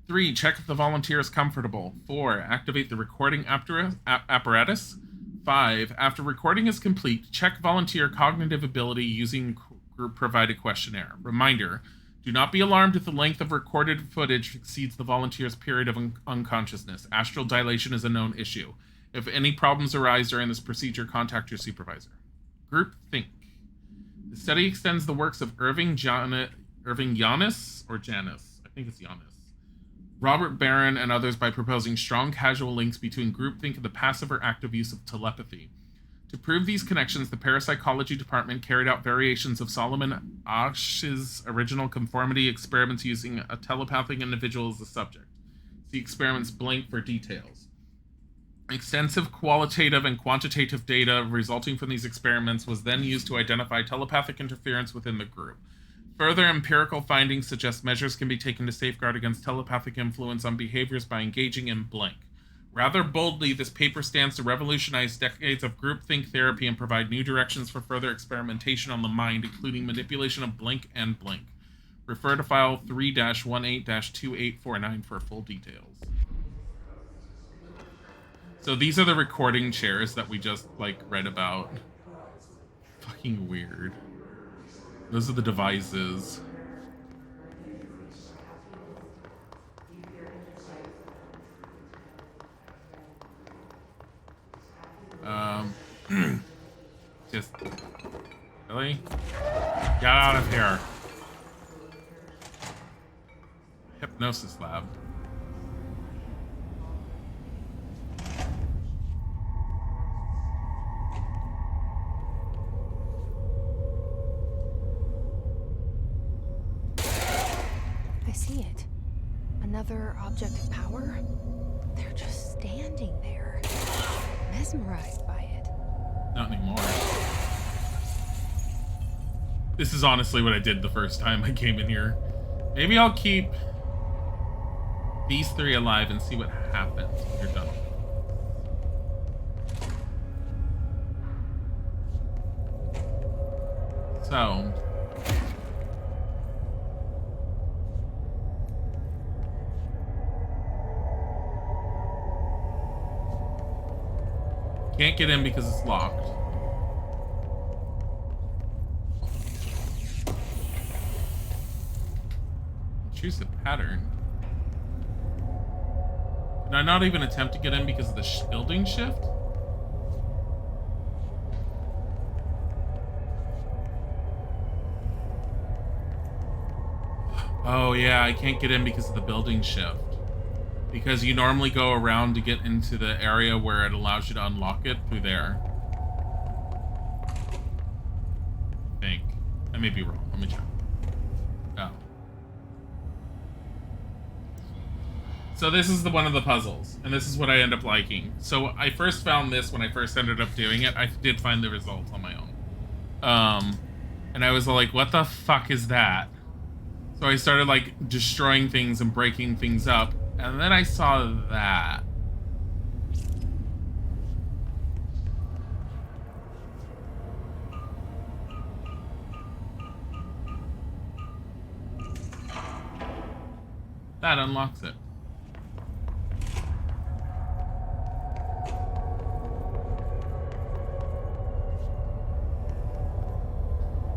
3. Check if the volunteer is comfortable. 4. Activate the recording apparatus. 5. After recording is complete, check volunteer cognitive ability using group-provided questionnaire. Reminder, do not be alarmed if the length of recorded footage exceeds the volunteer's period of unconsciousness. Astral dilation is a known issue. If any problems arise during this procedure, contact your supervisor. Group Think. The study extends the works of Irving Janis, or Janis, I think it's Janis, Robert Barron, and others by proposing strong causal links between groupthink and the passive or active use of telepathy. To prove these connections, the Parapsychology Department carried out variations of Solomon Asch's original conformity experiments using a telepathic individual as the subject. See experiments blank for details. Extensive qualitative and quantitative data resulting from these experiments was then used to identify telepathic interference within the group. Further empirical findings suggest measures can be taken to safeguard against telepathic influence on behaviors by engaging in blank. Rather boldly, this paper stands to revolutionize decades of groupthink therapy and provide new directions for further experimentation on the mind, including manipulation of blank and blank. Refer to file 3-18-2849 for full details. So these are the recording chairs that we just, like, read about. Fucking weird. Those are the devices. Just... Really? Get out of here. Hypnosis lab. I see it. Another object of power? They're just standing there, mesmerized by it. Not anymore. This is honestly what I did the first time I came in here. Maybe I'll keep these three alive and see what happens when you're done. So... Can't get in because it's locked. Choose a pattern. Did I not even attempt to get in because of the building shift? Oh yeah, I can't get in because of the building shift. Because you normally go around to get into the area where it allows you to unlock it through there. I think. I may be wrong. Let me check. Oh. So this is one of the puzzles, and this is what I end up liking. So I first found this when I first ended up doing it. I did find the results on my own. And I was like, what the fuck is that? So I started like destroying things and breaking things up. And then I saw that. That unlocks it.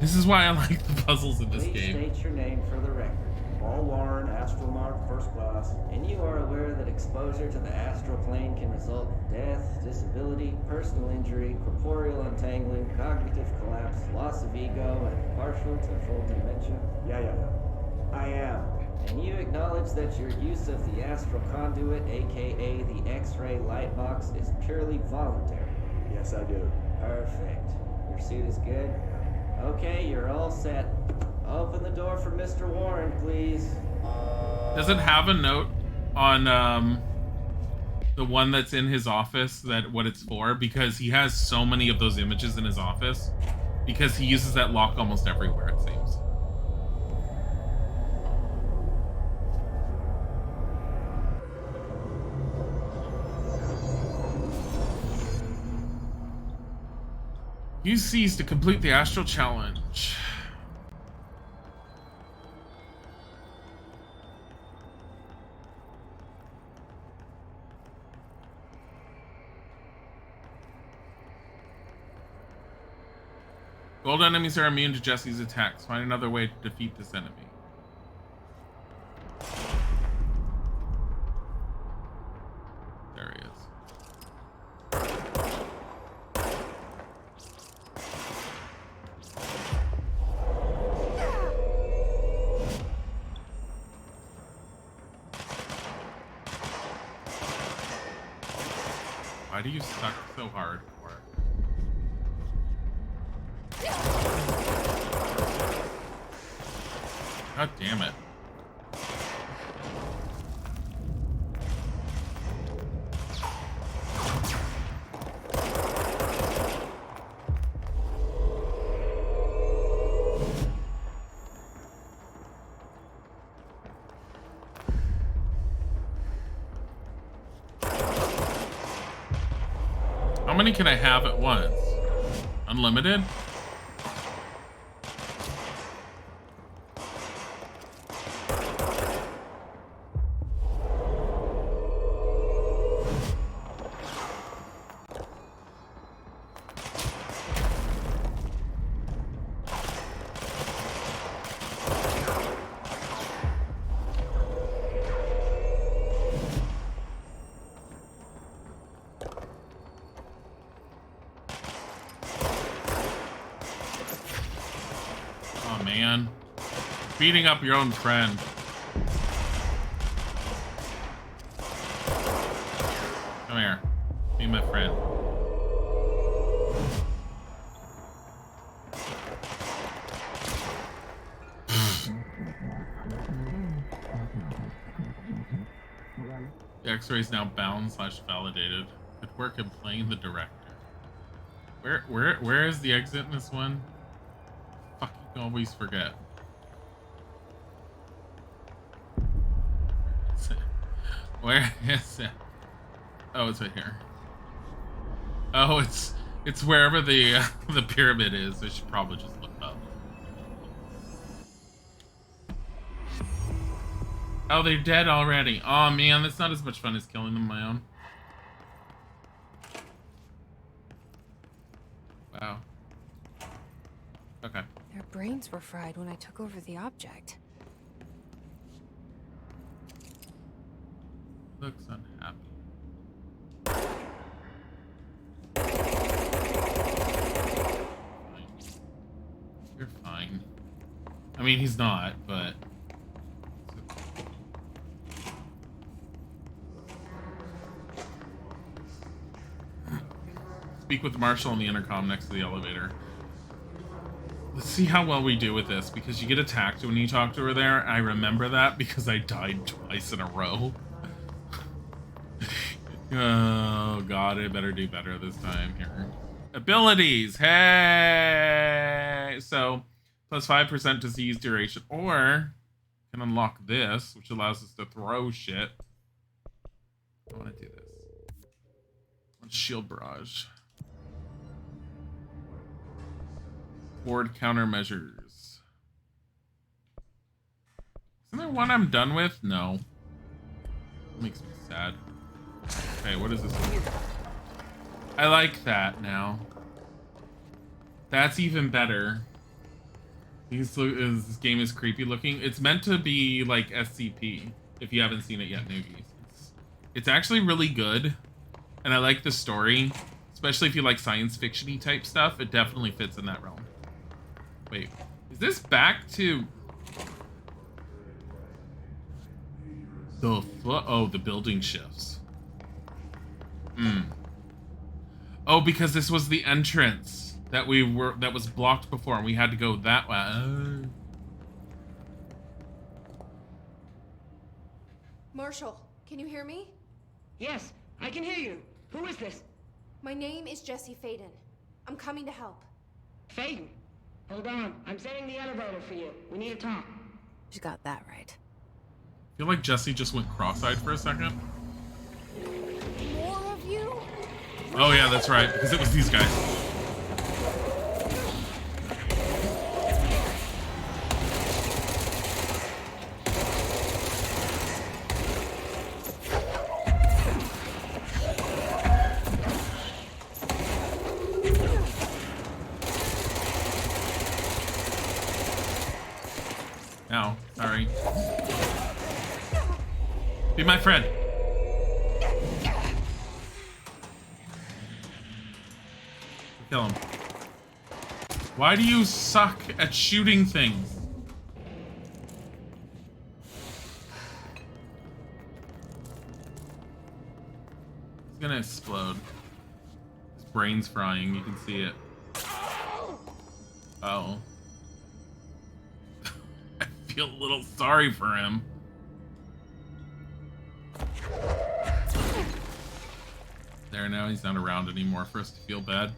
This is why I like the puzzles in this game. Please state your name for the record. Paul Warren, Astromark, First Class, and you are aware that exposure to the astral plane can result in death, disability, personal injury, corporeal untangling, cognitive collapse, loss of ego, and partial to full dementia? Yeah. I am. And you acknowledge that your use of the astral conduit, aka the X-ray light box, is purely voluntary? Yes, I do. Perfect. Your suit is good? Okay, you're all set. Open the door for Mr. Warren, please. Does it have a note on the one that's in his office that what it's for? Because he has so many of those images in his office. Because he uses that lock almost everywhere, it seems. Use C's to complete the astral challenge. Gold enemies are immune to Jesse's attacks. Find another way to defeat this enemy. There he is. Why do you suck so hard for it? God damn it. How many can I have at once? Unlimited? man. Beating up your own friend. Come here. Be my friend. The X-ray is now bound/validated. Good work in playing the director. Where is the exit in this one? Fucking always forget. Where is it? Oh, it's right here. Oh, it's wherever the the pyramid is. I should probably just look up. Oh, they're dead already. Oh man, that's not as much fun as killing them on my own. Wow. Okay. Their brains were fried when I took over the object. Looks unhappy. Fine. You're fine. I mean, he's not, but... Speak with Marshall on the intercom next to the elevator. Let's see how well we do with this, because you get attacked when you talk to her there. I remember that because I died twice in a row. Oh god, I better do better this time here. Abilities, hey! So, plus 5% disease duration, or can unlock this, which allows us to throw shit. I want to do this. Let's shield barrage. Board countermeasures. Isn't there one I'm done with? No. Makes me sad. Okay, what is this one? I like that now. That's even better. This game is creepy looking. It's meant to be like SCP, if you haven't seen it yet, newbies. It's actually really good, and I like the story, especially if you like science fiction-y type stuff. It definitely fits in that realm. Wait, is this back to... Oh, the building shifts. Oh, because this was the entrance that was blocked before, and we had to go that way. Marshall, can you hear me? Yes, I can hear you. Who is this? My name is Jesse Faden. I'm coming to help. Faden? Hold on. I'm setting the elevator for you. We need to talk. You got that right. I feel like Jesse just went cross-eyed for a second. More of you? Oh yeah, that's right, because it was these guys. No, sorry. Be my friend. Kill him. Why do you suck at shooting things? He's gonna explode. His brain's frying, you can see it. Oh. I feel a little sorry for him. There, now he's not around anymore for us to feel bad.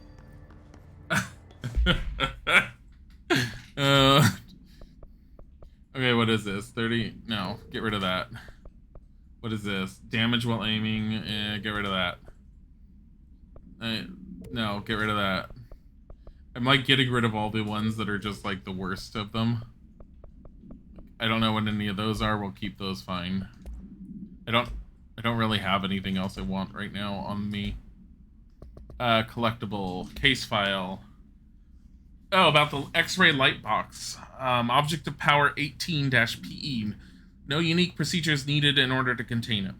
Okay, what is this? 30? No, get rid of that. What is this? Damage while aiming. Get rid of that. No, get rid of that. I'm like getting rid of all the ones that are just like the worst of them. I don't know what any of those are. We'll keep those fine. I don't really have anything else I want right now on me. Collectible case file. Oh, about the X-ray light box. Object of power 18-PE. No unique procedures needed in order to contain it.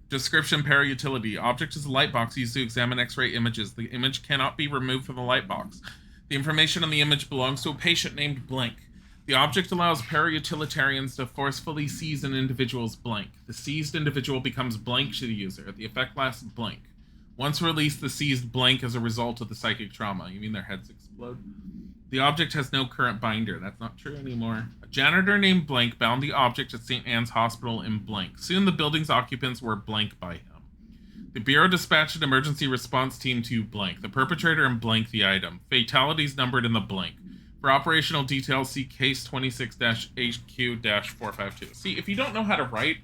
Description: para utility. Object is a light box used to examine X-ray images. The image cannot be removed from the light box. The information on the image belongs to a patient named Blank. The object allows para-utilitarians to forcefully seize an individual's blank. The seized individual becomes blank to the user. The effect lasts blank. Once released, the seized blank as a result of the psychic trauma. You mean their heads explode? The object has no current binder. That's not true anymore. A janitor named Blank bound the object at St. Anne's Hospital in Blank. Soon the building's occupants were blank by him. The Bureau dispatched an emergency response team to Blank. The perpetrator and Blank the item. Fatalities numbered in the blank. For operational details, see case 26-HQ-452. See, if you don't know how to write,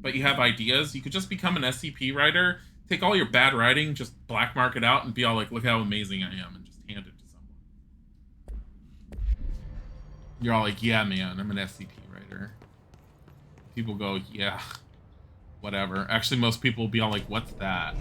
but you have ideas, you could just become an SCP writer, take all your bad writing, just black mark it out, and be all like, look how amazing I am, and just hand it to someone. You're all like, yeah, man, I'm an SCP writer. People go, yeah, whatever. Actually, most people will be all like, what's that?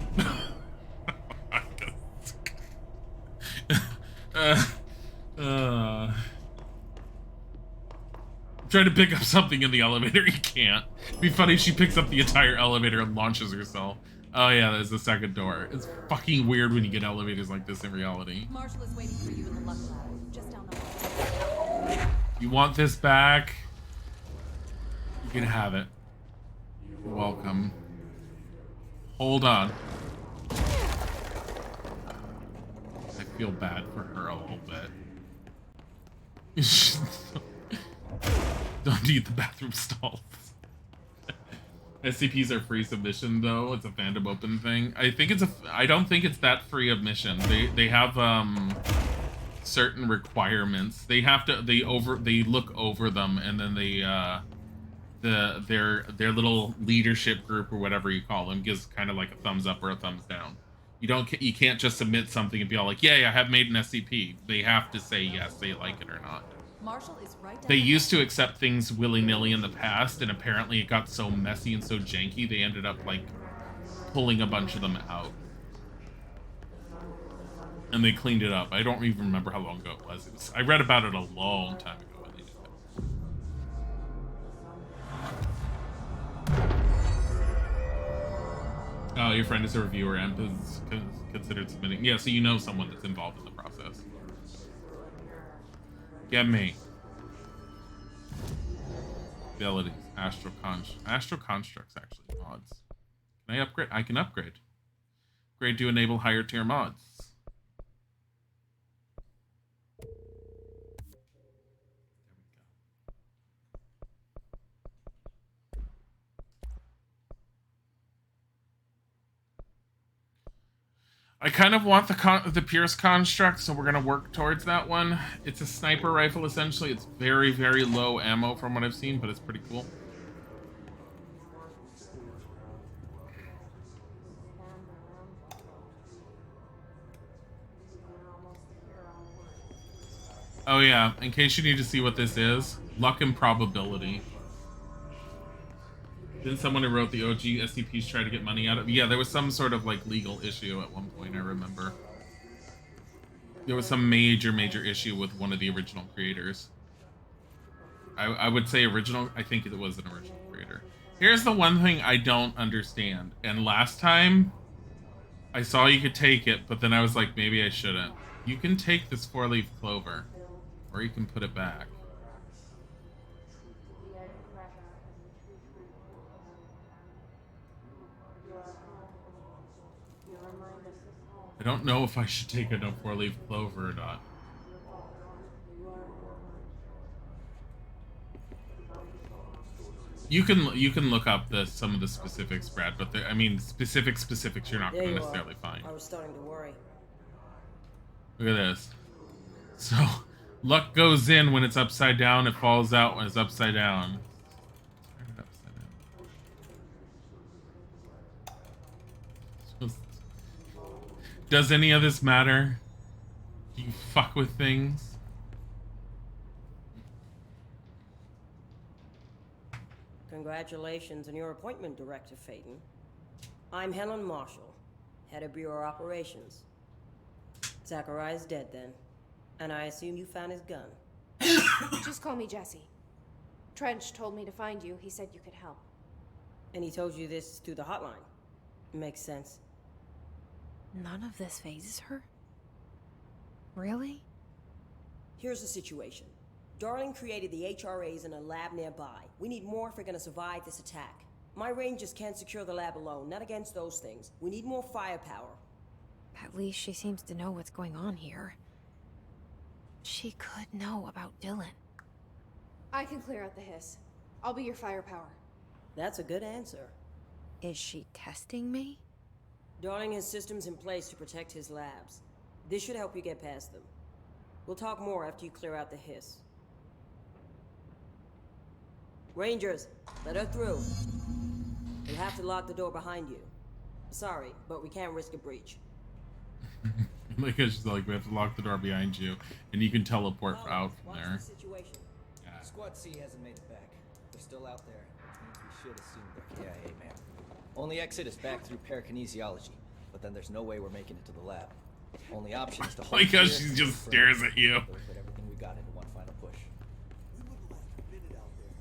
Try to pick up something in the elevator, you can't. It'd be funny if she picks up the entire elevator and launches herself. Oh yeah, there's the second door. It's fucking weird when you get elevators like this in reality. Marshall is waiting for you in the luck lab, just down the hall. You want this back? You can have it. You're welcome. Hold on. I feel bad for her a little bit. Don't need the bathroom stalls. SCPs are free submission though. It's a fandom open thing. I don't think it's that free of mission. They have certain requirements. They have to they look over them, and then their little leadership group or whatever you call them gives kind of like a thumbs up or a thumbs down. You can't just submit something and be all like, yeah, I have made an SCP. They have to say yes, they like it or not. Marshall is right down They used to accept things willy-nilly in the past, and apparently it got so messy and so janky, they ended up, like, pulling a bunch of them out. And they cleaned it up. I don't even remember how long ago it was. I read about it a long time ago when they did it. Oh, your friend is a reviewer and is considered submitting. Yeah, so you know someone that's involved in the process. Get me. Abilities. Astral constructs, actually. Mods. Can I upgrade? I can upgrade. Upgrade to enable higher tier mods. I kind of want the Pierce construct, so we're going to work towards that one. It's a sniper rifle, essentially. It's very, very low ammo from what I've seen, but it's pretty cool. Oh yeah, in case you need to see what this is, luck and probability. Didn't someone who wrote the OG SCPs try to get money out of it? Yeah, there was some sort of like legal issue at one point, I remember. There was some major issue with one of the original creators. I would say original, I think it was an original creator. Here's the one thing I don't understand. And last time, I saw you could take it, but then I was like, maybe I shouldn't. You can take this 4-leaf clover, or you can put it back. I don't know if I should take a 4-leaf clover or not. You can look up some of the specifics, Brad, but I mean specifics you're not going to necessarily find. I was starting to worry. Look at this. So luck goes in when it's upside down, it falls out when it's upside down. Turn it upside down. Does any of this matter? Do you fuck with things? Congratulations on your appointment, Director Phaeton. I'm Helen Marshall, head of Bureau Operations. Zachariah's dead then, and I assume you found his gun. Just call me Jesse. Trench told me to find you. He said you could help. And he told you this through the hotline. Makes sense. None of this phases her? Really? Here's the situation. Darling created the HRAs in a lab nearby. We need more if we're gonna survive this attack. My rangers can't secure the lab alone, not against those things. We need more firepower. At least she seems to know what's going on here. She could know about Dylan. I can clear out the hiss. I'll be your firepower. That's a good answer. Is she testing me? Darling has systems in place to protect his labs. This should help you get past them. We'll talk more after you clear out the hiss. Rangers, let her through. We'll have to lock the door behind you. Sorry, but we can't risk a breach. Like she's like, we have to lock the door behind you, and you can teleport out from there. Yeah. Squad C hasn't made it back. They're still out there, which means we should assume they're... Yeah, hey man. Only exit is back through parakinesiology, but then there's no way we're making it to the lab. Only option is to hold Like how here she and just for stares now, at you. Put everything we got into one final push. We wouldn't last a minute out there.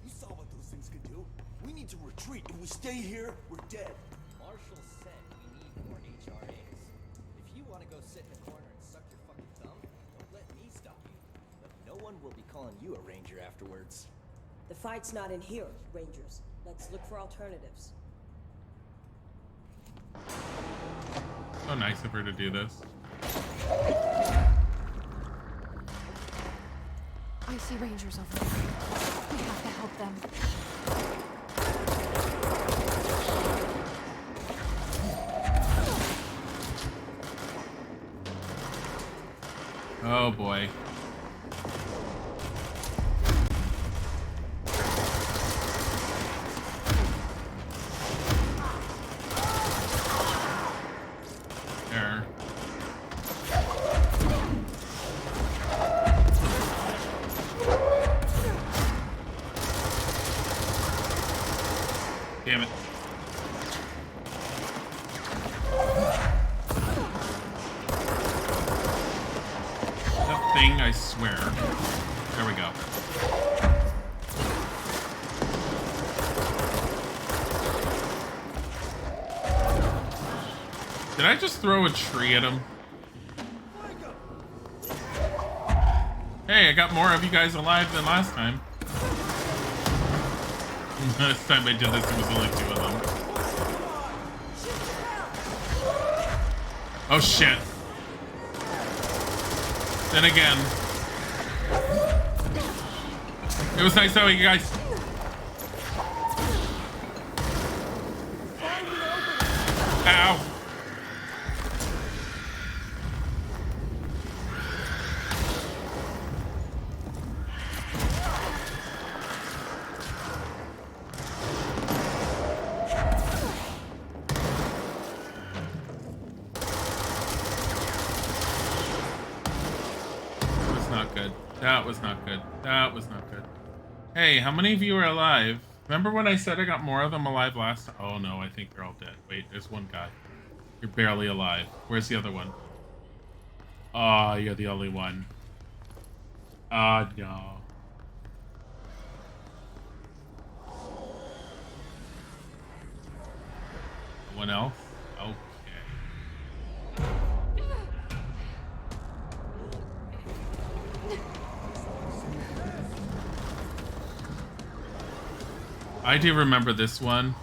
You saw what those things could do. We need to retreat. If we stay here, we're dead. Marshall said we need more HRAs. If you want to go sit in a corner and suck your fucking thumb, don't let me stop you. But no one will be calling you a ranger afterwards. The fight's not in here, Rangers. Let's look for alternatives. So nice of her to do this. I see Rangers over there. We have to help them. Oh boy. There. Damn it. That thing, I swear. There we go. Did I just throw a tree at him? Hey, I got more of you guys alive than last time. Last time I did this, it was only 2 of them. Oh shit. Then again. It was nice knowing you guys. Ow. That was not good. That was not good. Hey, how many of you are alive? Remember when I said I got more of them alive last time? Oh no, I think they're all dead. Wait, there's one guy. You're barely alive. Where's the other one? Ah, you're the only one. Ah, no. No one else? Okay. I do remember this one.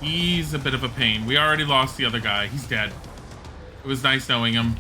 He's a bit of a pain. We already lost the other guy. He's dead. It was nice knowing him.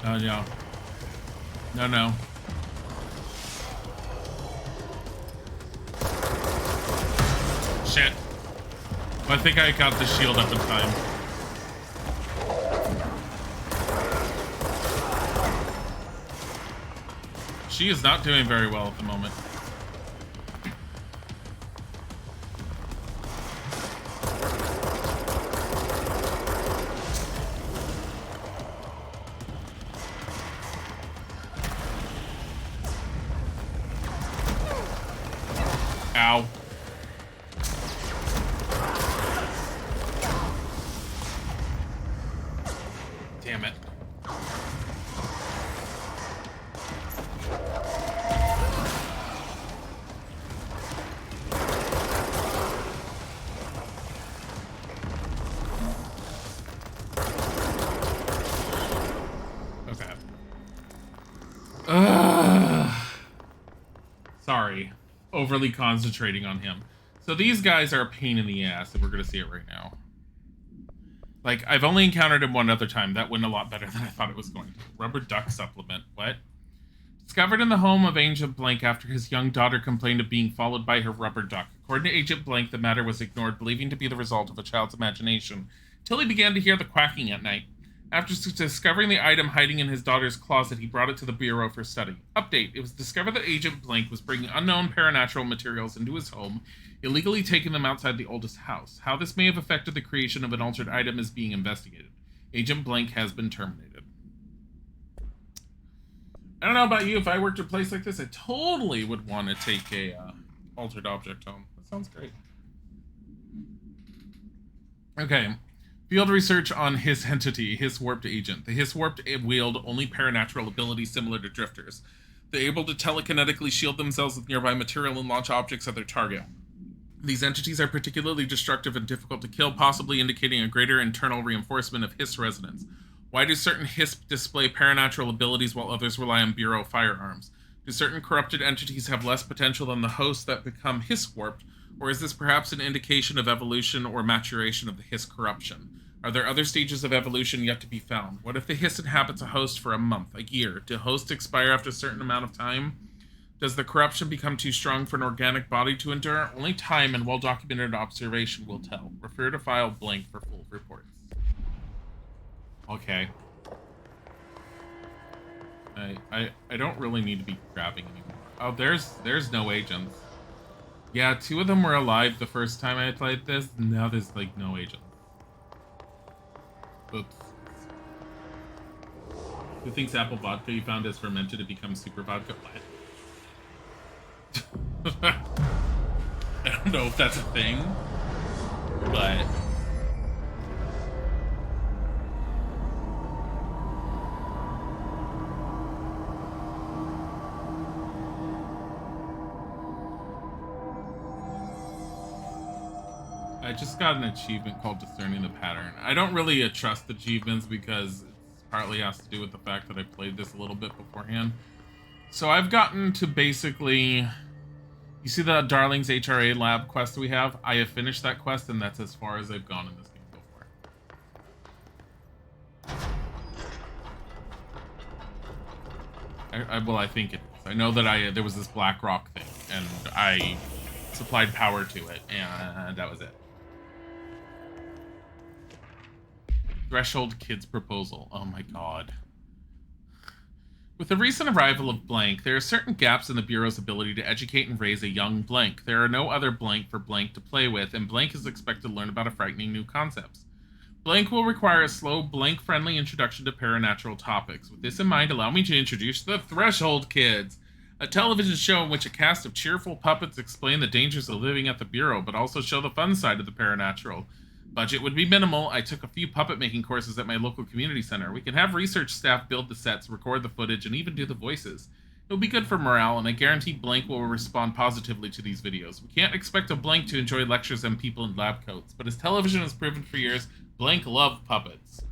Oh no. No, no. Shit. Well, I think I got the shield up in time. She is not doing very well at the moment. Ow. Damn it. Okay. Sorry. Overly concentrating on him. So these guys are a pain in the ass, and we're going to see it right now. Like, I've only encountered him one other time. That went a lot better than I thought it was going to. Rubber duck supplement. What? Discovered in the home of Agent Blank after his young daughter complained of being followed by her rubber duck. According to Agent Blank, the matter was ignored, believing to be the result of a child's imagination, until he began to hear the quacking at night. After discovering the item hiding in his daughter's closet, he brought it to the Bureau for study. Update. It was discovered that Agent Blank was bringing unknown paranatural materials into his home, illegally taking them outside the oldest house. How this may have affected the creation of an altered item is being investigated. Agent Blank has been terminated. I don't know about you, if I worked at a place like this, I totally would want to take a altered object home. That sounds great. Okay. Field research on Hiss entity, Hiss Warped Agent. The Hiss Warped wield only paranatural abilities similar to drifters. They're able to telekinetically shield themselves with nearby material and launch objects at their target. These entities are particularly destructive and difficult to kill, possibly indicating a greater internal reinforcement of Hiss resonance. Why do certain Hiss display paranatural abilities while others rely on Bureau firearms? Do certain corrupted entities have less potential than the hosts that become Hiss warped, or is this perhaps an indication of evolution or maturation of the Hiss corruption? Are there other stages of evolution yet to be found? What if the Hiss inhabits a host for a month, a year? Do hosts expire after a certain amount of time? Does the corruption become too strong for an organic body to endure? Only time and well-documented observation will tell. Refer to file blank for full reports. Okay. I don't really need to be grabbing anymore. Oh, there's no agents. Yeah, 2 of them were alive the first time I played this. Now there's like no agents. Oops. Who thinks apple vodka you found is fermented to become super vodka? What? I don't know if that's a thing, but I just got an achievement called Discerning the Pattern. I don't really trust achievements because it partly has to do with the fact that I played this a little bit beforehand. So I've gotten to basically... You see the Darling's HRA lab quest we have? I have finished that quest, and that's as far as I've gone in this game so far. Well, I think it is. I know that there was this black rock thing, and I supplied power to it, and that was it. Threshold Kids Proposal. Oh my god. With the recent arrival of Blank, there are certain gaps in the Bureau's ability to educate and raise a young Blank. There are no other Blank for Blank to play with, and Blank is expected to learn about a frightening new concepts. Blank will require a slow, Blank-friendly introduction to paranatural topics. With this in mind, allow me to introduce the Threshold Kids, a television show in which a cast of cheerful puppets explain the dangers of living at the Bureau, but also show the fun side of the paranatural. Budget would be minimal. I took a few puppet-making courses at my local community center. We can have research staff build the sets, record the footage, and even do the voices. It'll be good for morale, and I guarantee Blank will respond positively to these videos. We can't expect a Blank to enjoy lectures and people in lab coats, but as television has proven for years, Blank love puppets.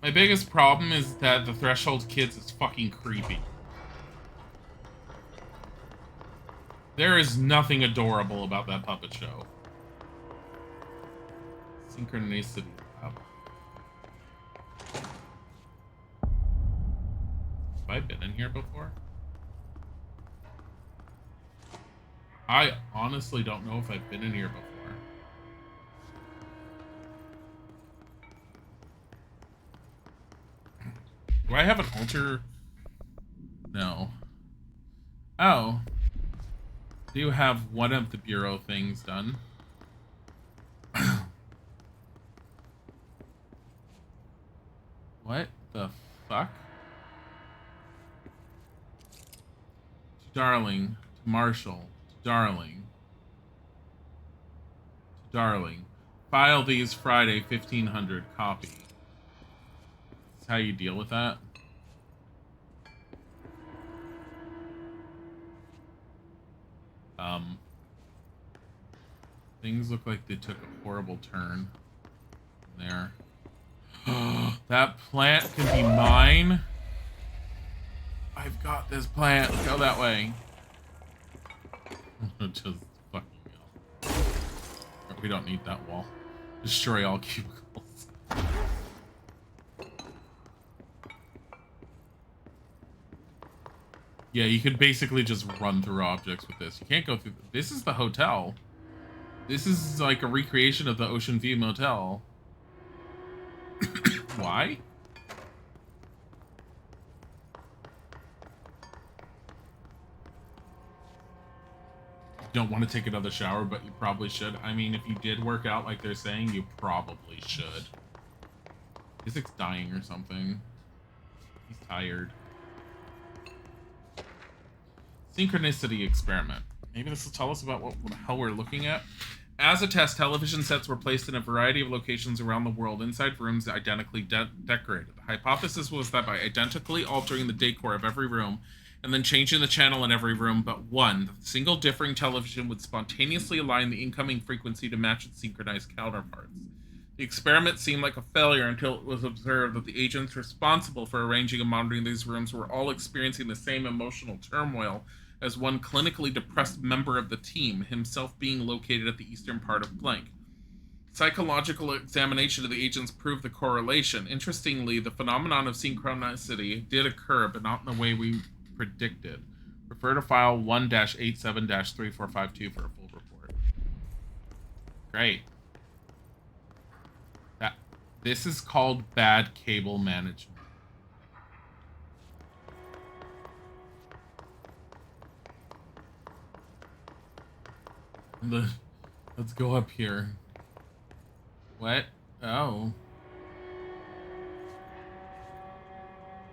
My biggest problem is that the Threshold Kids is fucking creepy. There is nothing adorable about that puppet show. Synchronicity Lab. Have I been in here before? I honestly don't know if I've been in here before. Do I have an altar? No. Oh. Do you have one of the Bureau things done? What the fuck? Darling, to Marshall, to Darling, to Darling. File these Friday, 1500, copy. That's how you deal with that. Things look like they took a horrible turn there. That plant can be mine. I've got this plant. Go that way. Just fucking hell. We don't need that wall. Destroy all cubicles. Yeah, you could basically just run through objects with this. You can't go through. This is the hotel. This is like a recreation of the Ocean View Motel. Why? You don't want to take another shower, but you probably should. I mean, if you did work out like they're saying, you probably should. Isaac's dying or something. He's tired. Synchronicity experiment. Maybe this will tell us about what the hell we're looking at. As a test, television sets were placed in a variety of locations around the world inside rooms identically decorated. The hypothesis was that by identically altering the decor of every room and then changing the channel in every room but one, the single differing television would spontaneously align the incoming frequency to match its synchronized counterparts. The experiment seemed like a failure until it was observed that the agents responsible for arranging and monitoring these rooms were all experiencing the same emotional turmoil as one clinically depressed member of the team, himself being located at the eastern part of blank. Psychological examination of the agents proved the correlation. Interestingly, the phenomenon of synchronicity did occur, but not in the way we predicted. Refer to file 1-87-3452 for a full report. Great. This is called bad cable management. Let's go up here. What? Oh.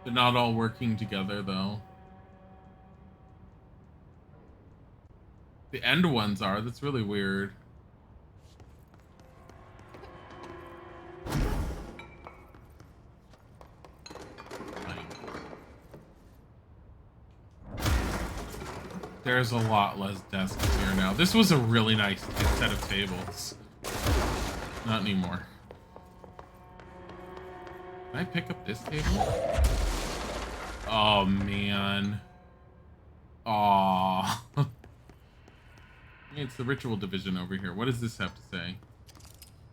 They're not all working together, though. The end ones are. That's really weird. There's a lot less desks here now. This was a really nice set of tables. Not anymore. Can I pick up this table? Oh, man. Aw. It's the ritual division over here. What does this have to say?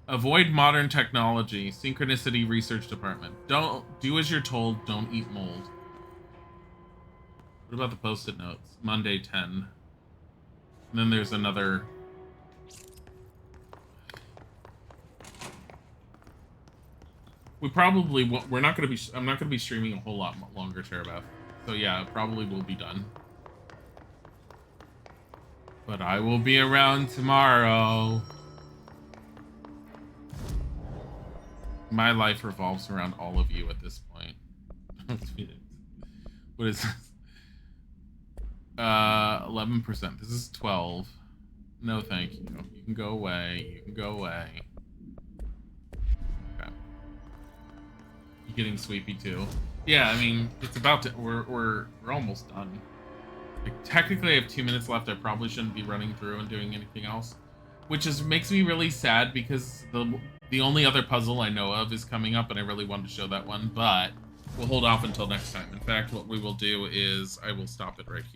Avoid modern technology. Synchronicity Research Department. Don't do as you're told. Don't eat mold. What about the post-it notes? Monday 10. And then there's another. We probably won't, we're not going to be. I'm not going to be streaming a whole lot longer, Cherubeth. So yeah, it probably will be done. But I will be around tomorrow. My life revolves around all of you at this point. What is this? 11%. This is 12. No, thank you. You can go away. You can go away. Okay. You getting sleepy too? Yeah, I mean, it's about to. We're almost done. Like, technically, I have 2 minutes left. I probably shouldn't be running through and doing anything else, which makes me really sad because the only other puzzle I know of is coming up, and I really wanted to show that one, but we'll hold off until next time. In fact, what we will do is I will stop it right here.